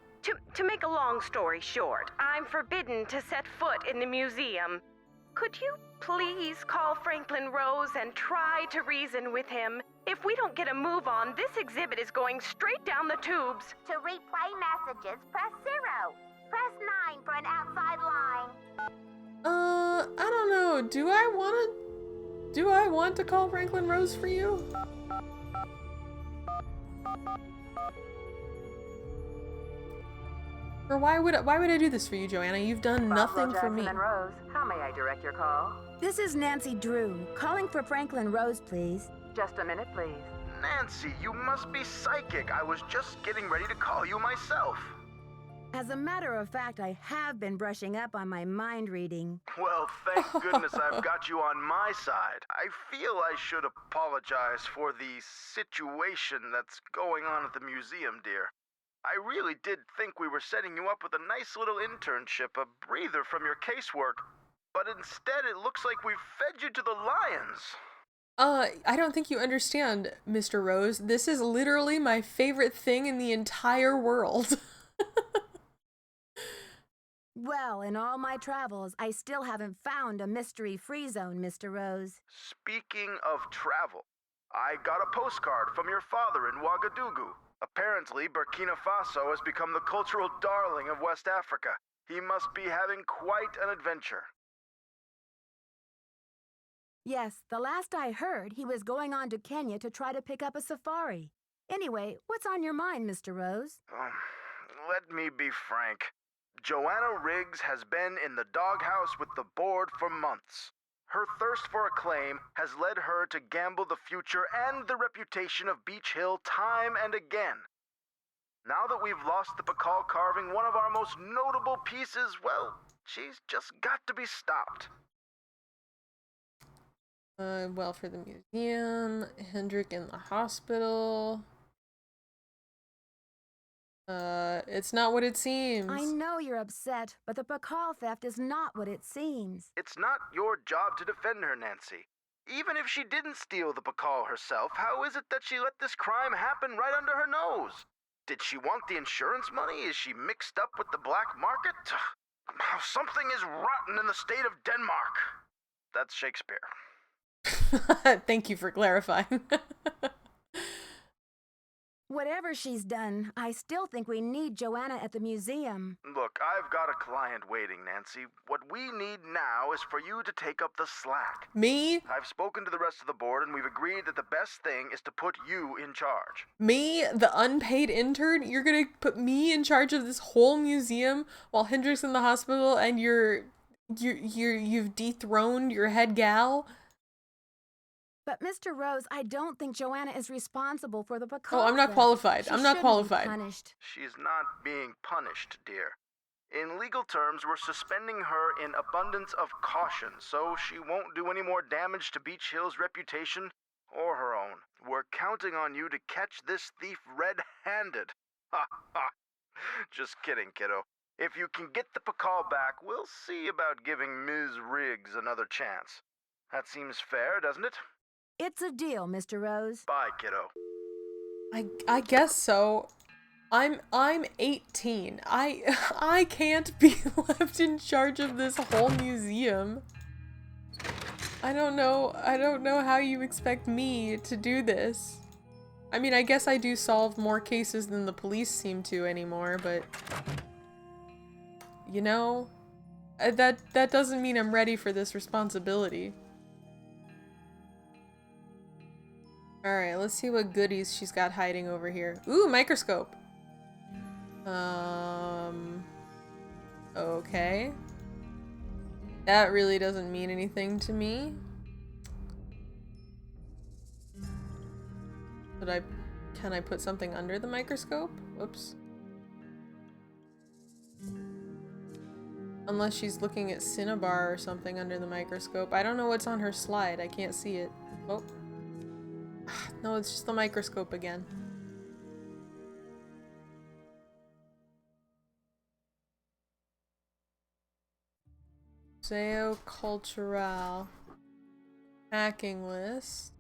To make a long story short, I'm forbidden to set foot in the museum. Could you please call Franklin Rose and try to reason with him? If we don't get a move on, this exhibit is going straight down the tubes. To replay messages, press 0. Press 9 for an outside line. I don't know. Do I want to call Franklin Rose for you? Or why would I do this for you, Joanna? You've done nothing for me. Jackson and Rose, how may I direct your call? This is Nancy Drew, calling for Franklin Rose, please. Just a minute, please. Nancy, you must be psychic. I was just getting ready to call you myself. As a matter of fact, I have been brushing up on my mind reading. Well, thank goodness I've got you on my side. I feel I should apologize for the situation that's going on at the museum, dear. I really did think we were setting you up with a nice little internship, a breather from your casework. But instead, it looks like we've fed you to the lions. I don't think you understand, Mr. Rose. This is literally my favorite thing in the entire world. Well, in all my travels, I still haven't found a mystery-free zone, Mr. Rose. Speaking of travel, I got a postcard from your father in Ouagadougou. Apparently, Burkina Faso has become the cultural darling of West Africa. He must be having quite an adventure. Yes, the last I heard, he was going on to Kenya to try to pick up a safari. Anyway, what's on your mind, Mr. Rose? Let me be frank. Joanna Riggs has been in the doghouse with the board for months. Her thirst for acclaim has led her to gamble the future and the reputation of Beach Hill time and again. Now that we've lost the Pakal carving, one of our most notable pieces, well, she's just got to be stopped. Well, for the museum, Hendrik in the hospital. It's not what it seems. I know you're upset, but the Pakal theft is not what it seems. It's not your job to defend her, Nancy. Even if she didn't steal the Pakal herself, how is it that she let this crime happen right under her nose? Did she want the insurance money? Is she mixed up with the black market? Something is rotten in the state of Denmark. That's Shakespeare. Thank you for clarifying. Whatever she's done, I still think we need Joanna at the museum. Look, I've got a client waiting, Nancy. What we need now is for you to take up the slack. Me? I've spoken to the rest of the board and we've agreed that the best thing is to put you in charge. Me, the unpaid intern? You're gonna put me in charge of this whole museum while Hendrik's in the hospital and you've dethroned your head gal? But Mr. Rose, I don't think Joanna is responsible for the Pakal. Oh, I'm not qualified. I'm not qualified. She's not being punished, dear. In legal terms, we're suspending her in abundance of caution, so she won't do any more damage to Beach Hill's reputation or her own. We're counting on you to catch this thief red-handed. Ha ha. Just kidding, kiddo. If you can get the Pakal back, we'll see about giving Ms. Riggs another chance. That seems fair, doesn't it? It's a deal, Mr. Rose. Bye, kiddo. I guess so. I'm 18. I can't be left in charge of this whole museum. I don't know how you expect me to do this. I mean, I guess I do solve more cases than the police seem to anymore, but you know, that doesn't mean I'm ready for this responsibility. Alright, let's see what goodies she's got hiding over here. Ooh, microscope! Okay. That really doesn't mean anything to me. Can I put something under the microscope? Whoops. Unless she's looking at Cinnabar or something under the microscope. I don't know what's on her slide. I can't see it. Oh. No, it's just the microscope again. Museo Cultural. Hacking list.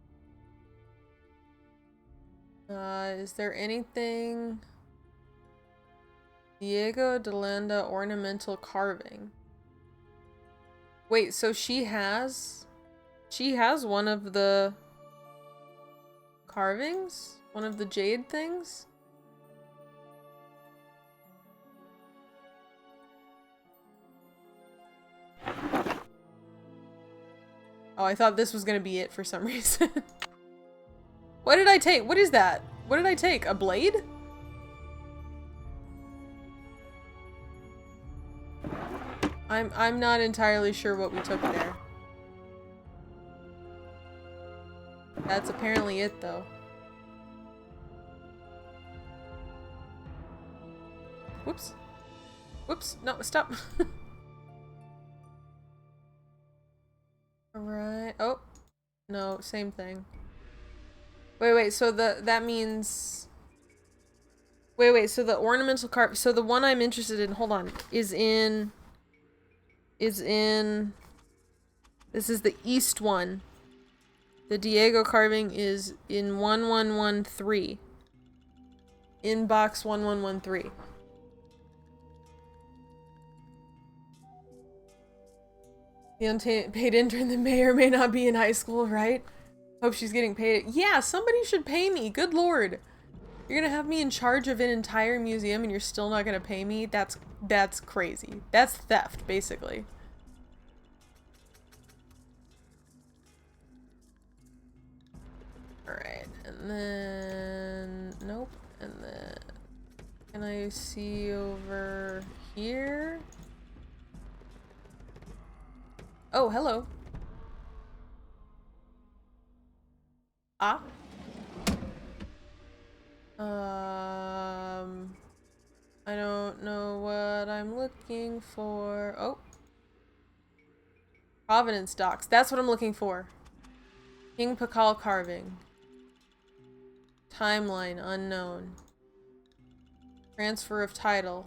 Is there anything... Diego de Landa ornamental carving. Wait, so she has one of the carvings? One of the jade things? Oh, I thought this was gonna be it for some reason. What did I take? What is that? What did I take? A blade? I'm not entirely sure what we took there. That's apparently it, though. Whoops. Whoops. No, stop. Alright. Oh. No, same thing. Wait, so that means... Wait, so the ornamental carve... So the one I'm interested in, hold on, is in... This is the east one. The Diego carving is in 1113. In box 1113. The unpaid intern that may or may not be in high school, right? Hope she's getting paid. Yeah, somebody should pay me. Good lord. You're gonna have me in charge of an entire museum and you're still not gonna pay me? That's crazy. That's theft, basically. Alright, and then... Nope. And then... Can I see over here? Oh, hello. Ah. I don't know what I'm looking for. Oh. Providence Docks. That's what I'm looking for. King Pakal carving. Timeline unknown. Transfer of title.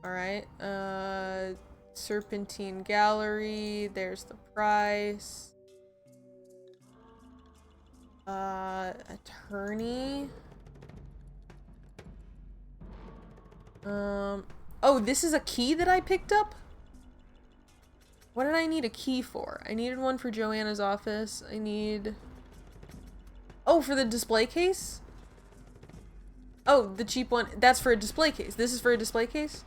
Alright. Serpentine Gallery. There's the price. Attorney. Oh, this is a key that I picked up? What did I need a key for? I needed one for Joanna's office. I need... Oh, for the display case? Oh, the cheap one. That's for a display case. This is for a display case?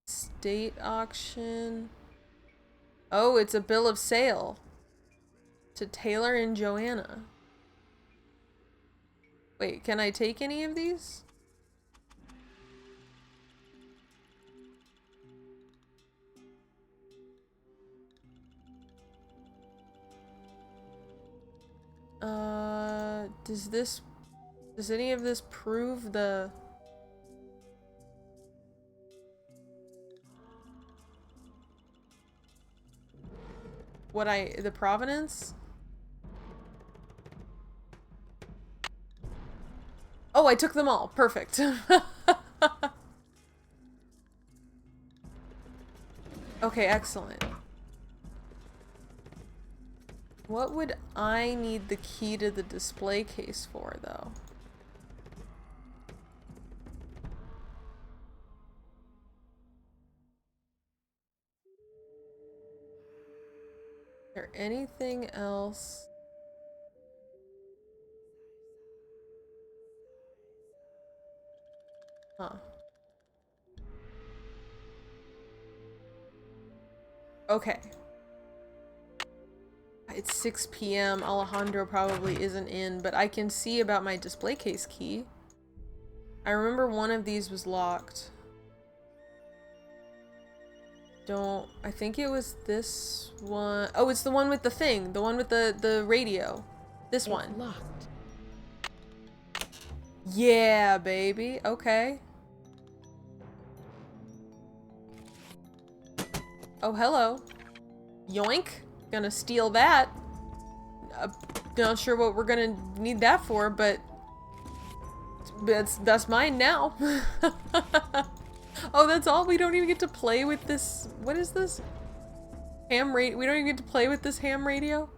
State auction. Oh, it's a bill of sale. To Taylor and Joanna. Wait, can I take any of these? Does any of this prove the... the provenance? Oh, I took them all. Perfect. Okay, excellent. What would I need the key to the display case for, though? Is there anything else? Huh. Okay. It's 6 p.m. Alejandro probably isn't in, but I can see about my display case key. I remember one of these was locked. I think it was this one. Oh, it's the one with the thing. The one with the radio. This one. It's locked. Yeah, baby. Okay. Oh, hello. Yoink. Gonna steal that. Not sure what we're gonna need that for, but that's mine now. Oh, that's all? We don't even get to play with this. What is this? Ham radio? We don't even get to play with this ham radio?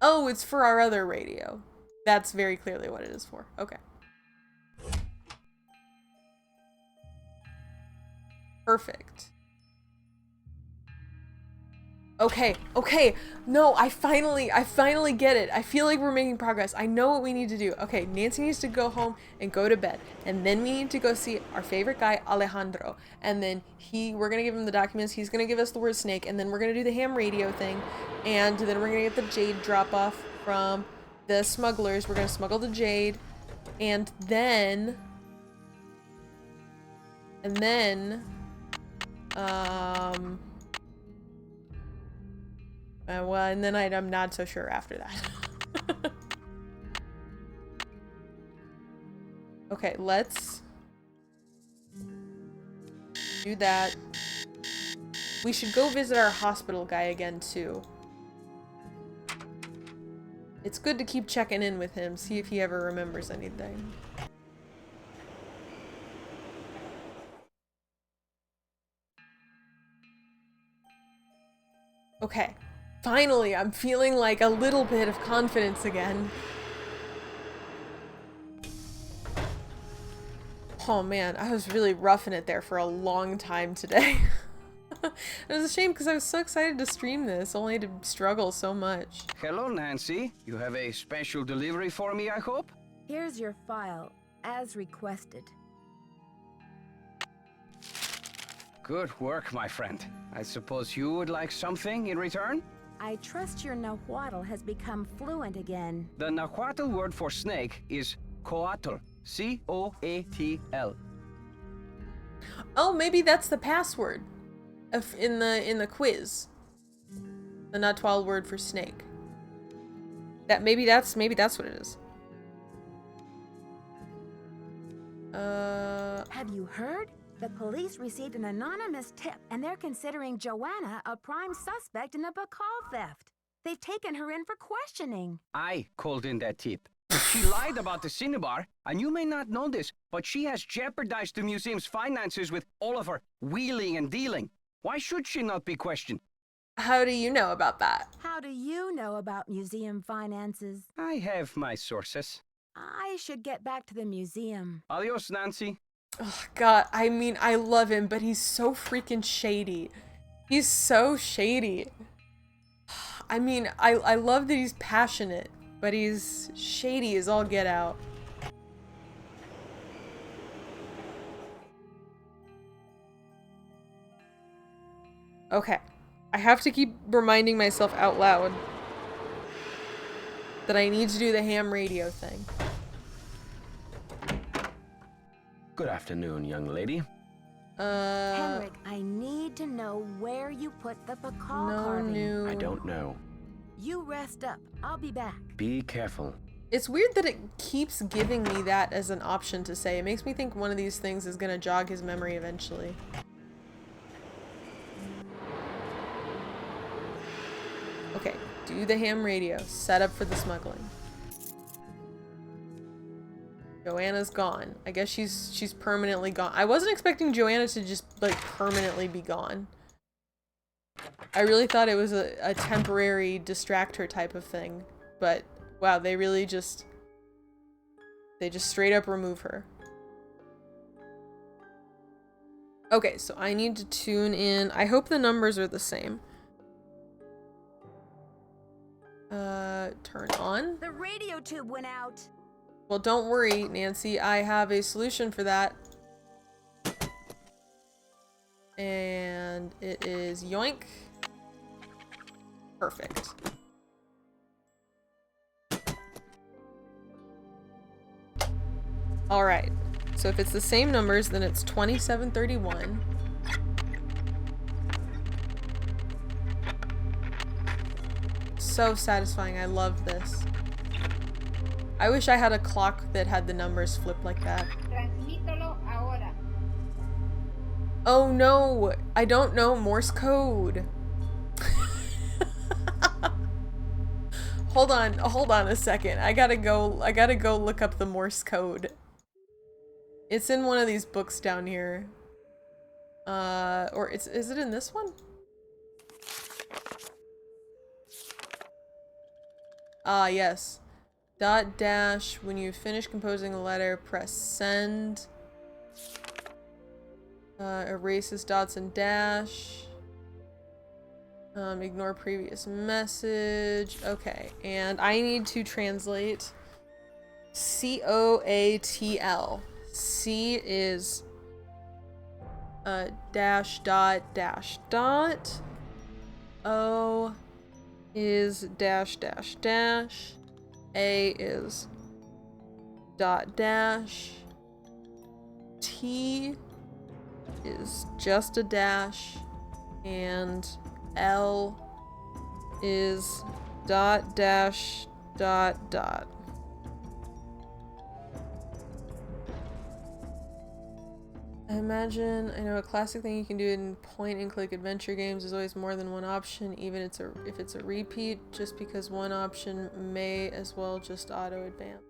Oh, it's for our other radio. That's very clearly what it is for. Okay. Perfect. Okay, okay. No, I finally get it. I feel like we're making progress. I know what we need to do. Okay, Nancy needs to go home and go to bed. And then we need to go see our favorite guy, Alejandro. And then we're gonna give him the documents. He's gonna give us the word snake. And then we're gonna do the ham radio thing. And then we're gonna get the jade drop off from the smugglers. We're gonna smuggle the jade. And then, well, and then I'm not so sure after that. Okay, let's do that. We should go visit our hospital guy again, too. It's good to keep checking in with him, see if he ever remembers anything. Okay. Finally, I'm feeling like a little bit of confidence again. Oh man, I was really roughing it there for a long time today. It was a shame because I was so excited to stream this, only to struggle so much. Hello, Nancy. You have a special delivery for me, I hope? Here's your file, as requested. Good work, my friend. I suppose you would like something in return? I trust your Nahuatl has become fluent again. The Nahuatl word for snake is coatl. C-O-A-T-L. Oh, maybe that's the password in the quiz. The Nahuatl word for snake. Maybe that's what it is. Have you heard? The police received an anonymous tip, and they're considering Joanna a prime suspect in the Bacall theft. They've taken her in for questioning. I called in that tip. She lied about the Cinnabar, and you may not know this, but she has jeopardized the museum's finances with all of her wheeling and dealing. Why should she not be questioned? How do you know about that? How do you know about museum finances? I have my sources. I should get back to the museum. Adios, Nancy. Oh, God, I mean, I love him, but he's so freaking shady. He's so shady. I mean, I love that he's passionate, but he's shady as all get out. Okay. I have to keep reminding myself out loud that I need to do the ham radio thing. Good afternoon, young lady. Henrik, I need to know where you put the Bacall carving. I don't know. You rest up. I'll be back. Be careful. It's weird that it keeps giving me that as an option to say. It makes me think one of these things is gonna jog his memory eventually. Okay, do the ham radio. Set up for the smuggling. Joanna's gone. I guess she's permanently gone. I wasn't expecting Joanna to just, like, permanently be gone. I really thought it was a temporary distract her type of thing. But, wow, they really just... They just straight up remove her. Okay, so I need to tune in. I hope the numbers are the same. Turn on. The radio tube went out. Well, don't worry, Nancy. I have a solution for that. And it is yoink. Perfect. All right. So if it's the same numbers, then it's 2731. So satisfying. I love this. I wish I had a clock that had the numbers flipped like that. Transmítalo ahora. Oh no! I don't know Morse code. Hold on a second. I gotta go look up the Morse code. It's in one of these books down here. Or is it in this one? Ah, yes. Dot dash, when you finish composing a letter, press send. Erases dots and dash. Ignore previous message. Okay, and I need to translate C-O-A-T-L. C is dash dot dash dot. O is dash dash dash. A is dot dash. T is just a dash. And L is dot dash dot dot. I imagine, I know a classic thing you can do in point-and-click adventure games is always more than one option, even if it's a repeat, just because one option may as well just auto-advance.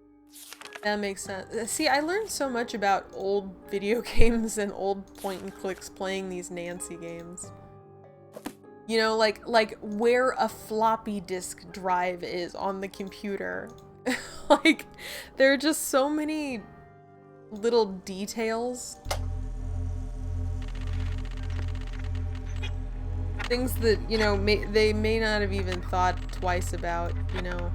That makes sense. See, I learned so much about old video games and old point-and-clicks playing these Nancy games. You know, like where a floppy disk drive is on the computer. Like, there are just so many little details. Things that, you know, they may not have even thought twice about, you know.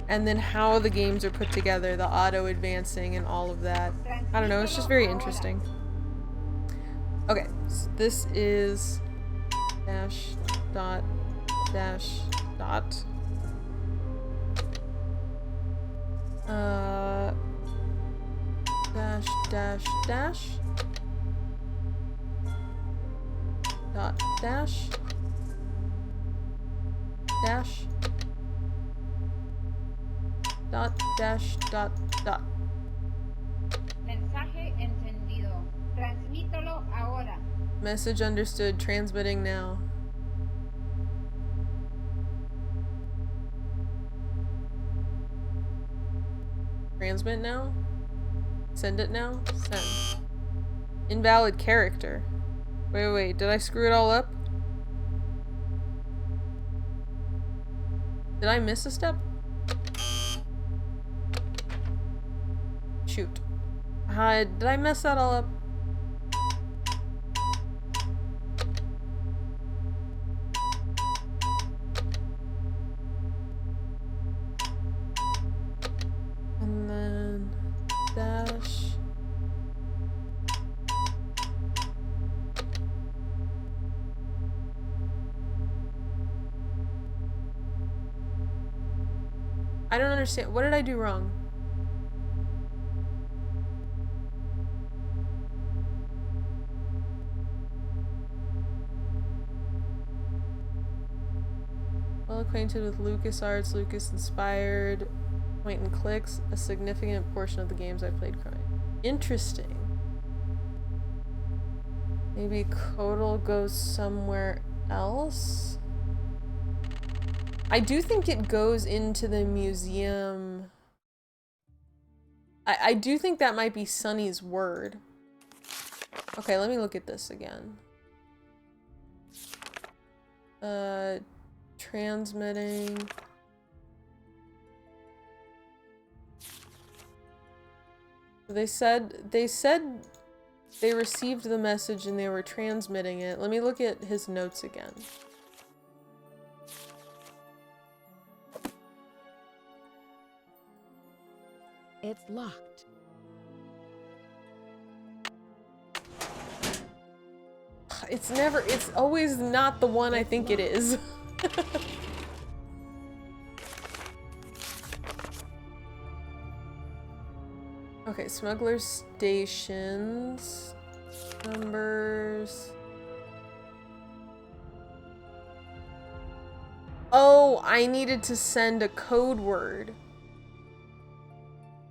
And then how the games are put together, the auto-advancing and all of that. I don't know, it's just very interesting. Okay, so this is dash dot dash dot. Dash dash dash. Dot dash dash dot dash dot dot. Mensaje encendido. Transmítelo ahora. Message understood. Transmitting now. Transmit now? Send it now? Send. Invalid character. Wait, did I screw it all up? Did I miss a step? Shoot. Did I mess that all up? And then dash. I don't understand. What did I do wrong? Well acquainted with LucasArts, Lucas inspired, point and clicks, a significant portion of the games I've played crying. Interesting. Maybe Codal goes somewhere else? I do think it goes into the museum. I do think that might be Sunny's word. Okay, let me look at this again. Transmitting. They said they received the message and they were transmitting it. Let me look at his notes again. It's locked. It's always not the one I think it is. Okay, smuggler stations. Numbers. Oh, I needed to send a code word.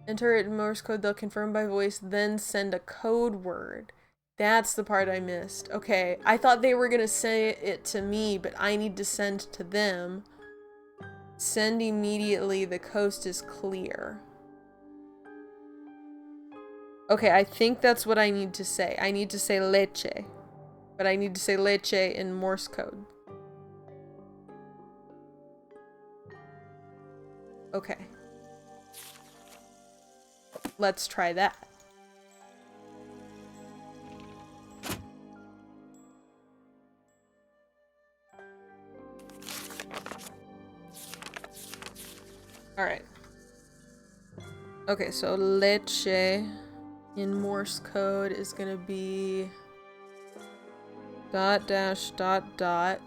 Enter it in Morse code, they'll confirm by voice, then send a code word. That's the part I missed. Okay, I thought they were gonna say it to me, but I need to send to them. Send immediately, the coast is clear. Okay, I think that's what I need to say. I need to say leche. But I need to say leche in Morse code. Okay. Let's try that. Alright. Okay, so leche in Morse code is gonna be dot dash dot dot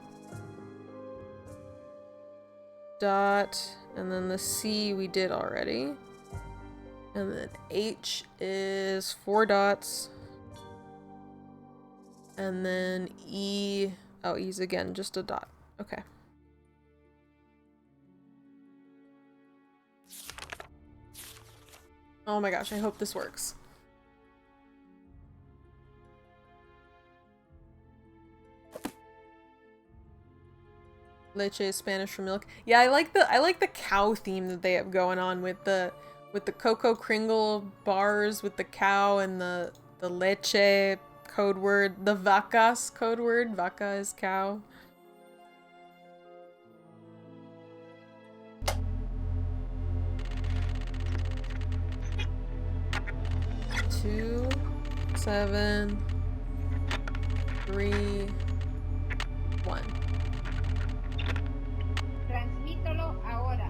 dot, and then the C we did already. And then H is 4 dots. And then E, oh, E's again, just a dot. Okay. Oh my gosh, I hope this works. Leche is Spanish for milk. Yeah, I like the cow theme that they have going on with the Cocoa Kringle bars with the cow and the leche code word, the vacas code word. Vaca is cow. Two, 7, 3, 1. Transmítelo ahora.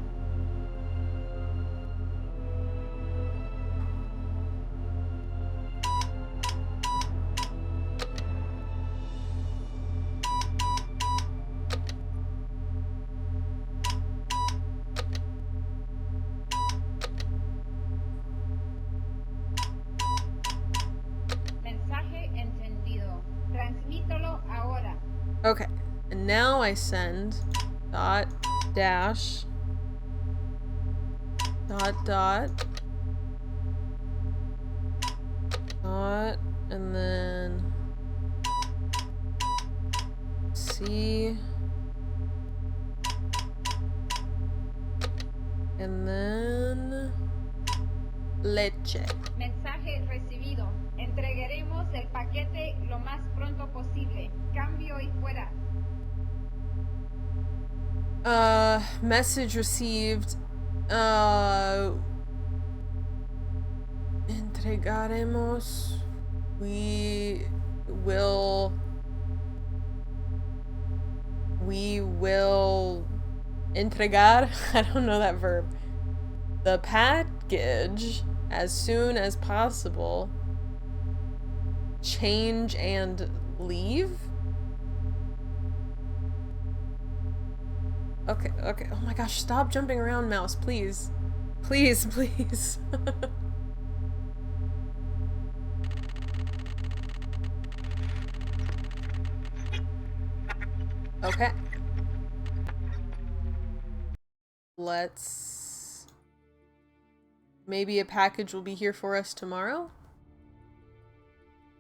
Mensaje encendido. Transmítelo ahora. Okay, and now I send dot dash dot dot dot, and then C, and then leche. Mensaje recibido. Entregaremos el paquete lo más pronto posible. Cambio y fuera. Message received. Entregaremos. We will entregar. I don't know that verb. The package as soon as possible. Change and leave? Okay, okay. Oh my gosh, stop jumping around, mouse, please. Please, please. Okay. Let's... Maybe a package will be here for us tomorrow?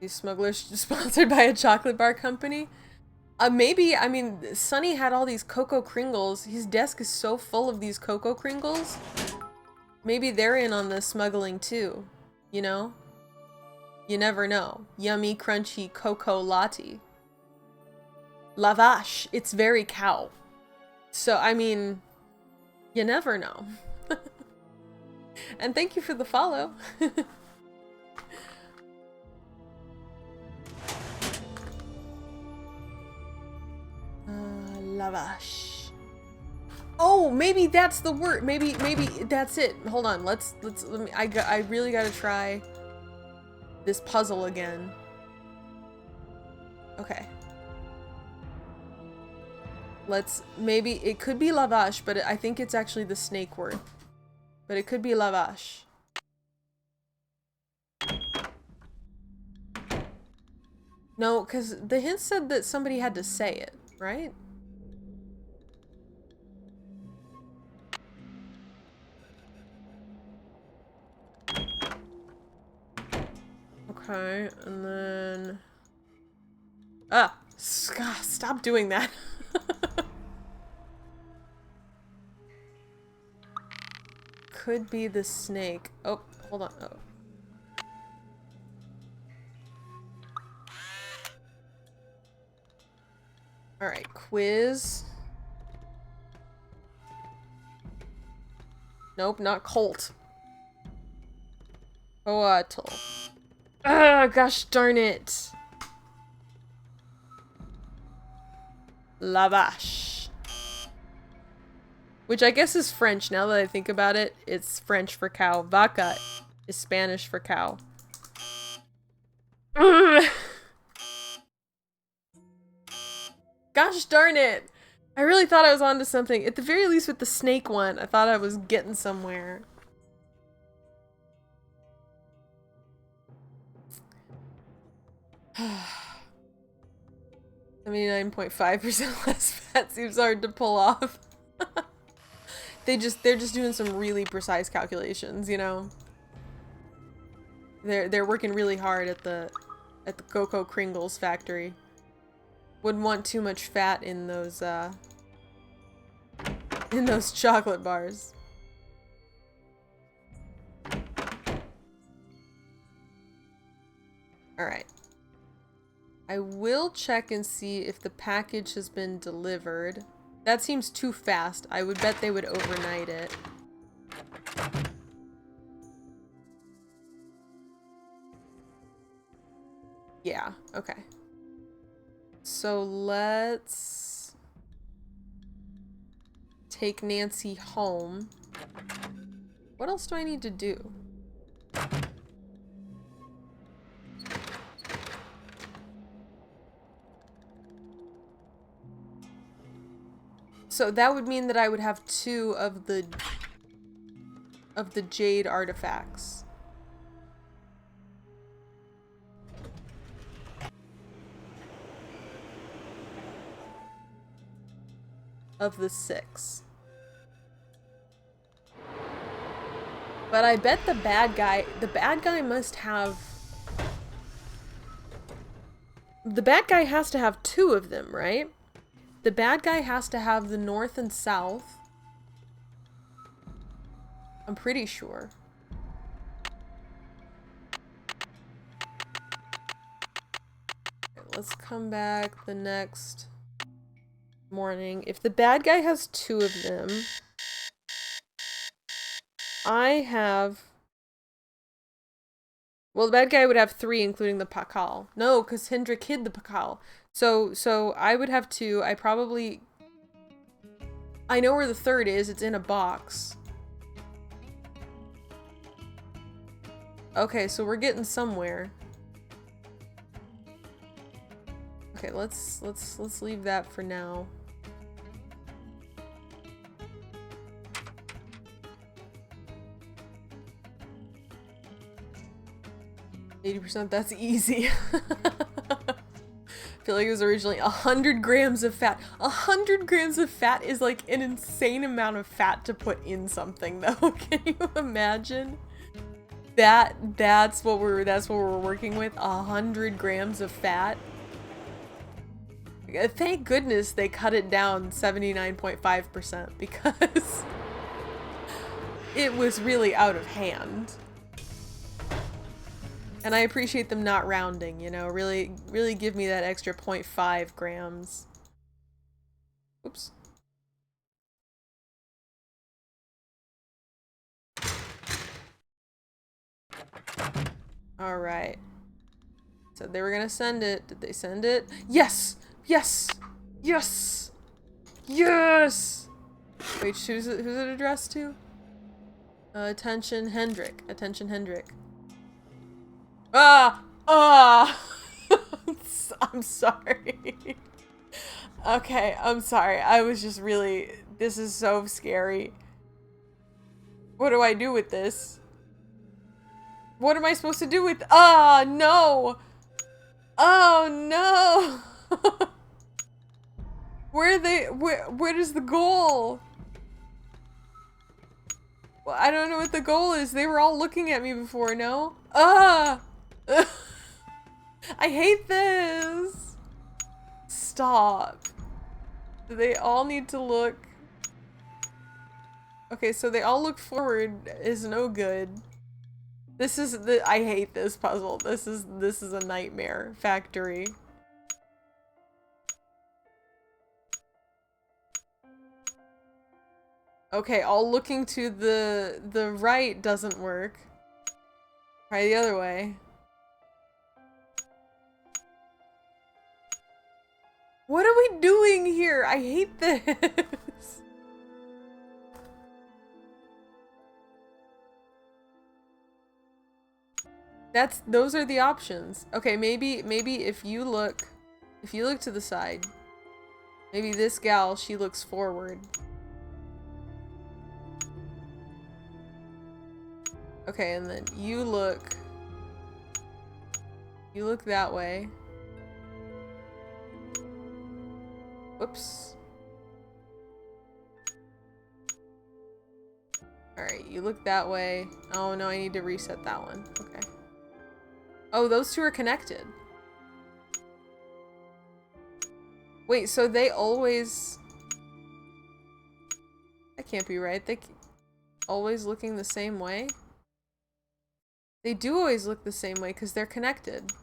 These smugglers sponsored by a chocolate bar company? Maybe. I mean, Sonny had all these Cocoa Kringles. His desk is so full of these Cocoa Kringles. Maybe they're in on the smuggling too. You know? You never know. Yummy, crunchy cocoa latte. Lavash. It's very cow. So, I mean, you never know. And thank you for the follow. Lavash. Oh, maybe that's the word. Maybe that's it. Hold on. Let me. I really gotta try this puzzle again. Okay. Maybe it could be lavash, but I think it's actually the snake word. But it could be lavash. No, because the hint said that somebody had to say it, right? Okay, and then... Ah! Stop doing that! Could be the snake. Oh, hold on. Oh. Alright, quiz. Nope, not Colt. Coatl. Ugh, gosh darn it. La vache. Which I guess is French, now that I think about it. It's French for cow. Vaca is Spanish for cow. Ugh. Gosh darn it! I really thought I was onto something. At the very least with the snake one, I thought I was getting somewhere. 79.5% less fat seems hard to pull off. They're just doing some really precise calculations, you know? They're working really hard at the Cocoa Kringles factory. Wouldn't want too much fat in those chocolate bars. Alright. I will check and see if the package has been delivered. That seems too fast. I would bet they would overnight it. Yeah, okay. So let's take Nancy home. What else do I need to do? So that would mean that I would have 2 of the jade artifacts. Of the 6. But I bet the bad guy must have... The bad guy has to have 2 of them, right? The bad guy has to have the north and south. I'm pretty sure. Okay, let's come back the next morning. If the bad guy has 2 of them, I have... Well, the bad guy would have 3, including the pakal. No, because Hendrik hid the pakal. So I would have 2. I know where the 3rd is. It's in a box. Okay, so we're getting somewhere. Okay, let's leave that for now. %, that's easy. I feel like it was originally 100 grams of fat. 100 grams of fat is like an insane amount of fat to put in something, though. Can you imagine? That's what we're working with. 100 grams of fat. Thank goodness they cut it down 79.5% because it was really out of hand. And I appreciate them not rounding, you know, really give me that extra 0.5 grams. Oops. All right. So they were gonna send it. Did they send it? Yes! Yes! Yes! Yes! Wait, who's it addressed to? Attention Hendrik. Attention Hendrik. Ah! Ah! I'm sorry. Okay, I'm sorry. I was just really... This is so scary. What do I do with this? What am I supposed to do with... Ah, no! Oh, no! What is the goal? Well, I don't know what the goal is. They were all looking at me before, no? Ah! I hate this! Stop. They all need to look... Okay, so they all look forward is no good. This is the... I hate this puzzle. This is a nightmare factory. Okay, all looking to the right doesn't work. Try the other way. What are we doing here? I hate this. Those are the options. Okay, maybe if you look to the side, maybe this gal, she looks forward. Okay, and then you look that way. Whoops. Alright, you look that way. Oh no, I need to reset that one. Okay. Oh, those two are connected. Wait, so they always... That can't be right. They always looking the same way? They do always look the same way because they're connected.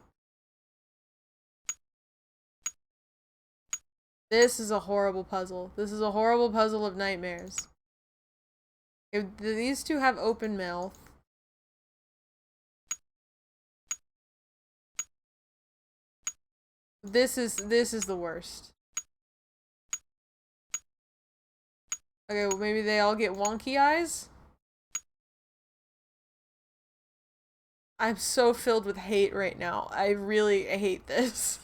This is a horrible puzzle. This is a horrible puzzle of nightmares. If these two have open mouth. This is the worst. Okay, well maybe they all get wonky eyes? I'm so filled with hate right now. I really hate this.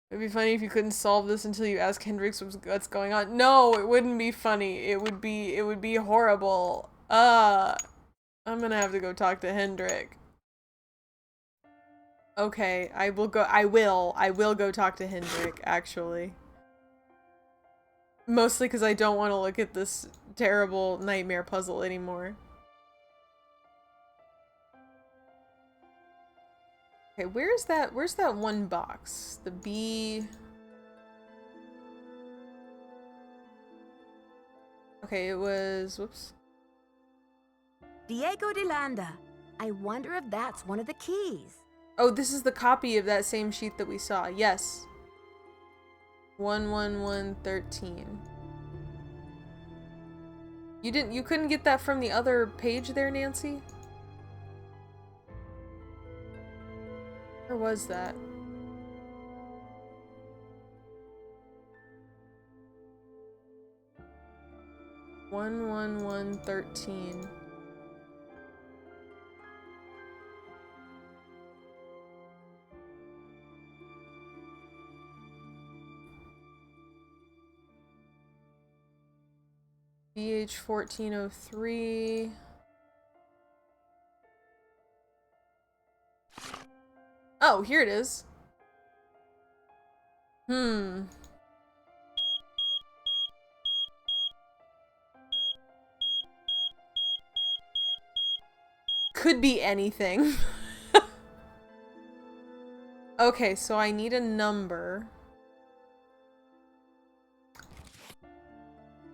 It'd be funny if you couldn't solve this until you ask Hendrix what's going on. No, it wouldn't be funny. It would be horrible. I'm gonna have to go talk to Hendrik. Okay, I will go talk to Hendrik, actually. Mostly because I don't want to look at this terrible nightmare puzzle anymore. Okay, where's that one box? The B... Okay, it was... Whoops. Diego de Landa. I wonder if that's one of the keys. Oh, this is the copy of that same sheet that we saw. Yes. 11113. You couldn't get that from the other page there, Nancy? Where was that? $11113. BH1403. Oh, here it is. Could be anything. Okay, so I need a number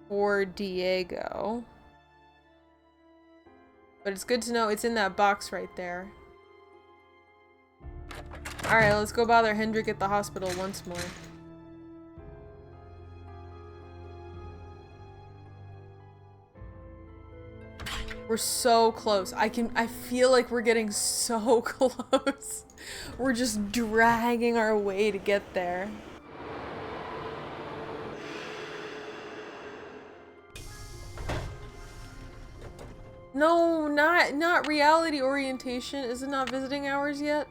for Diego. But it's good to know it's in that box right there. Alright, let's go bother Hendrik at the hospital once more. We're so close. I feel like we're getting so close. We're just dragging our way to get there. No, not reality orientation. Is it not visiting hours yet?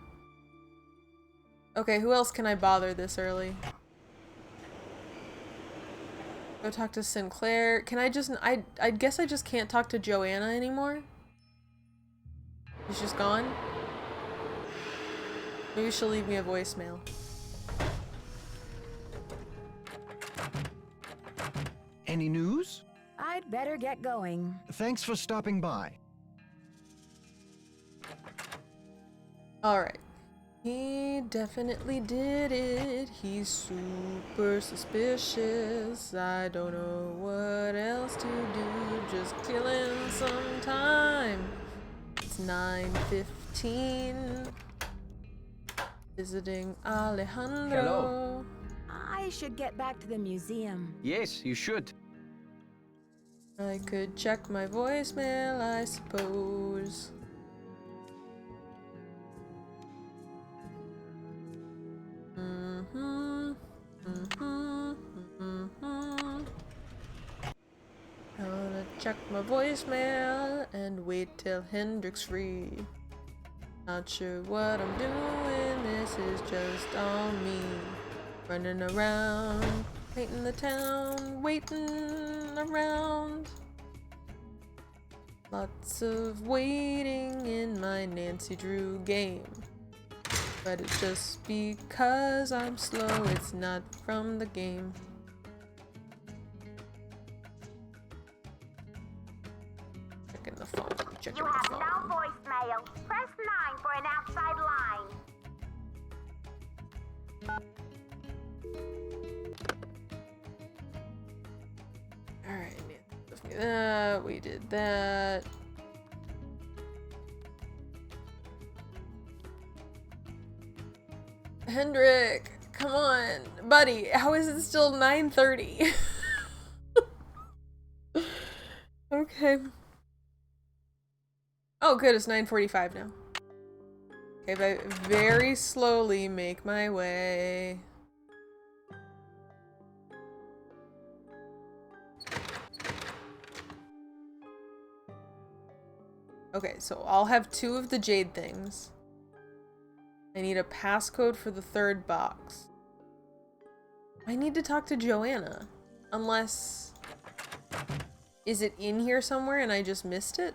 Okay, who else can I bother this early? Go talk to Sinclair. Can I just... I guess I just can't talk to Joanna anymore? She's just gone? Maybe she'll leave me a voicemail. Any news? I'd better get going. Thanks for stopping by. Alright. He definitely did it. He's super suspicious. I don't know what else to do. Just kill him sometime. It's 9:15. Visiting Alejandro. Hello. I I should get back to the museum. Yes, you should. I could check my voicemail, I suppose. Gonna check my voicemail and wait till Hendrik's free. Not sure what I'm doing, this is just on me. Running around, painting the town, waiting around. Lots of waiting in my Nancy Drew game. But it's just because I'm slow, it's not from the game. Checking the phone, checking You the have phone. no voicemail. Press 9 for an outside line. Alright, we did that. Hendrik, come on, buddy. How is it still 9:30? Okay. Oh, good. It's 9:45 now. Okay, if I very slowly make my way. Okay, so I'll have 2 of the jade things. I need a passcode for the 3rd box. I need to talk to Joanna. Unless... Is it in here somewhere and I just missed it?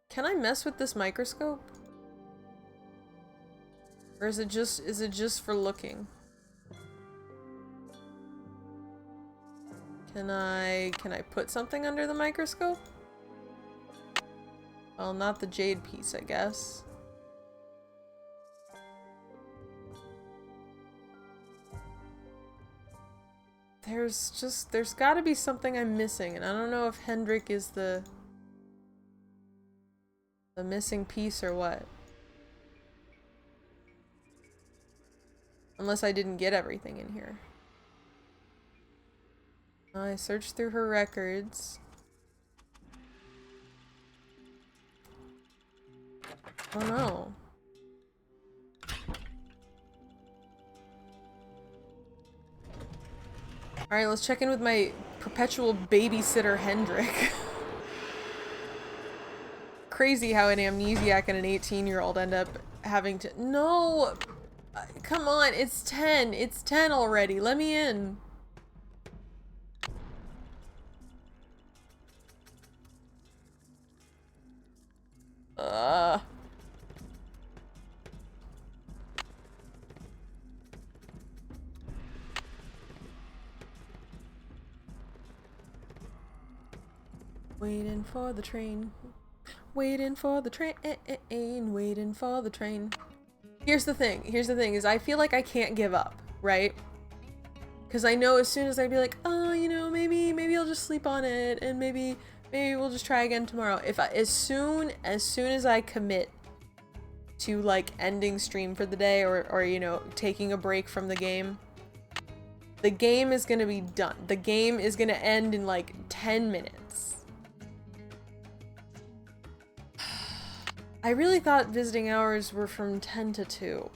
Can I mess with this microscope? Or is it just for looking? Can I put something under the microscope? Well, not the jade piece, I guess. There's gotta be something I'm missing, and I don't know if Hendrik is the missing piece or what. Unless I didn't get everything in here. I searched through her records. Oh no. Alright, let's check in with my perpetual babysitter Hendrik. Crazy how an amnesiac and an 18-year-old end up having to— No! Come on, it's 10. It's 10 already. Let me in. Waiting for the train. Waiting for the train. Waiting for the train. Here's the thing is I feel like I can't give up, right? Because I know as soon as I'd be like, oh, you know, maybe I'll just sleep on it, and maybe we'll just try again tomorrow. As soon as I commit to like ending stream for the day or you know, taking a break from the game is gonna be done. The game is gonna end in like 10 minutes. I really thought visiting hours were from 10 to 2.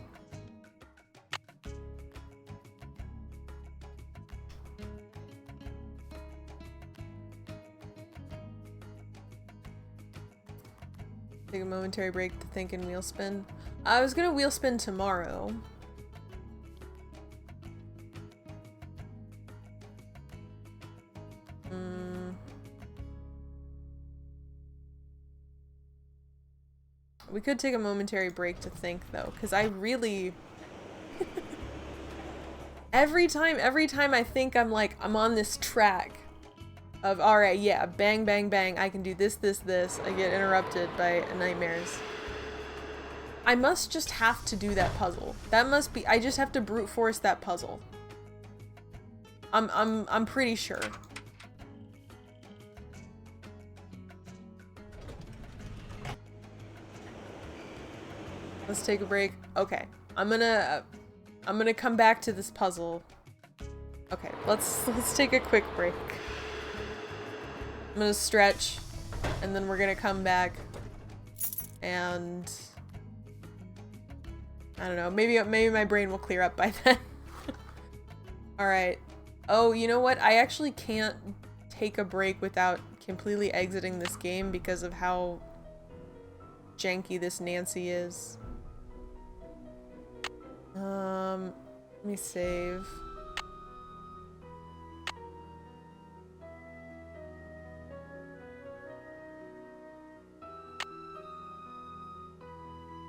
Take a momentary break to think and wheel spin. I was gonna wheel spin tomorrow. We could take a momentary break to think though, because I really every time I think I'm on this track of alright, yeah, bang bang bang, I can do this, I get interrupted by nightmares. I must just have to do that puzzle. That must be— I just have to brute force that puzzle. I'm pretty sure. Let's take a break. Okay. I'm gonna come back to this puzzle. Okay, let's take a quick break. I'm gonna stretch, and then we're gonna come back, and I don't know, maybe my brain will clear up by then. Alright. Oh, you know what? I actually can't take a break without completely exiting this game because of how janky this Nancy is. Let me save.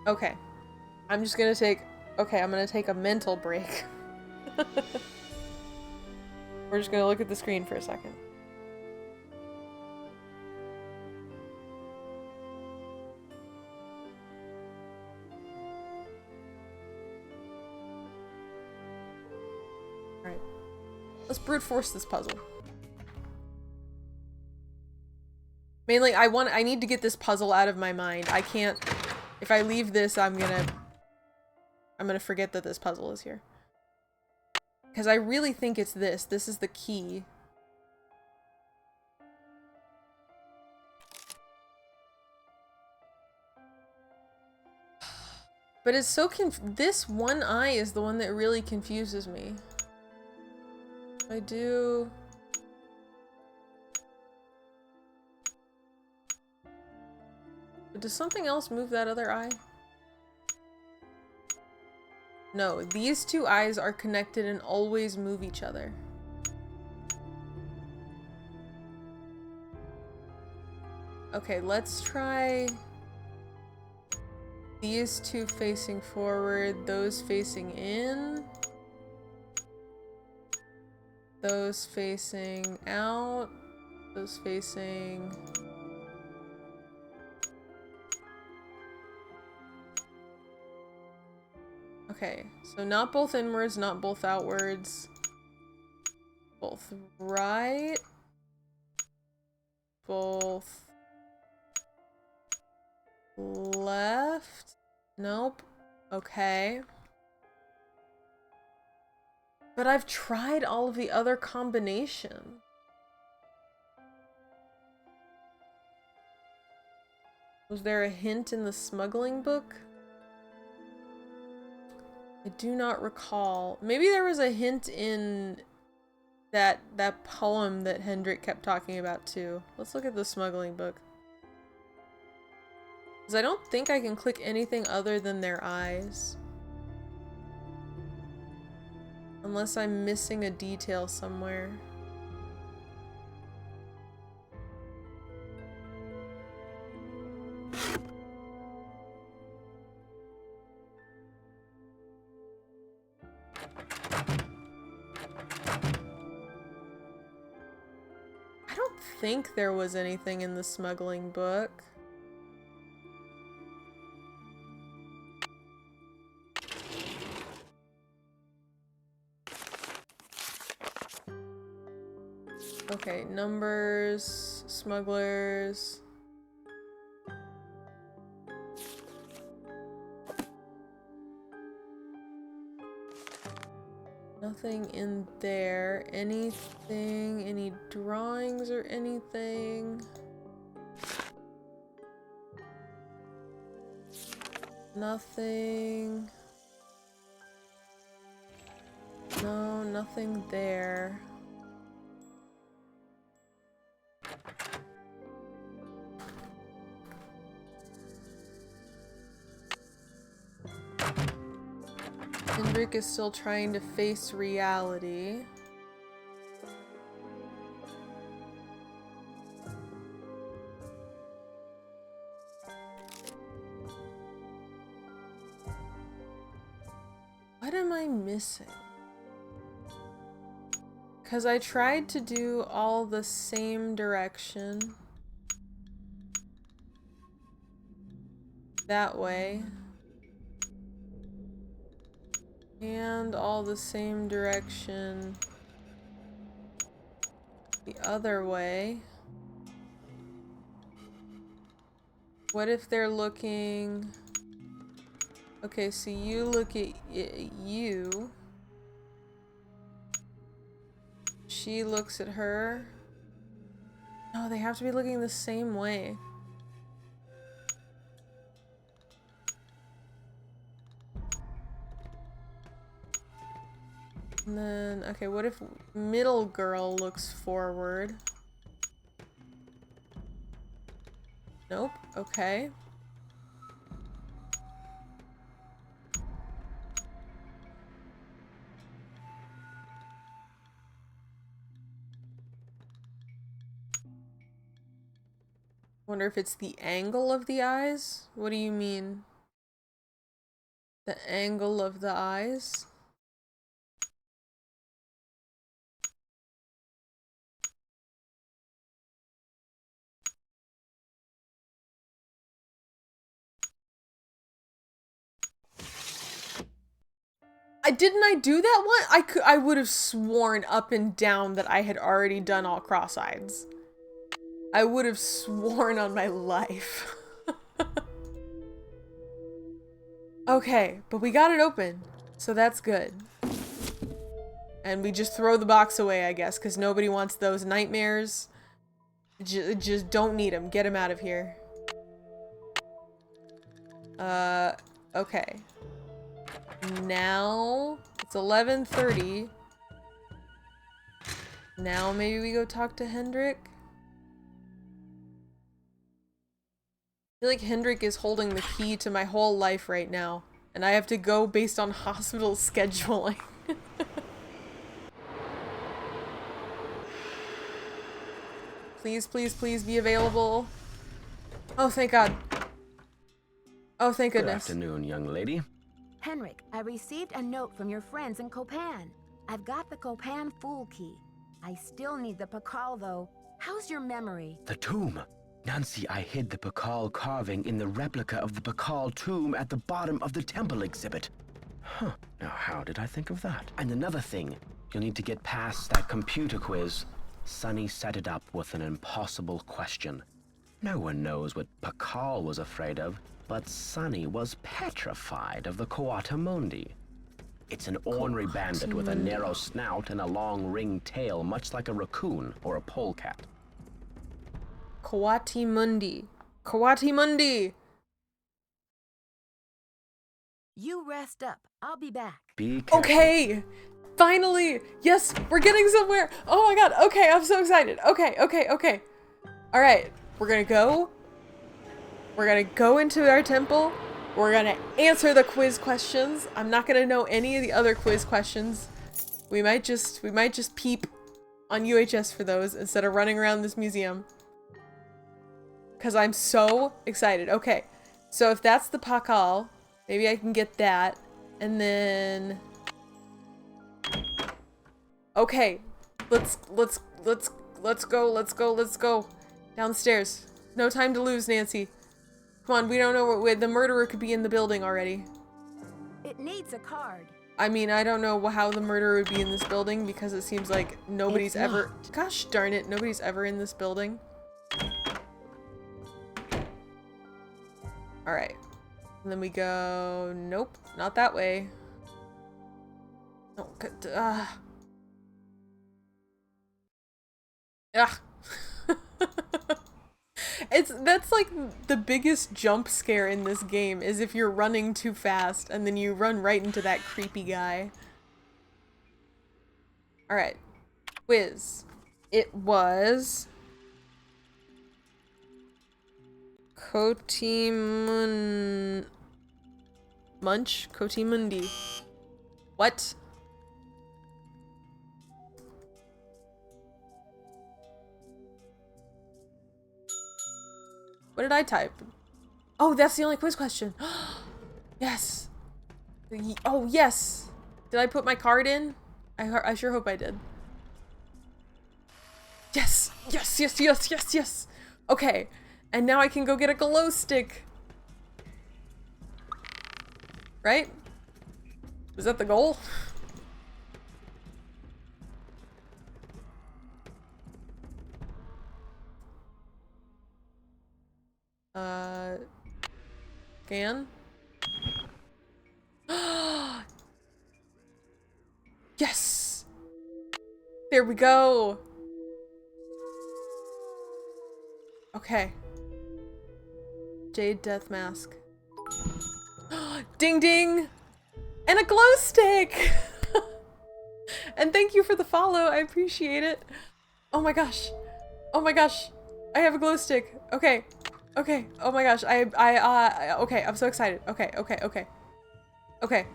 Okay. I'm just gonna take... Okay, I'm gonna take a mental break. We're just gonna look at the screen for a second. Alright. Let's brute force this puzzle. Mainly, I need to get this puzzle out of my mind. I can't... If I leave this, I'm gonna forget that this puzzle is here. Because I really think it's this. This is the key. But it's so this one eye is the one that really confuses me. I do... Does something else move that other eye? No, these two eyes are connected and always move each other. Okay, let's try these two facing forward, those facing in, those facing out, those facing... Okay, so not both inwards, not both outwards. Both right. Both left. Nope. Okay. But I've tried all of the other combinations. Was there a hint in the smuggling book? I do not recall. Maybe there was a hint in that poem that Hendrik kept talking about too. Let's look at the smuggling book. Because I don't think I can click anything other than their eyes. Unless I'm missing a detail somewhere. I don't think there was anything in the smuggling book. Okay, numbers, smugglers. Nothing in there. Anything? Any drawings or anything? Nothing. No, nothing there. Hendrik is still trying to face reality. What am I missing? Because I tried to do all the same direction. That way. And all the same direction the other way. What if they're looking Okay, so you look at you. She looks at her. No, they have to be looking the same way. And then, okay, what if middle girl looks forward? Nope, okay. Wonder if it's the angle of the eyes? What do you mean? The angle of the eyes? Didn't I do that one? I would have sworn up and down that I had already done all cross-eyeds. I would have sworn on my life. Okay, but we got it open, so that's good. And we just throw the box away, I guess, because nobody wants those nightmares. Just don't need them. Get them out of here. Okay. Now it's 11:30. Now maybe we go talk to Hendrik. I feel like Hendrik is holding the key to my whole life right now, and I have to go based on hospital scheduling. Please, please, please be available. Oh, thank God. Oh, thank goodness. Good afternoon, young lady. Henrik, I received a note from your friends in Copan. I've got the Copan Fool Key. I still need the Pakal, though. How's your memory? The tomb. Nancy, I hid the Pakal carving in the replica of the Pakal tomb at the bottom of the temple exhibit. Huh. Now, how did I think of that? And another thing, you'll need to get past that computer quiz. Sonny set it up with an impossible question. No one knows what Pakal was afraid of, but Sonny was petrified of the Coatamundi. It's an ornery bandit with a narrow snout and a long ringed tail, much like a raccoon or a polecat. Coatimundi. Coatimundi! You rest up. I'll be back. Be careful. Okay! Finally! Yes, we're getting somewhere! Oh my God, okay, I'm so excited. Okay, okay, okay. Alright, we're gonna go. We're gonna go into our temple. We're gonna answer the quiz questions. I'm not gonna know any of the other quiz questions. We might just peep on UHS for those instead of running around this museum. Cause I'm so excited. Okay, so if that's the Pakal, maybe I can get that. And then okay, let's go. Downstairs. No time to lose, Nancy. Come on, we don't know where the murderer could be in the building already. It needs a card. I mean, I don't know how the murderer would be in this building because it seems like nobody's ever... Gosh darn it, nobody's ever in this building. Alright. And then we go... Nope, not that way. Oh, ugh. That's like the biggest jump scare in this game is if you're running too fast and then you run right into that creepy guy. Alright. Quiz. It was Coatimundi. What? What did I type? Oh, that's the only quiz question. Yes. Oh, yes. Did I put my card in? I sure hope I did. Yes. Yes, yes, yes, yes, yes. Okay. And now I can go get a glow stick. Right? Was that the goal? Scan? There we go. Okay. Jade Death Mask. Ding ding! And a glow stick! And thank you for the follow, I appreciate it. Oh my gosh. Oh my gosh. I have a glow stick. Okay. Okay. Oh my gosh. Okay, I'm so excited. Okay. Okay.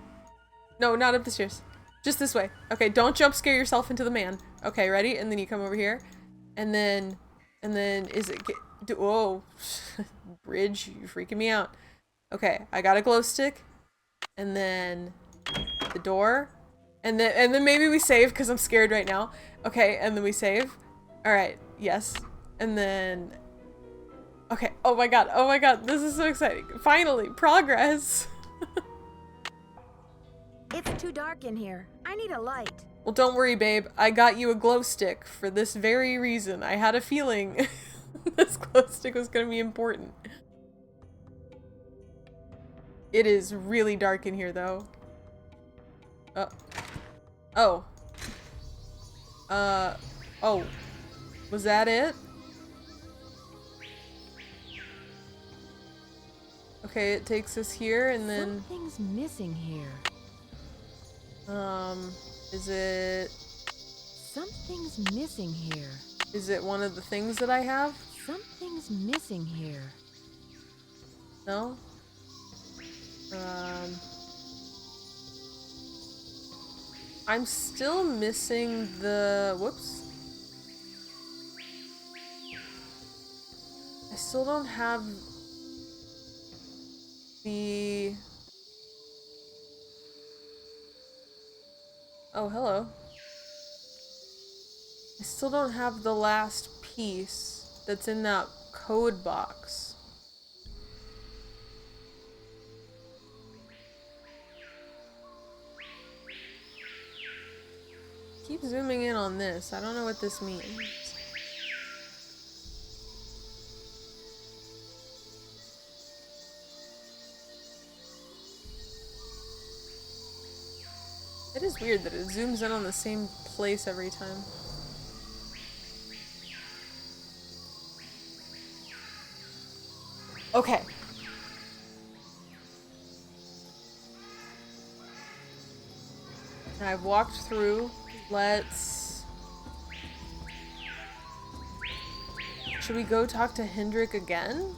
No, not up the stairs. Just this way. Okay, don't jump scare yourself into the man. Okay, ready? And then you come over here. And then is it whoa. Bridge, you're freaking me out. Okay, I got a glow stick. And then the door. And then maybe we save because I'm scared right now. Okay, and then we save. All right, yes. And then okay, oh my god, this is so exciting. Finally, progress. It's too dark in here. I need a light. Well, don't worry, babe. I got you a glow stick for this very reason. I had a feeling this glow stick was gonna be important. It is really dark in here, though. Oh. Oh. Was that it? Okay, it takes us here, and then... Something's missing here. Is it... Something's missing here. Is it one of the things that I have? Something's missing here. No? I'm still missing the... Whoops. I still don't have the... Oh, hello. I still don't have the last piece that's in that code box. Keep zooming in on this. I don't know what this means. It is weird that it zooms in on the same place every time. Okay. I've walked through. Let's... Should we go talk to Hendrik again?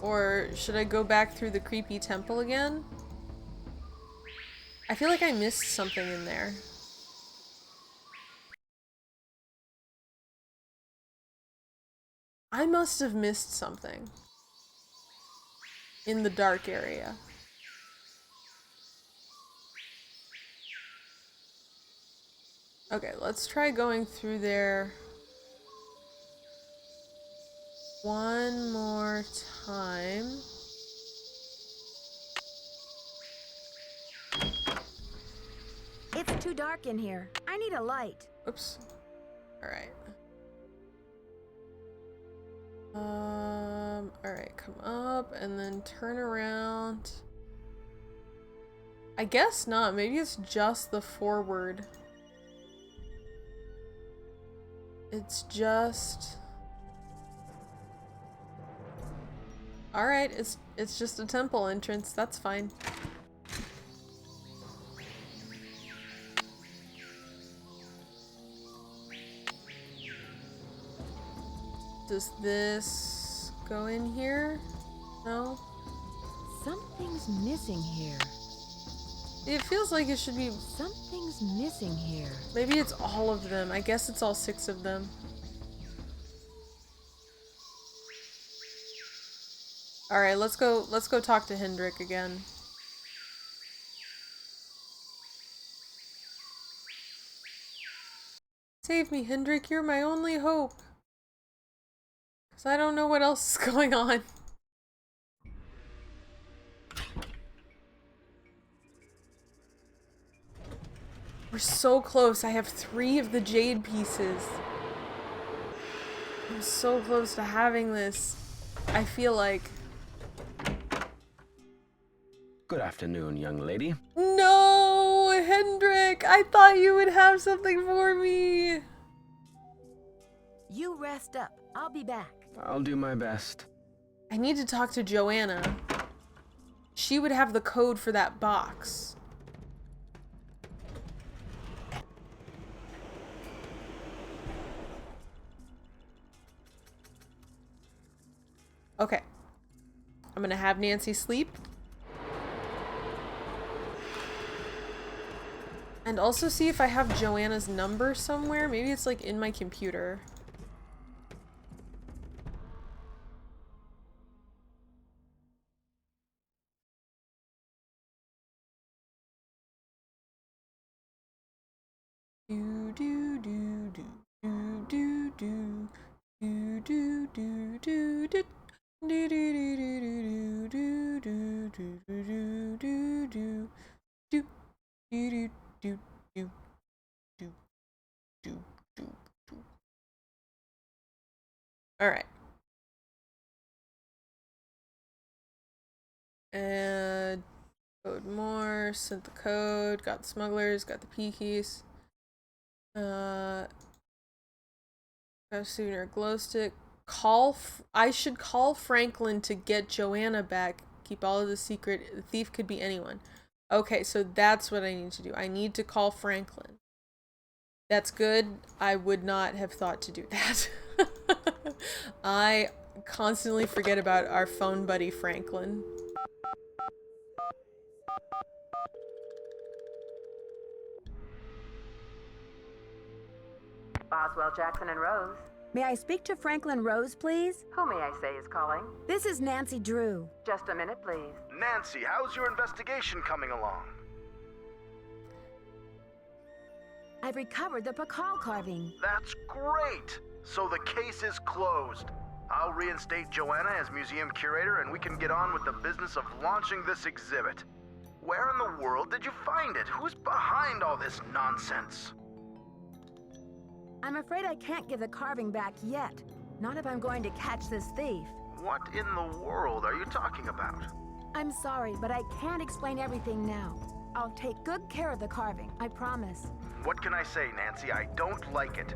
Or should I go back through the creepy temple again? I feel like I missed something in there. I must have missed something in the dark area. Okay, let's try going through there one more time. It's too dark in here. I need a light. Oops. Alright. Alright, come up and then turn around. I guess not. Maybe it's just the forward. It's just... Alright, it's just a temple entrance. That's fine. Does this go in here? No? Something's missing here. It feels like it should be... Something's missing here. Maybe it's all of them. I guess it's all 6 of them. Alright, let's go talk to Hendrik again. Save me, Hendrik, you're my only hope. 'Cause I don't know what else is going on. We're so close. I have 3 of the jade pieces. I'm so close to having this. I feel like... Good afternoon, young lady. No, Hendrik! I thought you would have something for me. You rest up. I'll be back. I'll do my best. I need to talk to Joanna. She would have the code for that box. Okay. I'm gonna have Nancy sleep. And also see if I have Joanna's number somewhere. Maybe it's like in my computer. Do do do do do do do do do do do. Do do do do do do do do do do do do do do do do do. All right. And code more, sent the code, got the smugglers, got the P keys. Got a souvenir glow stick. I should call Franklin to get Joanna back. Keep all of the secret. The thief could be anyone. Okay, so that's what I need to do. I need to call Franklin. That's good. I would not have thought to do that. I constantly forget about our phone buddy Franklin. Boswell, Jackson, and Rose. May I speak to Franklin Rose, please? Who may I say is calling? This is Nancy Drew. Just a minute, please. Nancy, how's your investigation coming along? I've recovered the Poky carving. That's great! So the case is closed. I'll reinstate Joanna as museum curator and we can get on with the business of launching this exhibit. Where in the world did you find it? Who's behind all this nonsense? I'm afraid I can't give the carving back yet. Not if I'm going to catch this thief. What in the world are you talking about? I'm sorry, but I can't explain everything now. I'll take good care of the carving, I promise. What can I say, Nancy? I don't like it.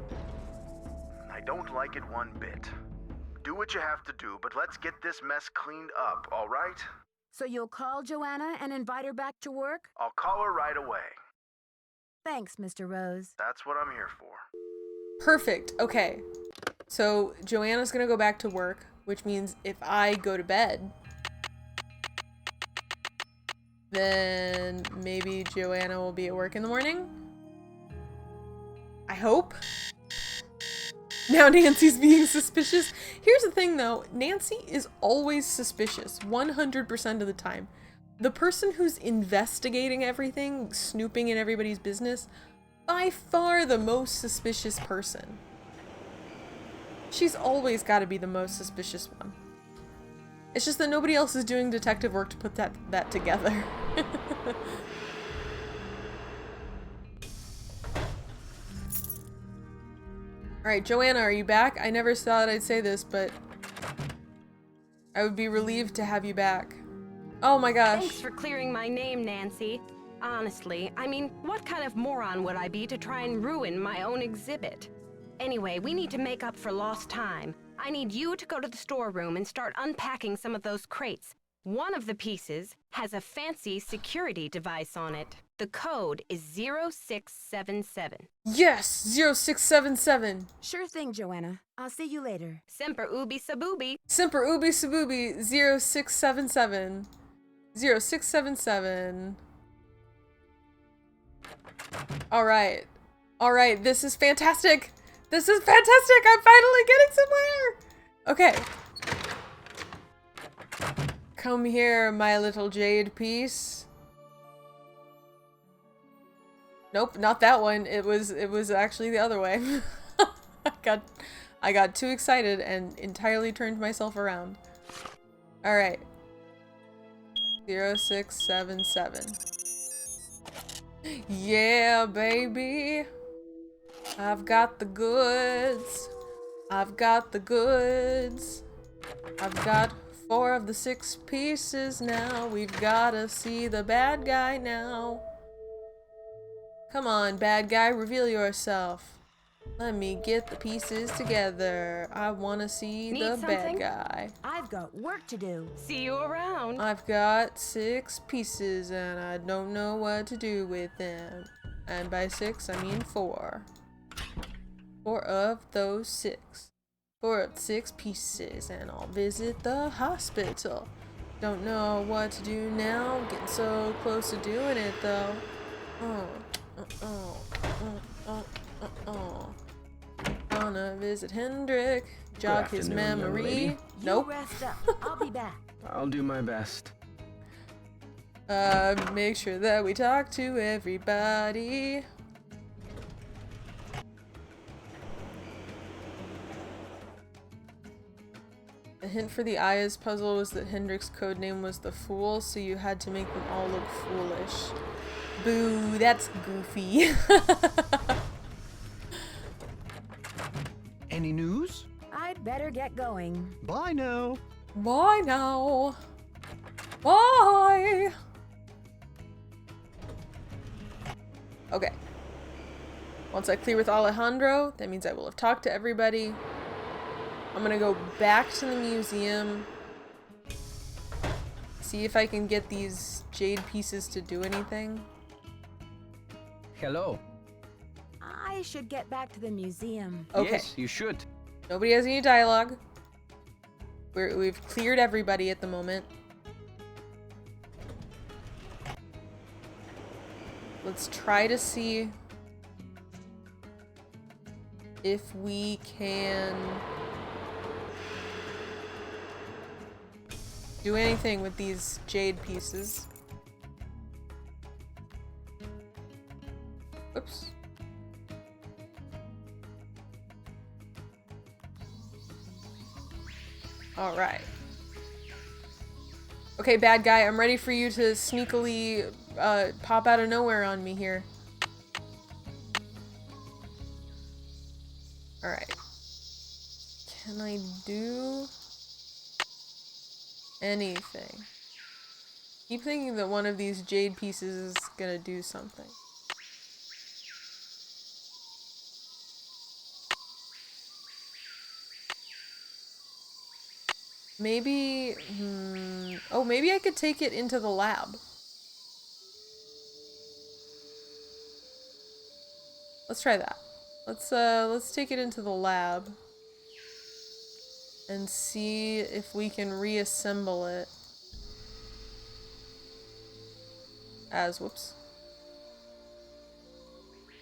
I don't like it one bit. Do what you have to do, but let's get this mess cleaned up, all right? So you'll call Joanna and invite her back to work? I'll call her right away. Thanks, Mr. Rose. That's what I'm here for. Perfect. Okay. So Joanna's gonna go back to work, which means if I go to bed, then maybe Joanna will be at work in the morning. I hope. Now Nancy's being suspicious. Here's the thing though, Nancy is always suspicious, 100% of the time. The person who's investigating everything, snooping in everybody's business, by far the most suspicious person. She's always got to be the most suspicious one. It's just that nobody else is doing detective work to put that together. Alright, Joanna, are you back? I never thought I'd say this, but I would be relieved to have you back. Oh my gosh. Thanks for clearing my name, Nancy. Honestly, I mean, what kind of moron would I be to try and ruin my own exhibit? Anyway, we need to make up for lost time. I need you to go to the storeroom and start unpacking some of those crates. One of the pieces has a fancy security device on it. The code is 0677. Yes, 0677. Sure thing, Joanna. I'll see you later. Semper Ubi Saboobi. Semper Ubi Saboobi 0677. 0677. Alright. Alright, this is fantastic. This is fantastic. I'm finally getting somewhere. Okay. Come here, my little jade piece. Nope, not that one. It was actually the other way. I got too excited and entirely turned myself around. All right. 0677. Yeah, baby. I've got the goods. I've got the goods. I've got 4 of the 6 pieces now. We've gotta see the bad guy now. Come on, bad guy, reveal yourself. Let me get the pieces together. I want to see Need the something? bad guy. I've got work to do. See you around. I've got 6 pieces and I don't know what to do with them. And by 6, I mean 4. 4 of those 6. 4 of 6 pieces and I'll visit the hospital. Don't know what to do now. Getting so close to doing it though. Gonna visit Hendrik. Jog his afternoon, young memory. lady. Nope. You rest up. I'll be back. I'll do my best. Make sure that we talk to everybody. The hint for the Aya's puzzle was that Hendrik's codename was the Fool, so you had to make them all look foolish. Boo, that's goofy. Any news? I'd better get going. Bye now. Bye now. Bye. Okay. Once I clear with Alejandro, that means I will have talked to everybody. I'm gonna go back to the museum. See if I can get these jade pieces to do anything. Hello. I should get back to the museum. Okay. Yes, you should. Nobody has any dialogue. We've cleared everybody at the moment. Let's try to see if we can do anything with these jade pieces. Oops. All right. Okay, bad guy, I'm ready for you to sneakily pop out of nowhere on me here. All right. Can I do anything? Keep thinking that one of these jade pieces is gonna do something. Maybe, oh, maybe I could take it into the lab. Let's try that. Let's take it into the lab and see if we can reassemble it as, whoops,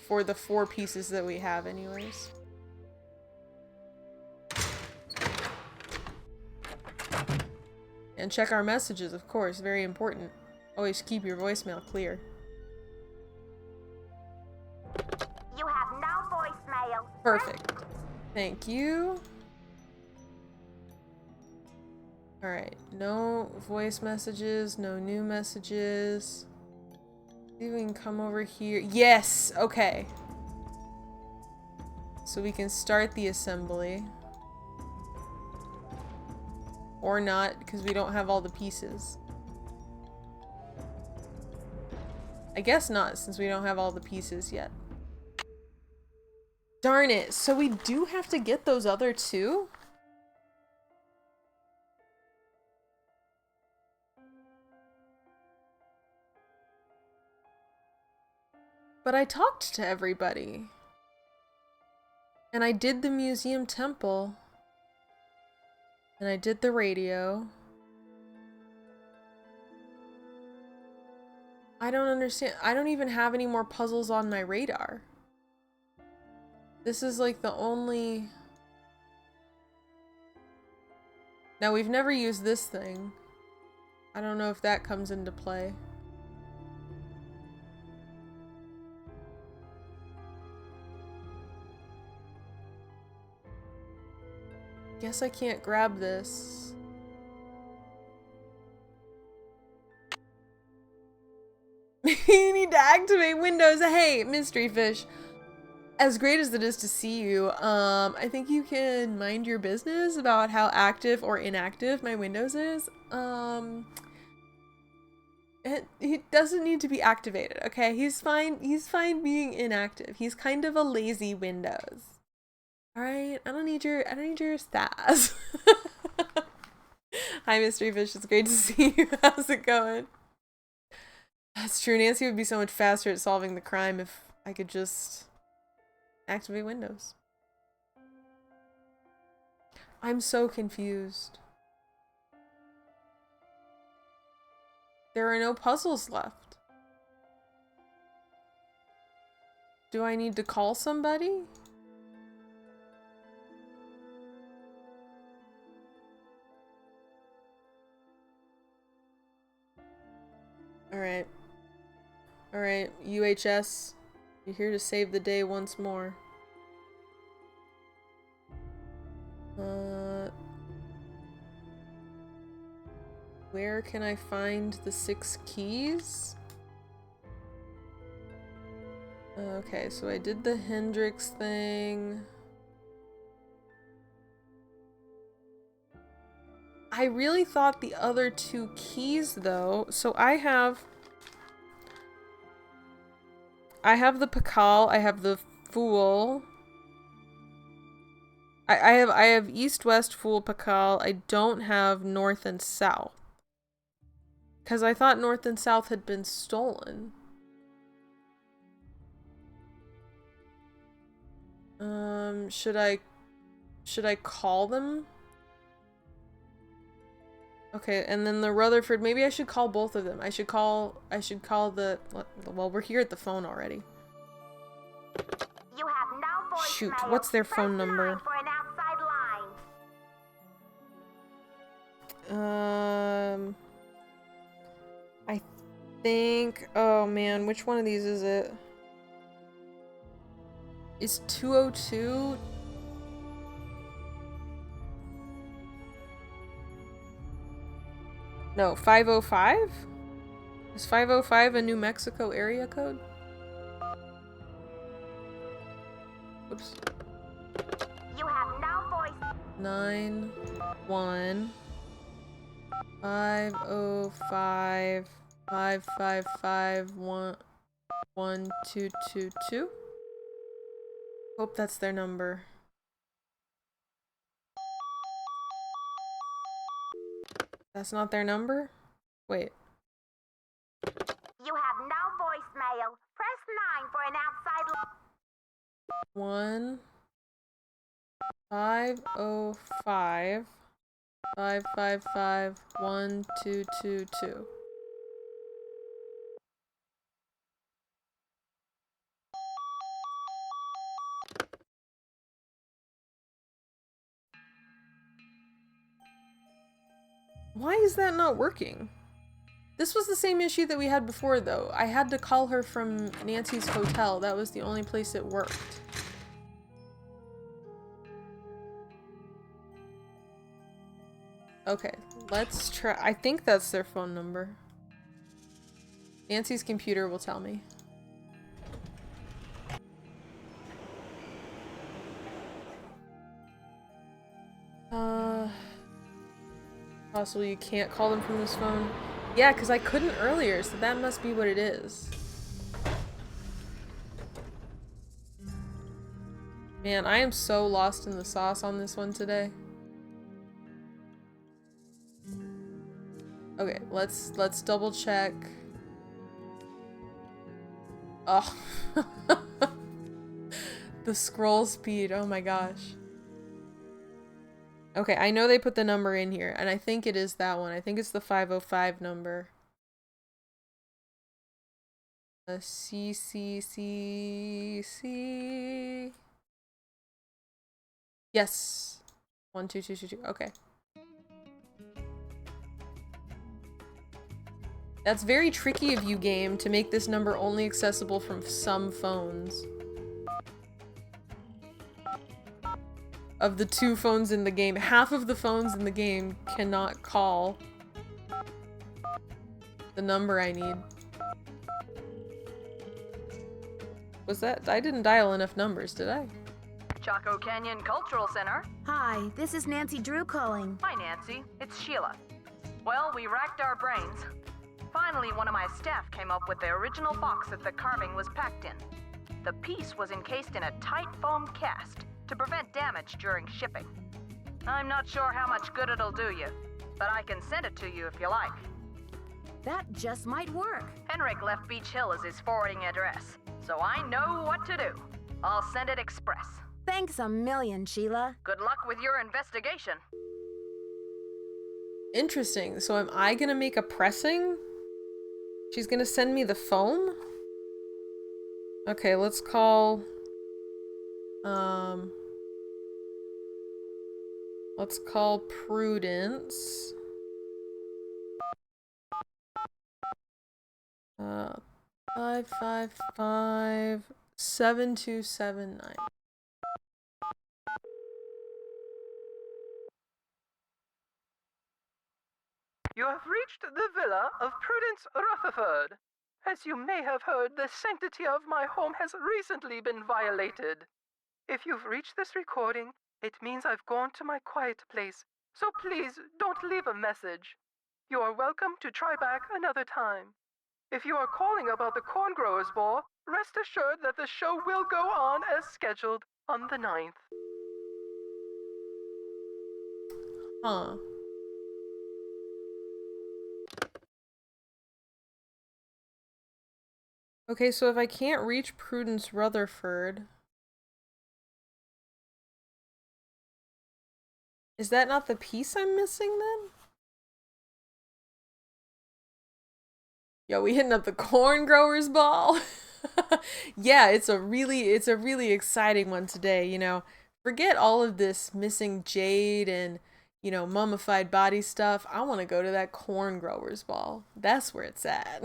for the 4 pieces that we have anyways. And check our messages, of course, very important. Always keep your voicemail clear. You have no voicemail. Perfect. Thank you. Alright, no voice messages, no new messages. See if we can come over here. Yes! Okay. So we can start the assembly. Or not, because we don't have all the pieces. I guess not, since we don't have all the pieces yet. Darn it, so we do have to get those other 2? But I talked to everybody. And I did the museum temple. And I did the radio. I don't understand. I don't even have any more puzzles on my radar. This is like the only... Now, we've never used this thing. I don't know if that comes into play. Guess I can't grab this. You need to activate Windows. Hey, Mystery Fish. As great as it is to see you, I think you can mind your business about how active or inactive my Windows is. He doesn't need to be activated, okay? He's fine being inactive. He's kind of a lazy Windows. Alright? I don't need your stats. Hi, Mystery Fish. It's great to see you. How's it going? That's true. Nancy would be so much faster at solving the crime if I could just activate Windows. I'm so confused. There are no puzzles left. Do I need to call somebody? Alright. Alright, UHS. You're here to save the day once more. Where can I find the 6 keys? Okay, so I did the Hendrix thing. I really thought the other 2 keys though. So I have the Pakal, I have the Fool. I have East, West, Fool, Pakal. I don't have North and South. Because I thought North and South had been stolen. Should I call them? Okay, and then the Rutherford, maybe I should call both of them. I should call the, well, we're here at the phone already. You have no voicemail. Shoot, what's their phone number? For an outside line. I think, oh man, which one of these is it? Is 202? No, 505? Is 505 a New Mexico area code? Oops. You have no voice. 91 505 555 1222. Hope that's their number. That's not their number? Wait. You have no voicemail. Press 9 for an outside line. 505 555 1222. Why is that not working? This was the same issue that we had before though. I had to call her from Nancy's hotel. That was the only place it worked. Okay, let's try. I think that's their phone number. Nancy's computer will tell me. Possible you can't call them from this phone? Yeah, because I couldn't earlier, so that must be what it is. Man, I am so lost in the sauce on this one today. Okay, let's double check. Oh. The scroll speed, oh my gosh. Okay, I know they put the number in here, and I think it is that one. I think it's the 505 number. C. Yes. 12222. Okay. That's very tricky of you, game, to make this number only accessible from some phones. Of the 2 phones in the game, half of the phones in the game cannot call the number I need. Was that? I didn't dial enough numbers, did I? Chaco Canyon Cultural Center. Hi, this is Nancy Drew calling. Hi, Nancy. It's Sheila. Well, we racked our brains. finally one of my staff came up with the original box that the carving was packed in. The piece was encased in a tight foam cast to prevent damage during shipping. I'm not sure how much good it'll do you, but I can send it to you if you like. That just might work. Henrik left Beach Hill as his forwarding address, so I know what to do. I'll send it express. Thanks a million, Sheila. Good luck with your investigation. Interesting. So am I gonna make a pressing? She's gonna send me the foam? Okay, let's call... Let's call Prudence. 555-7279. You have reached the villa of Prudence Rutherford. As you may have heard, the sanctity of my home has recently been violated. If you've reached this recording, it means I've gone to my quiet place, so please don't leave a message. You are welcome to try back another time. If you are calling about the Corn Growers Ball, rest assured that the show will go on as scheduled on the 9th. Huh. Okay, so if I can't reach Prudence Rutherford... Is that not the piece I'm missing then? Yo, we hitting up the Corn Growers Ball? Yeah, it's a really exciting one today, you know. Forget all of this missing jade and, you know, mummified body stuff. I want to go to that Corn Growers Ball. That's where it's at.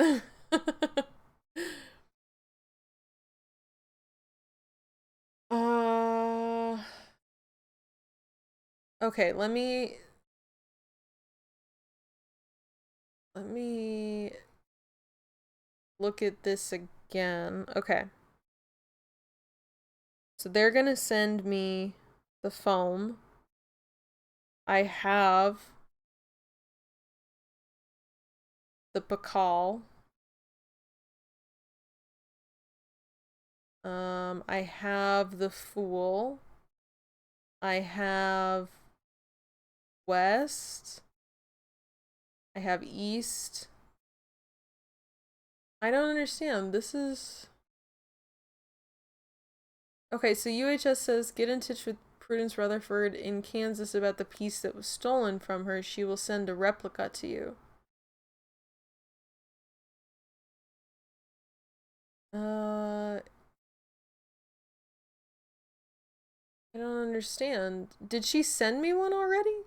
Okay, let me look at this again. Okay. So they're gonna send me the foam. I have the Pakal. I have the Fool. I have West. I have East. I don't understand. This is... Okay, so UHS says, get in touch with Prudence Rutherford in Kansas about the piece that was stolen from her. She will send a replica to you. I don't understand. Did she send me one already?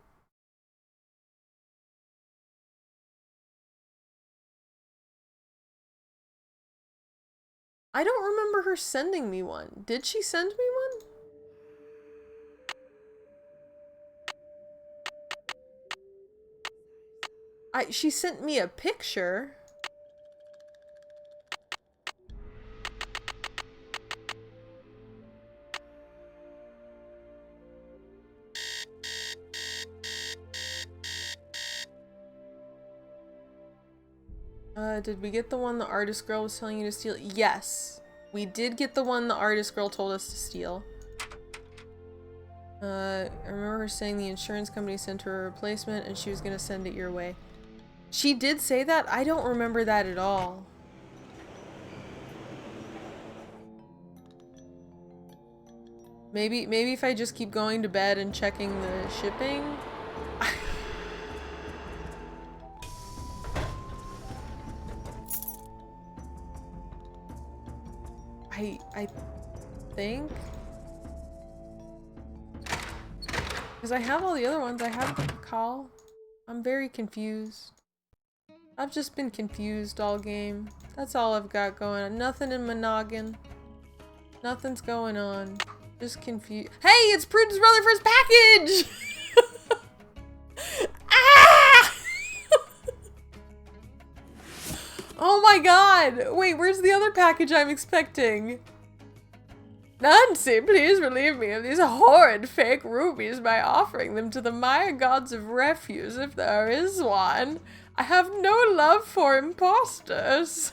I don't remember her sending me one. Did she send me one? She sent me a picture. Did we get the one the artist girl was telling you to steal? Yes. We did get the one the artist girl told us to steal. I remember her saying the insurance company sent her a replacement and she was gonna send it your way. She did say that? I don't remember that at all. Maybe if I just keep going to bed and checking the shipping. I think, because I have all the other ones. I have the call. I'm very confused. I've just been confused all game. That's all I've got going on. Nothing in my noggin. Nothing's going on. Just confused. Hey, it's Prudence Rutherford's package! Ah! Oh my god! Wait, where's the other package I'm expecting? Nancy, please relieve me of these horrid fake rubies by offering them to the Maya gods of refuse, if there is one. I have no love for imposters.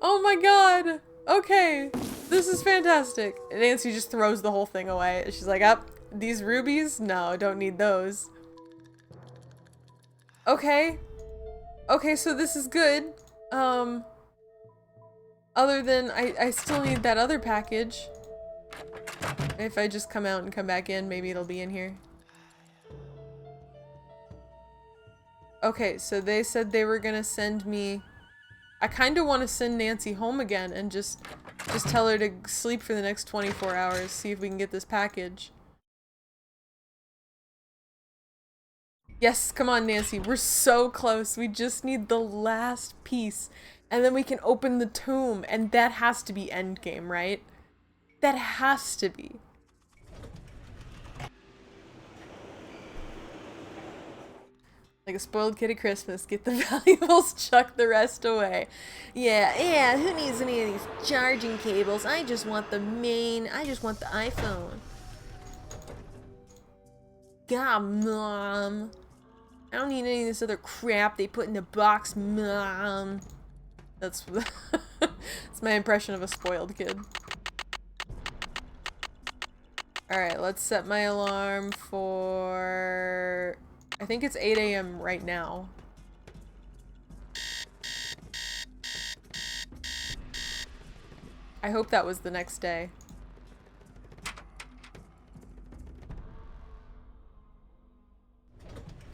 Oh my god. Okay, this is fantastic. Nancy just throws the whole thing away. She's like, up, these rubies? No, don't need those. Okay. Okay, so this is good. Other than, I still need that other package. If I just come out and come back in, maybe it'll be in here. Okay, so they said they were gonna send me... I kinda want to send Nancy home again and just tell her to sleep for the next 24 hours, see if we can get this package. Yes, come on, Nancy. We're so close. We just need the last piece. And then we can open the tomb. And that has to be endgame, right? That has to be. Like a spoiled kid at Christmas. Get the valuables, chuck the rest away. Yeah, who needs any of these charging cables? I just want the iPhone. God, Mom. I don't need any of this other crap they put in the box, Mom. That's my impression of a spoiled kid. Alright, let's set my alarm for... I think it's 8 AM right now. I hope that was the next day.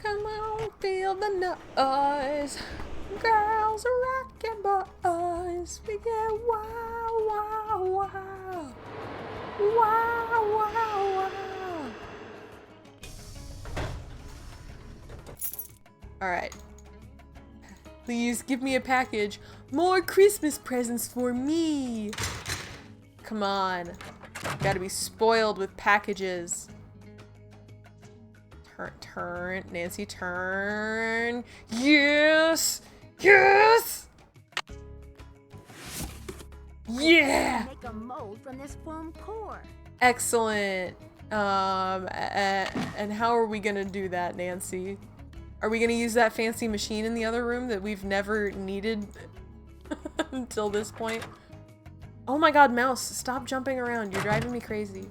Come on, feel the noise. Girls are rocking boys. We get wow, wow, wow. Wow, wow, wow. Alright. Please give me a package. More Christmas presents for me. Come on. Gotta be spoiled with packages. Turn, Nancy, turn. Yes! Yes! Yeah! Make a mold from this foam core. Excellent. And how are we gonna do that, Nancy? Are we gonna use that fancy machine in the other room that we've never needed until this point? Oh my god, mouse, stop jumping around. You're driving me crazy.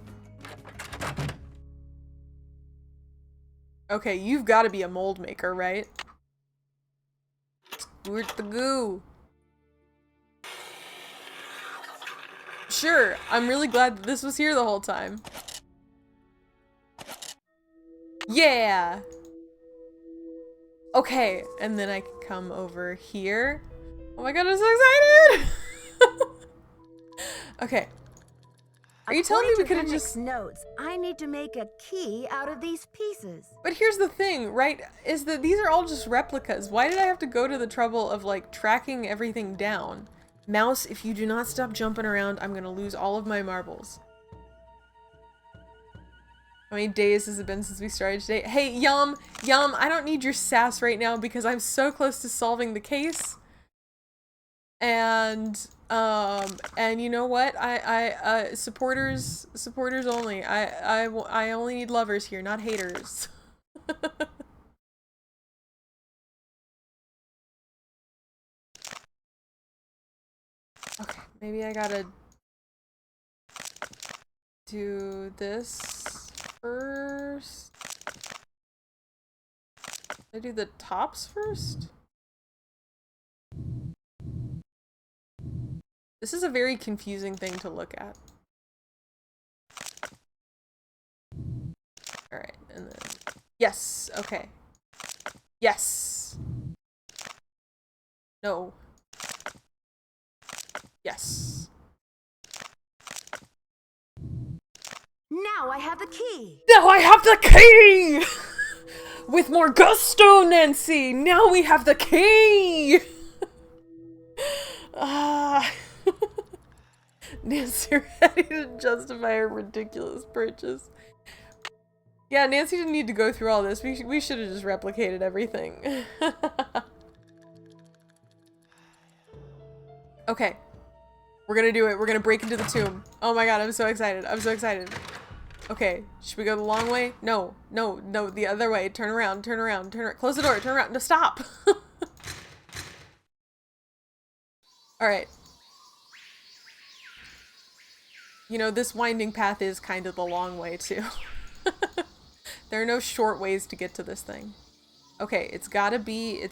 Okay, you've got to be a mold maker, right? Squirt the goo. Sure, I'm really glad that this was here the whole time. Yeah! Okay, and then I can come over here. Oh my god, I'm so excited! Okay. Are you telling me we could have just... notes, I need to make a key out of these pieces. But here's the thing, right? Is that these are all just replicas. Why did I have to go to the trouble of, like, tracking everything down? Mouse, if you do not stop jumping around, I'm gonna lose all of my marbles. How many days has it been since we started today? Hey, Yum, I don't need your sass right now because I'm so close to solving the case. And you know what? Supporters only. I only need lovers here, not haters. Okay, maybe I gotta do this first. Should I do the tops first? This is a very confusing thing to look at. Alright, and then... Yes! Okay. Yes! No. Yes. Now I have the key! Now I have the key! With more gusto, Nancy! Now we have the key! Nancy ready to justify her ridiculous purchase. Yeah, Nancy didn't need to go through all this. We should have just replicated everything. Okay. We're gonna do it. We're gonna break into the tomb. Oh my god, I'm so excited. I'm so excited. Okay, should we go the long way? No, no, no, the other way. Turn around, turn around, turn around. Close the door, turn around. No, stop! Alright. You know, this winding path is kind of the long way, too. There are no short ways to get to this thing. Okay, it's gotta be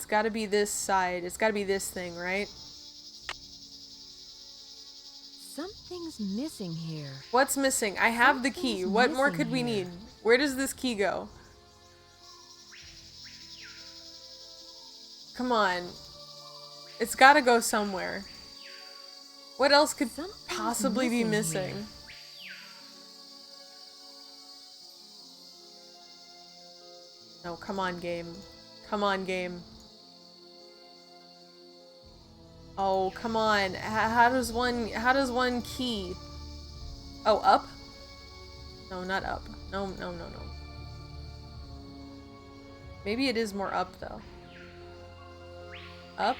this side. It's gotta be this thing, right? Something's missing here. What's missing? I have the key. What more could we need? Where does this key go? Come on. It's gotta go somewhere. What else could possibly be missing? No, come on, game. Come on, game. Oh, come on. How does one key? Oh, up? No, not up. No, no, no, no. Maybe it is more up, though. Up?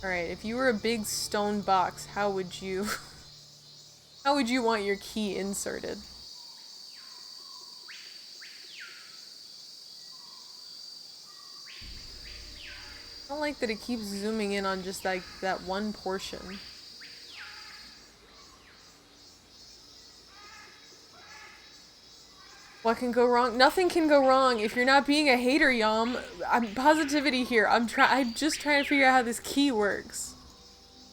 Alright, if you were a big stone box, how would you... how would you want your key inserted? I don't like that it keeps zooming in on just like that one portion. What can go wrong? Nothing can go wrong if you're not being a hater, Yom. I'm positivity here. I'm just trying to figure out how this key works.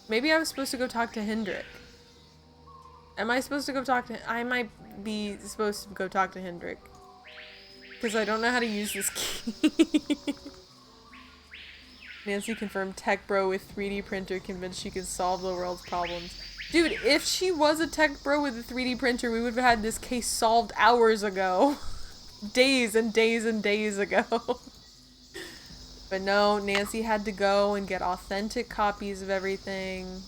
Maybe I was supposed to go talk to Hendrik. Am I supposed to go talk to... I might be supposed to go talk to Hendrik. Because I don't know how to use this key. Nancy confirmed tech bro with 3D printer convinced she could solve the world's problems. Dude, if she was a tech bro with a 3D printer, we would have had this case solved hours ago. Days and days and days ago. But no, Nancy had to go and get authentic copies of everything.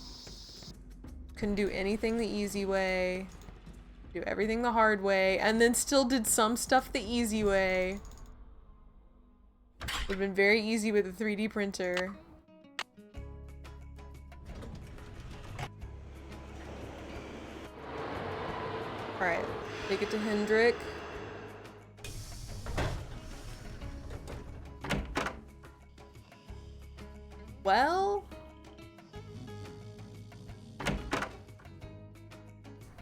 Couldn't do anything the easy way. Do everything the hard way. And then still did some stuff the easy way. Would have been very easy with a 3D printer. Alright, take it to Hendrik. Well...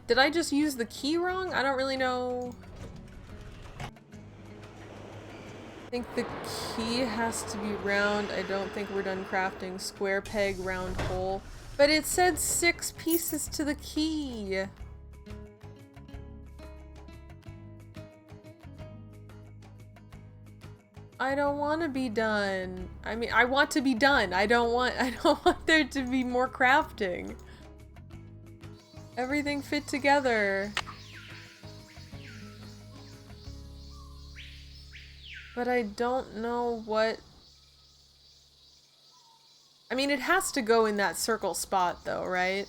did I just use the key wrong? I don't really know... I think the key has to be round. I don't think we're done crafting. Square peg, round hole. But it said 6 pieces to the key. I don't want to be done. I mean, I want to be done. I don't want there to be more crafting. Everything fit together. But I don't know what... I mean, it has to go in that circle spot, though, right?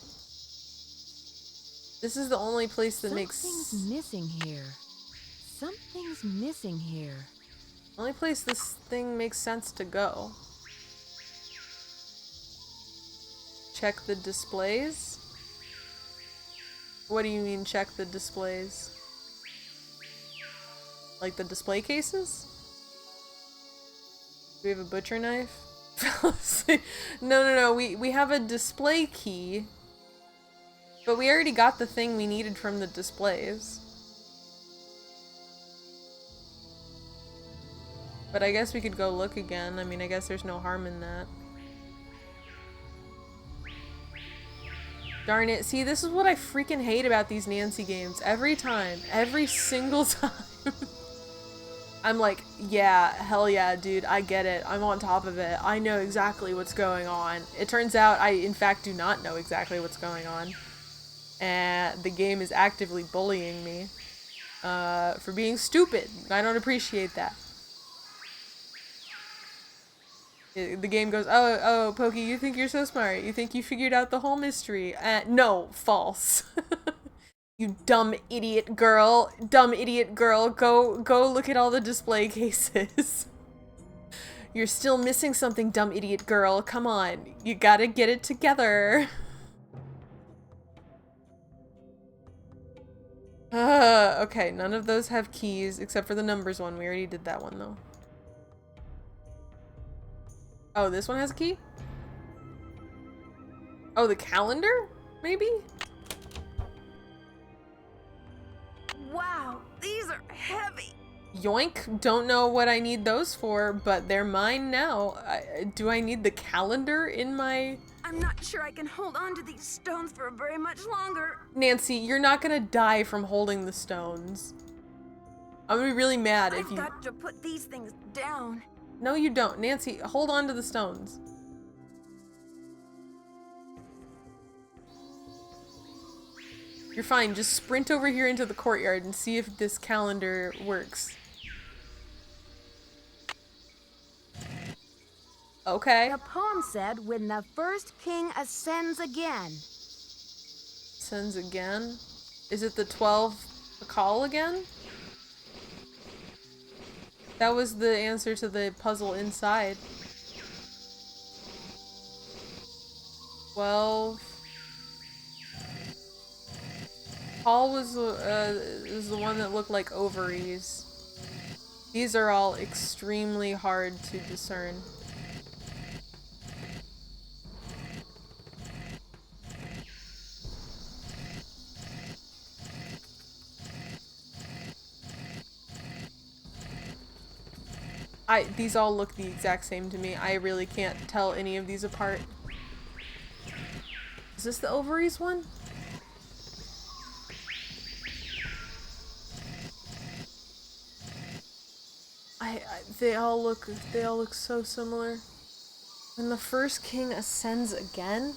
This is the only place that makes... Something's missing here. Something's missing here. Only place this thing makes sense to go. Check the displays? What do you mean, check the displays? Like the display cases? Do we have a butcher knife? No, we have a display key. But we already got the thing we needed from the displays. But I guess we could go look again. I mean, I guess there's no harm in that. Darn it. See, this is what I freaking hate about these Nancy games. Every time. Every single time. I'm like, yeah, hell yeah, dude, I get it. I'm on top of it. I know exactly what's going on. It turns out I, in fact, do not know exactly what's going on. And the game is actively bullying me for being stupid. I don't appreciate that. The game goes, oh, Poky, you think you're so smart. You think you figured out the whole mystery. No, false. You dumb idiot girl. Dumb idiot girl. Go look at all the display cases. You're still missing something, dumb idiot girl. Come on. You gotta get it together. Okay, none of those have keys except for the numbers one. We already did that one though. Oh, this one has a key? Oh, the calendar? Maybe? Wow, these are heavy. Yoink. Don't know what I need those for, but they're mine now. Do I need the calendar in my... I'm not sure I can hold on to these stones for very much longer. Nancy, you're not gonna die from holding the stones. I'm gonna be really mad if you... I've got to put these things down. No, you don't. Nancy, hold on to the stones. You're fine. Just sprint over here into the courtyard and see if this calendar works. Okay. The poem said, when the first king ascends again. Ascends again? Is it the 12 call again? That was the answer to the puzzle inside. 12. Paul was the one that looked like ovaries. These are all extremely hard to discern. These all look the exact same to me. I really can't tell any of these apart. Is this the ovaries one? They all look so similar. When the first king ascends again?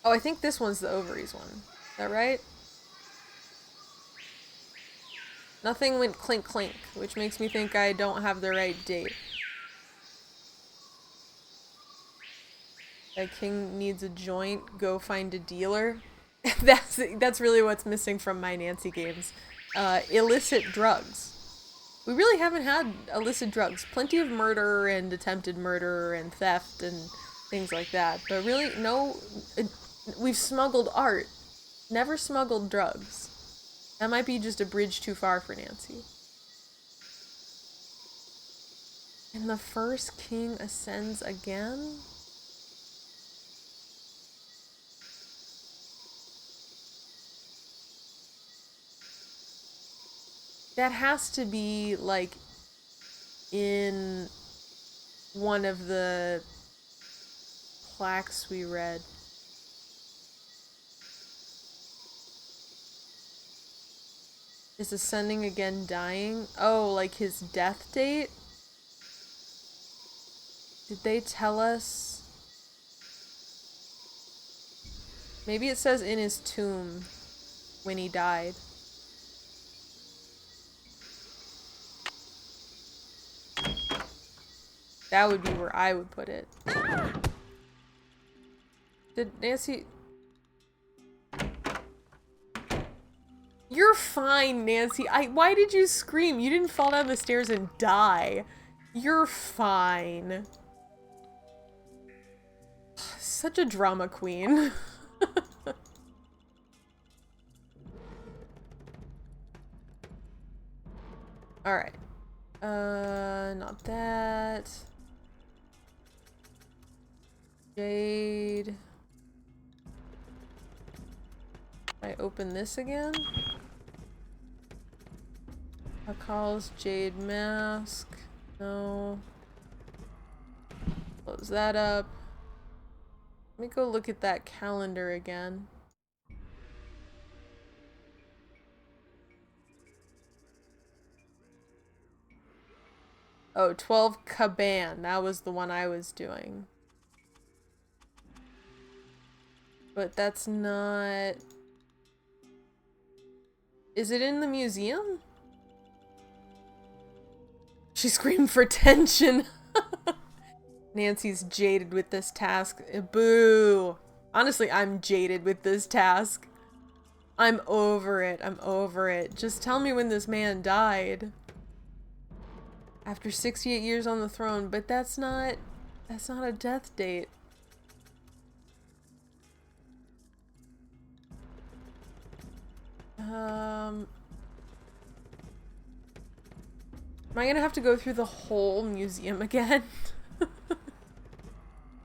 Oh, I think this one's the ovaries one. Is that right? Nothing went clink clink, which makes me think I don't have the right date. A king needs a joint, go find a dealer. That's really what's missing from my Nancy games. Illicit drugs. We really haven't had illicit drugs. Plenty of murder and attempted murder and theft and things like that. But really, no... we've smuggled art. Never smuggled drugs. That might be just a bridge too far for Nancy. And the first king ascends again? That has to be, like, in one of the plaques we read. Is ascending again dying? Oh, like his death date? Did they tell us? Maybe it says in his tomb when he died. That would be where I would put it. Did Nancy... You're fine, Nancy. Why did you scream? You didn't fall down the stairs and die. You're fine. Such a drama queen. Alright. Not that. Jade. I open this again? Pakal's Jade Mask. No. Close that up. Let me go look at that calendar again. Oh, 12 Caban. That was the one I was doing. But that's not... Is it in the museum? She screamed for attention. Nancy's jaded with this task. Boo. Honestly, I'm jaded with this task. I'm over it. I'm over it. Just tell me when this man died. After 68 years on the throne, but that's not a death date. Am I gonna have to go through the whole museum again?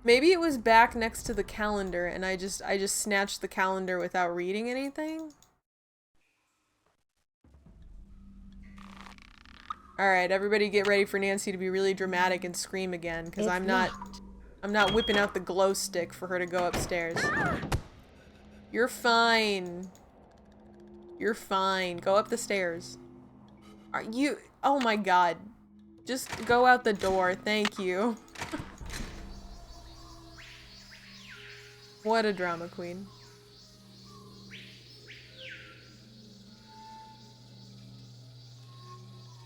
Maybe it was back next to the calendar and I just snatched the calendar without reading anything? Alright, everybody get ready for Nancy to be really dramatic and scream again, because I'm not whipping out the glow stick for her to go upstairs. You're fine. You're fine. Go up the stairs. Are you— oh my god. Just go out the door. Thank you. What a drama queen.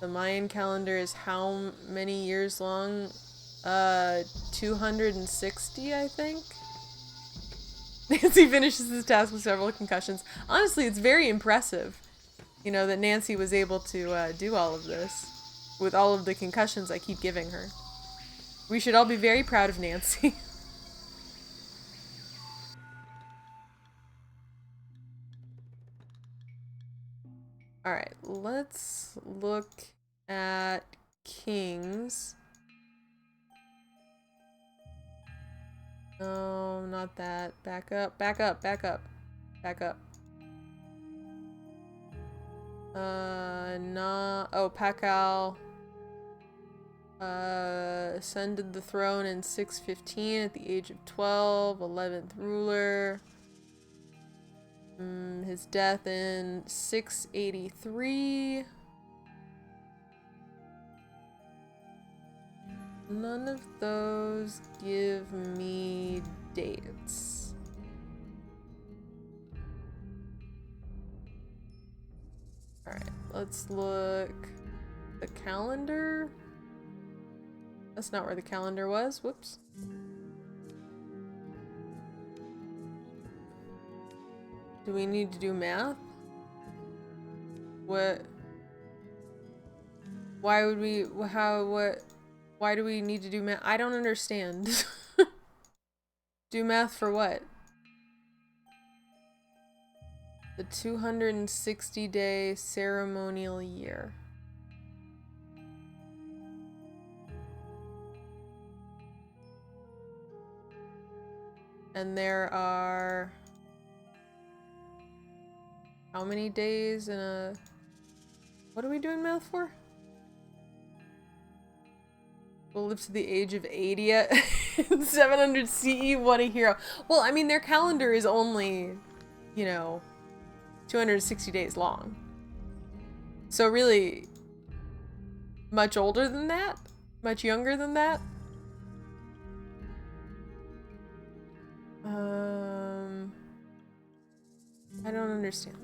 The Mayan calendar is how many years long? 260, I think? Nancy finishes his task with several concussions. Honestly, it's very impressive, you know, that Nancy was able to do all of this with all of the concussions I keep giving her. We should all be very proud of Nancy. Alright, let's look at kings. No, not that. Back up, back up, back up, back up. Nah. Oh, Pakal ascended the throne in 615 at the age of 12, 11th ruler. His death in 683. None of those give me dates. Alright, let's look. The calendar? That's not where the calendar was. Whoops. Do we need to do math? What? Why would we— how— what? Why do we need to do math? I don't understand. Do math for what? The 260-day ceremonial year. And there are— how many days in a— what are we doing math for? We'll live to the age of 80 at 700 CE, what a hero. Well, I mean, their calendar is only, you know, 260 days long. So really, much older than that? Much younger than that? I don't understand.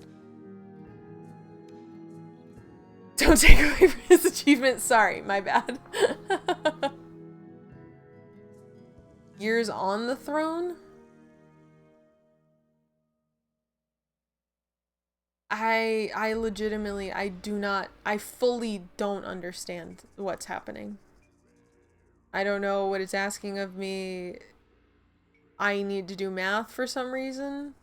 Don't take away from his achievement. Sorry, my bad. Years on the throne? I legitimately, I fully don't understand what's happening. I don't know what it's asking of me. I need to do math for some reason.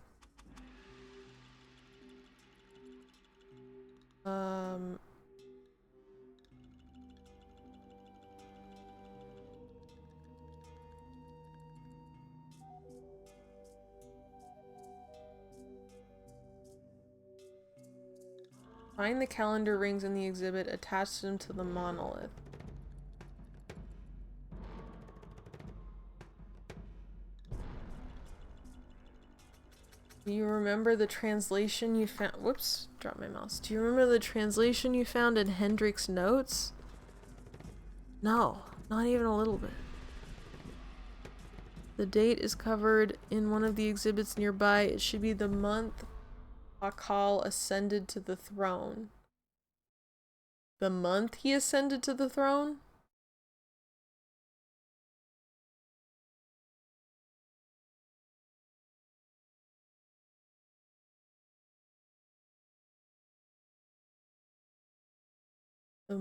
Find the calendar rings in the exhibit, attach them to the monolith. Do you remember the translation you found— whoops, dropped my mouse. Do you remember the translation you found in Hendrick's notes? No, not even a little bit. The date is covered in one of the exhibits nearby. It should be the month Pakal ascended to the throne. The month he ascended to the throne? The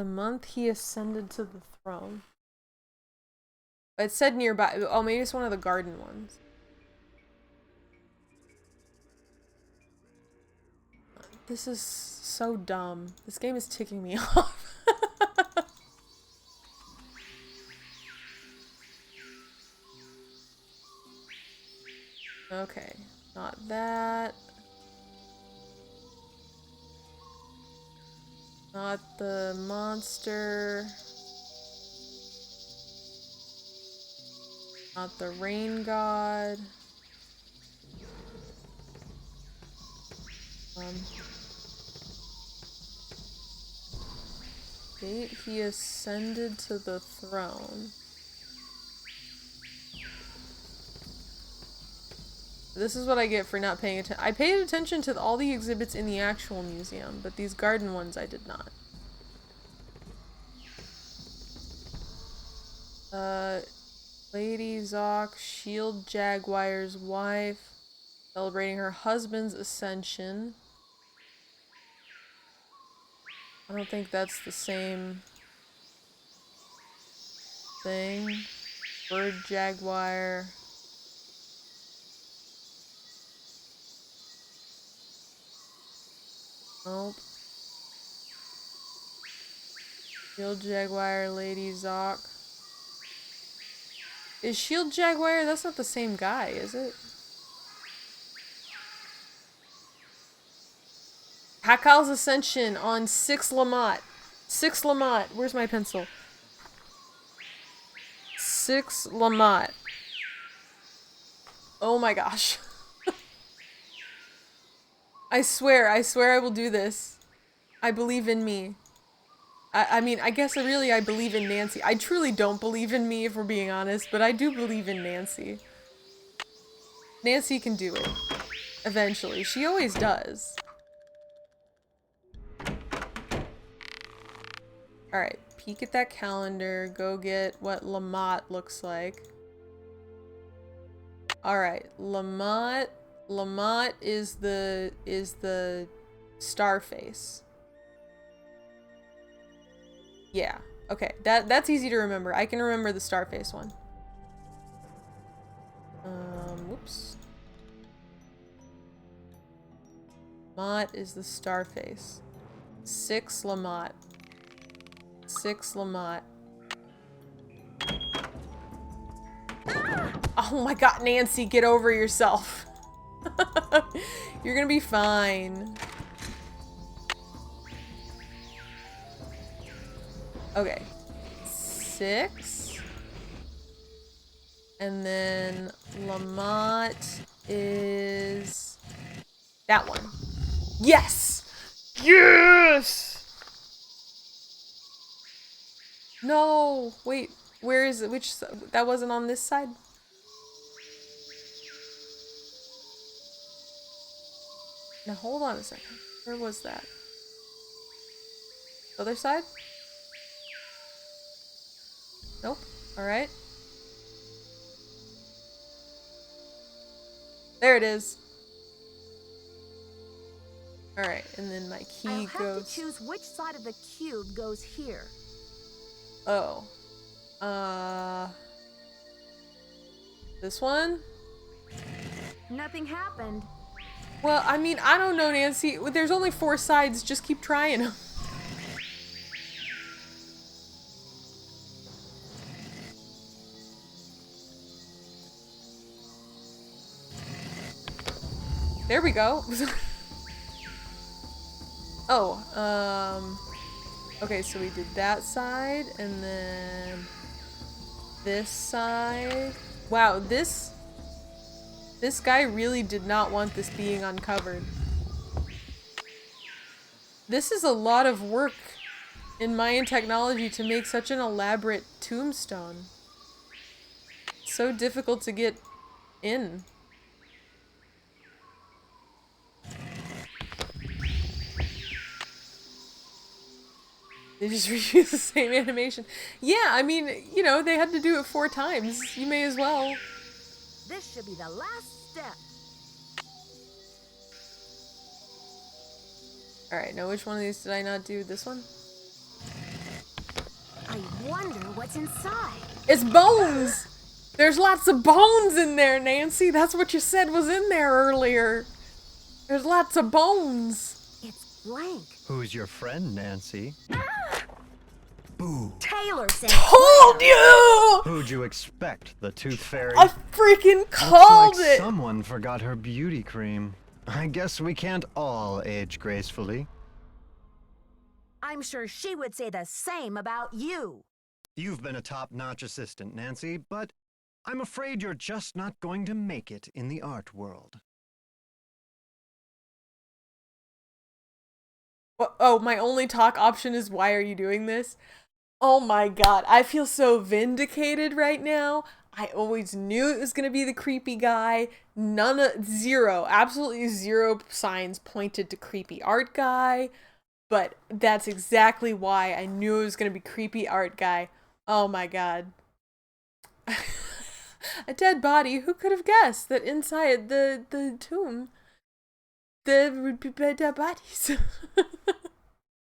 month he ascended to the throne. It said nearby. Oh, maybe it's one of the garden ones. This is so dumb. This game is ticking me off. Okay, not that. Not the monster. Not the rain god. Date he ascended to the throne. This is what I get for not paying attention. I paid attention to all the exhibits in the actual museum, but these garden ones I did not. Lady Zoc, Shield Jaguar's wife, celebrating her husband's ascension. I don't think that's the same thing. Bird Jaguar. Nope. Shield Jaguar, Lady Zoc. Is Shield Jaguar? That's not the same guy, is it? Pakal's Ascension on 6 Lamont. 6 Lamont. Where's my pencil? 6 Lamont. Oh my gosh. I swear I will do this. I believe in me. I mean, I guess I believe in Nancy. I truly don't believe in me, if we're being honest, but I do believe in Nancy. Nancy can do it. Eventually. She always does. Alright, peek at that calendar. Go get what Lamont looks like. Alright, Lamont is the star face. Yeah, okay. That's easy to remember. I can remember the star face one. Whoops. Lamont is the star face. 6 Lamont. 6 Lamont. Oh my god, Nancy, get over yourself. You're gonna be fine. Okay. 6. And then Lamont is that one. Yes! Yes! No! Wait, where is it? Which that wasn't on this side? Now hold on a second. Where was that? Other side? Nope. Alright. There it is. Alright, and then my key I'll have goes... to choose which side of the cube goes here. Oh. This one? Nothing happened. Well, I mean, I don't know, Nancy. There's only 4 sides. Just keep trying them. There we go. Oh, okay, so we did that side, and then this side. Wow, this guy really did not want this being uncovered. This is a lot of work in Mayan technology to make such an elaborate tombstone. So difficult to get in. They just reuse the same animation. Yeah, I mean, you know, they had to do it 4 times. You may as well. This should be the last step. Alright, now which one of these did I not do? This one? I wonder what's inside. It's bones! There's lots of bones in there, Nancy. That's what you said was in there earlier. There's lots of bones. It's blank. Who's your friend, Nancy? Boo. Taylor said. Told you! Who'd you expect? The Tooth Fairy? I freaking called Looks like it! someone forgot her beauty cream. I guess we can't all age gracefully. I'm sure she would say the same about you. You've been a top-notch assistant, Nancy, but I'm afraid you're just not going to make it in the art world. Oh, my only talk option is why are you doing this? Oh my god, I feel so vindicated right now. I always knew it was gonna be the creepy guy. Absolutely zero signs pointed to creepy art guy. But that's exactly why I knew it was gonna be creepy art guy. Oh my god. A dead body, who could have guessed that inside the tomb there would be dead bodies?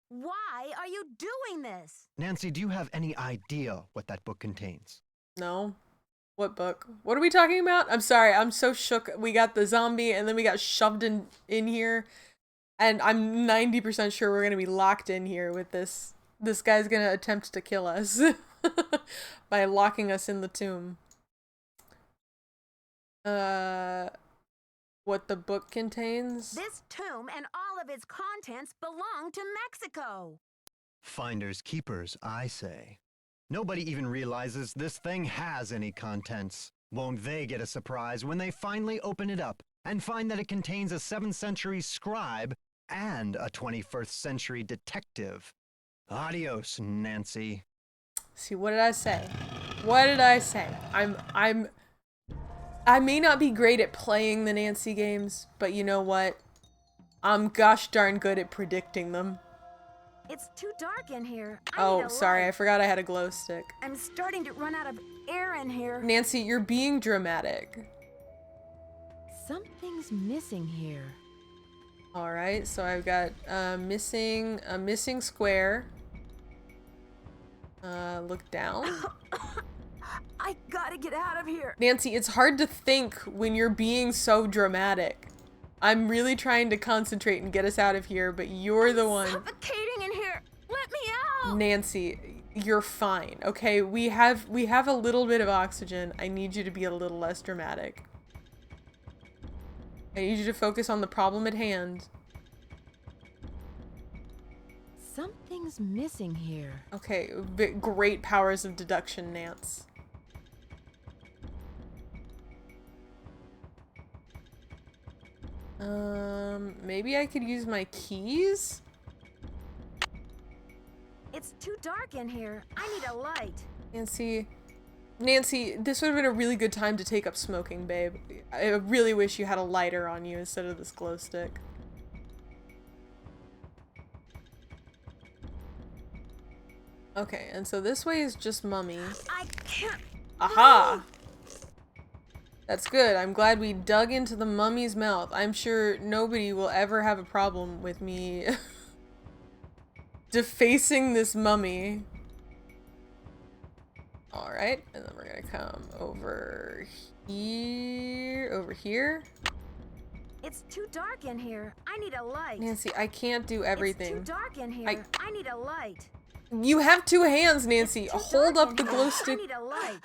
Why are you doing this? Nancy, do you have any idea what that book contains? No. What book? What are we talking about? I'm sorry, I'm so shook. We got the zombie and then we got shoved in here. And I'm 90% sure we're gonna be locked in here with this. This guy's gonna attempt to kill us by locking us in the tomb. What the book contains? This tomb and all of its contents belong to Mexico. Finders keepers, I say. Nobody even realizes this thing has any contents. Won't they get a surprise when they finally open it up and find that it contains a 7th century scribe and a 21st century detective? Adios, Nancy. See, what did I say? What did I say? I may not be great at playing the Nancy games, but you know what? I'm gosh darn good at predicting them. It's too dark in here. Oh, sorry, I forgot I had a glow stick. I'm starting to run out of air in here. Nancy, you're being dramatic. Something's missing here. All right, so I've got a missing square. Look down. I gotta get out of here. Nancy, it's hard to think when you're being so dramatic. I'm really trying to concentrate and get us out of here, but you're the one. Suffocating in here. Let me out. Nancy, you're fine. Okay, we have a little bit of oxygen. I need you to be a little less dramatic. I need you to focus on the problem at hand. Something's missing here. Okay, great powers of deduction, Nance. Maybe I could use my keys? It's too dark in here. I need a light. Nancy, this would have been a really good time to take up smoking, babe. I really wish you had a lighter on you instead of this glow stick. Okay, and so this way is just mummy. I can't. Aha! That's good. I'm glad we dug into the mummy's mouth. I'm sure nobody will ever have a problem with me defacing this mummy. Alright, and then we're gonna come over here. It's too dark in here. I need a light. Nancy, I can't do everything. It's too dark in here. I need a light. You have two hands, Nancy. Hold up the glow stick. I need a light.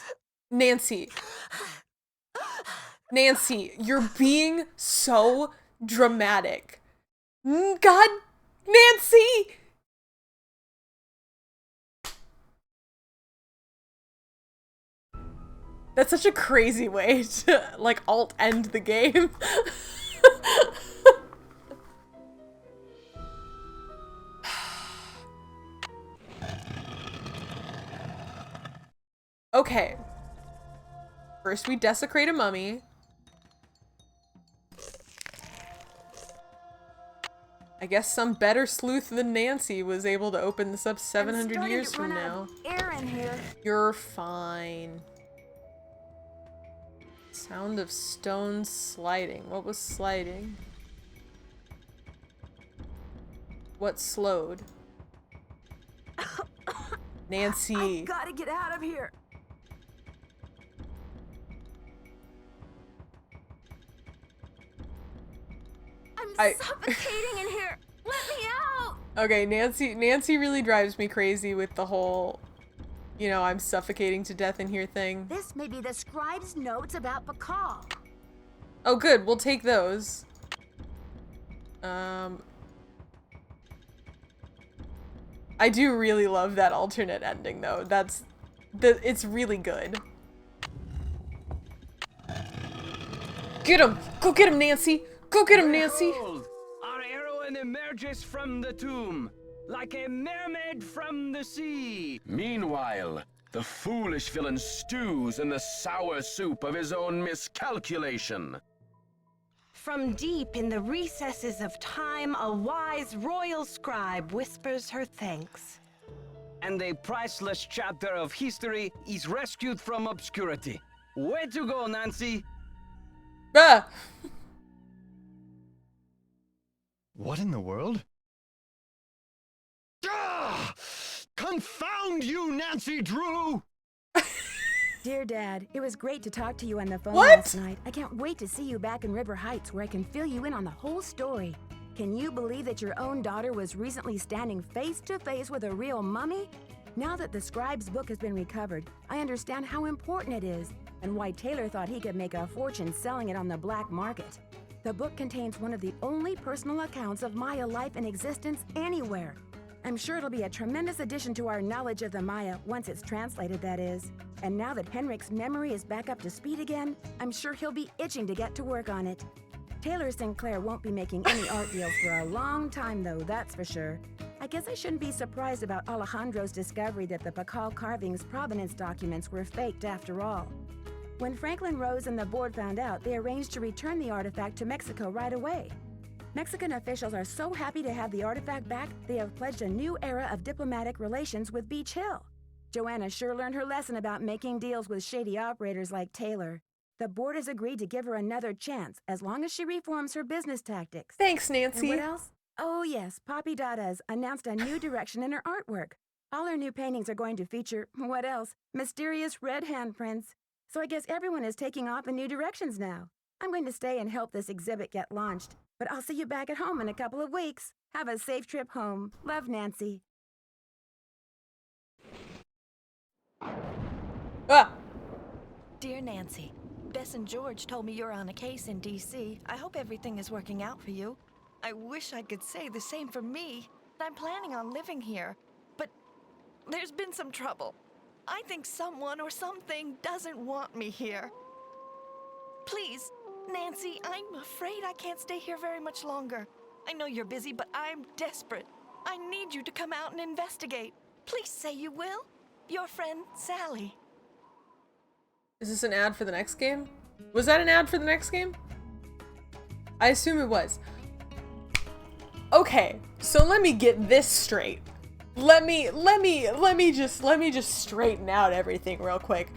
Nancy, you're being so dramatic. God, Nancy! That's such a crazy way to, like, alt-end the game. Okay. First we desecrate a mummy. I guess some better sleuth than Nancy was able to open this up 700 years from now. Air in here. You're fine. Sound of stones sliding. What was sliding? What slowed? Nancy. I gotta get out of here. I'm suffocating in here. Let me out. Okay, Nancy really drives me crazy with the whole, you know, I'm suffocating to death in here thing. This may be the scribe's notes about Poky. Oh good, we'll take those. I do really love that alternate ending though. It's really good. Get him! Go get him, Nancy! Go get him, Nancy! Behold, our heroine emerges from the tomb, like a mermaid from the sea. Meanwhile, the foolish villain stews in the sour soup of his own miscalculation. From deep in the recesses of time, a wise royal scribe whispers her thanks. And a priceless chapter of history is rescued from obscurity. Way to go, Nancy! Ah! What in the world? Ah! Confound you, Nancy Drew! Dear Dad, it was great to talk to you on the phone What? last night. I can't wait to see you back in River Heights where I can fill you in on the whole story. Can you believe that your own daughter was recently standing face to face with a real mummy? Now that the scribe's book has been recovered, I understand how important it is and why Taylor thought he could make a fortune selling it on the black market. The book contains one of the only personal accounts of Maya life in existence anywhere. I'm sure it'll be a tremendous addition to our knowledge of the Maya once it's translated, that is. And now that Henrik's memory is back up to speed again, I'm sure he'll be itching to get to work on it. Taylor Sinclair won't be making any art deals for a long time, though, that's for sure. I guess I shouldn't be surprised about Alejandro's discovery that the Poky carving's provenance documents were faked after all. When Franklin Rose and the board found out, they arranged to return the artifact to Mexico right away. Mexican officials are so happy to have the artifact back, they have pledged a new era of diplomatic relations with Beach Hill. Joanna sure learned her lesson about making deals with shady operators like Taylor. The board has agreed to give her another chance as long as she reforms her business tactics. Thanks, Nancy. And what else? Oh yes, Poppy Dada's announced a new direction in her artwork. All her new paintings are going to feature, what else? Mysterious red handprints. So I guess everyone is taking off in new directions now. I'm going to stay and help this exhibit get launched. But I'll see you back at home in a couple of weeks. Have a safe trip home. Love, Nancy. Ah! Dear Nancy, Bess and George told me you're on a case in D.C. I hope everything is working out for you. I wish I could say the same for me. I'm planning on living here, but there's been some trouble. I think someone or something doesn't want me here. Please, Nancy, I'm afraid I can't stay here very much longer. I know you're busy, but I'm desperate. I need you to come out and investigate. Please say you will. Your friend, Sally. Is this an ad for the next game? Was that an ad for the next game? I assume it was. Okay, so let me get this straight. Let me just straighten out everything real quick.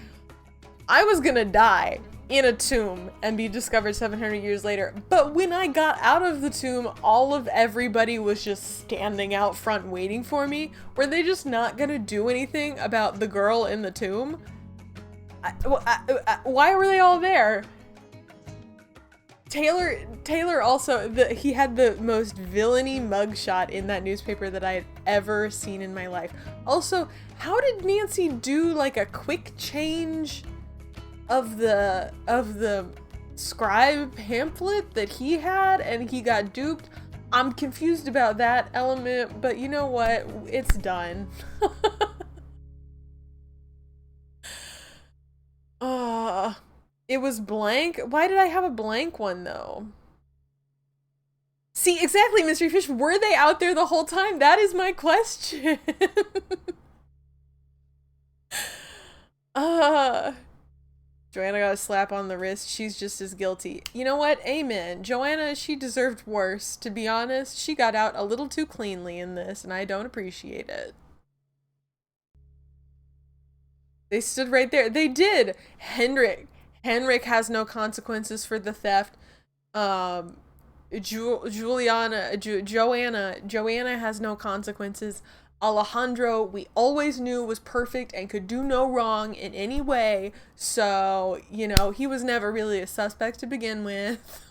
I was gonna die in a tomb and be discovered 700 years later, but when I got out of the tomb, all of everybody was just standing out front waiting for me. Were they just not gonna do anything about the girl in the tomb? Why were they all there? Taylor also, he had the most villainy mugshot in that newspaper that I had ever seen in my life. Also, how did Nancy do like a quick change of the scribe pamphlet that he had and he got duped? I'm confused about that element, but you know what? It's done. It was blank? Why did I have a blank one though? See, exactly, Mystery Fish. Were they out there the whole time? That is my question. Joanna got a slap on the wrist. She's just as guilty. You know what? Amen. Joanna, she deserved worse. To be honest, she got out a little too cleanly in this, and I don't appreciate it. They stood right there. They did. Henrik has no consequences for the theft. Joanna has no consequences. Alejandro, we always knew was perfect and could do no wrong in any way. So, you know, he was never really a suspect to begin with.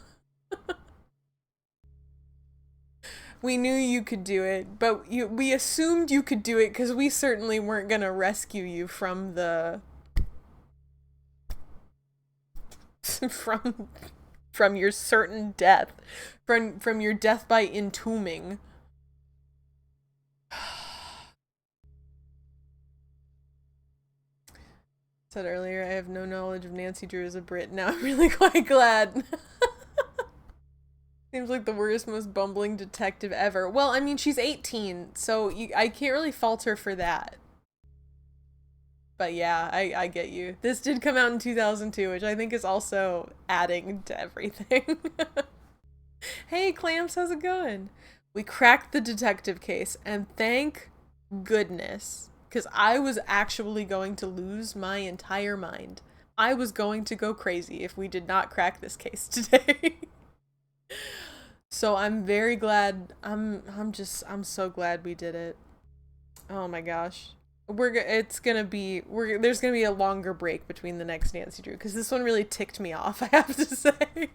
We knew you could do it, but we assumed you could do it because we certainly weren't gonna rescue you from the from your certain death, from your death by entombing. Said earlier, I have no knowledge of Nancy Drew as a Brit. Now I'm really quite glad. Seems like the worst, most bumbling detective ever. Well, I mean, she's 18, so I can't really fault her for that. But yeah, I get you. This did come out in 2002, which I think is also adding to everything. Hey, Clamps, how's it going? We cracked the detective case, and thank goodness, because I was actually going to lose my entire mind. I was going to go crazy if we did not crack this case today. So I'm very glad. I'm so glad we did it. Oh my gosh. There's gonna be a longer break between the next Nancy Drew, because this one really ticked me off, I have to say.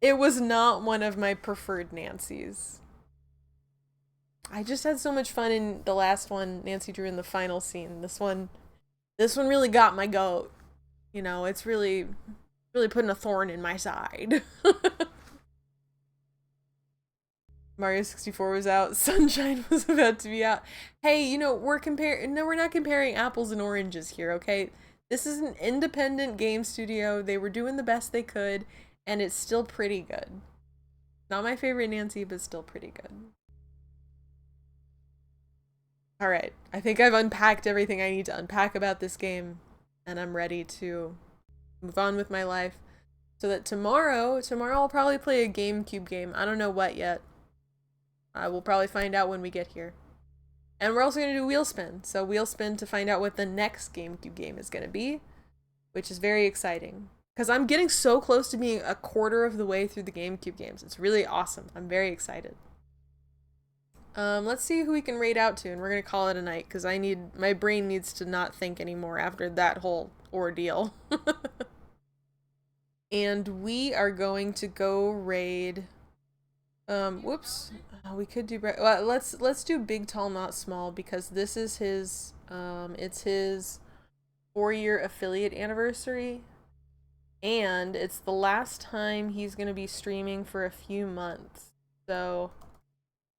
It was not one of my preferred Nancys. I just had so much fun in the last one, Nancy Drew in the final scene. This one really got my goat. You know, it's really putting a thorn in my side. Mario 64 was out. Sunshine was about to be out. Hey, you know, we're not comparing apples and oranges here, okay? This is an independent game studio. They were doing the best they could, and it's still pretty good. Not my favorite Nancy, but still pretty good. Alright, I think I've unpacked everything I need to unpack about this game, and I'm ready to move on with my life. So that tomorrow I'll probably play a GameCube game. I don't know what yet. We'll probably find out when we get here. And we're also going to do Wheel Spin. So Wheel Spin to find out what the next GameCube game is going to be, which is very exciting. Because I'm getting so close to being a quarter of the way through the GameCube games. It's really awesome. I'm very excited. Let's see who we can raid out to, and we're going to call it a night, because my brain needs to not think anymore after that whole ordeal. And we are going to go raid... whoops. We could do... Well, let's do Big Tall Not Small, because this is his... it's his 4-year affiliate anniversary. And it's the last time he's going to be streaming for a few months. So...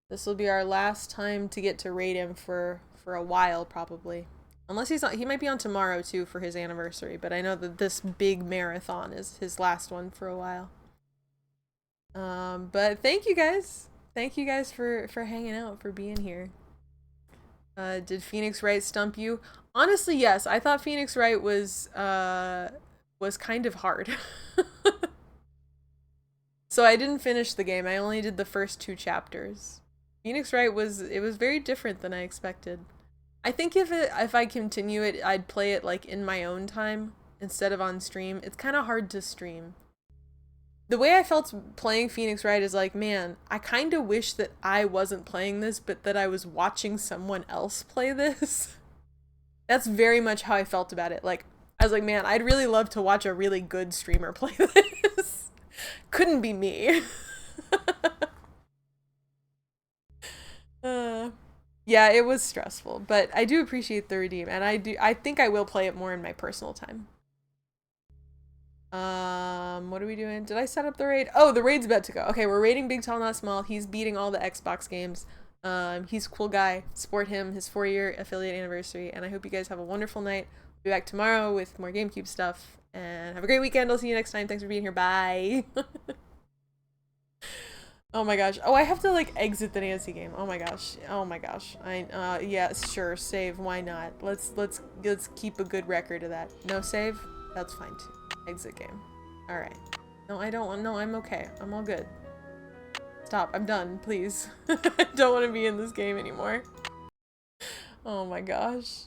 this will be our last time to get to raid him for a while, probably. Unless he's not... he might be on tomorrow, too, for his anniversary. But I know that this big marathon is his last one for a while. But thank you guys. Thank you guys for hanging out, for being here. Did Phoenix Wright stump you? Honestly, yes. I thought Phoenix Wright was kind of hard. So I didn't finish the game. I only did the first 2 chapters. Phoenix Wright was very different than I expected. I think if I continue it, I'd play it like in my own time instead of on stream. It's kind of hard to stream. The way I felt playing Phoenix Wright is like, man, I kind of wish that I wasn't playing this, but that I was watching someone else play this. That's very much how I felt about it. Like, I was like, man, I'd really love to watch a really good streamer play this. Couldn't be me. Yeah, it was stressful, but I do appreciate the redeem, and I think I will play it more in my personal time. What are we doing? Did I set up the raid? Oh, the raid's about to go. Okay, we're raiding Big Tall Not Small. He's beating all the Xbox games. He's a cool guy. Support him, his 4-year affiliate anniversary, and I hope you guys have a wonderful night. I'll be back tomorrow with more GameCube stuff, and have a great weekend. I'll see you next time. Thanks for being here. Bye. Oh my gosh. Oh, I have to like exit the Nancy game. Oh my gosh. Oh my gosh. Yeah, sure. Save. Why not? Let's keep a good record of that. No save? That's fine too. Exit game. Alright. No, I don't want... No, I'm okay. I'm all good. Stop. I'm done. Please. I don't want to be in this game anymore. Oh my gosh.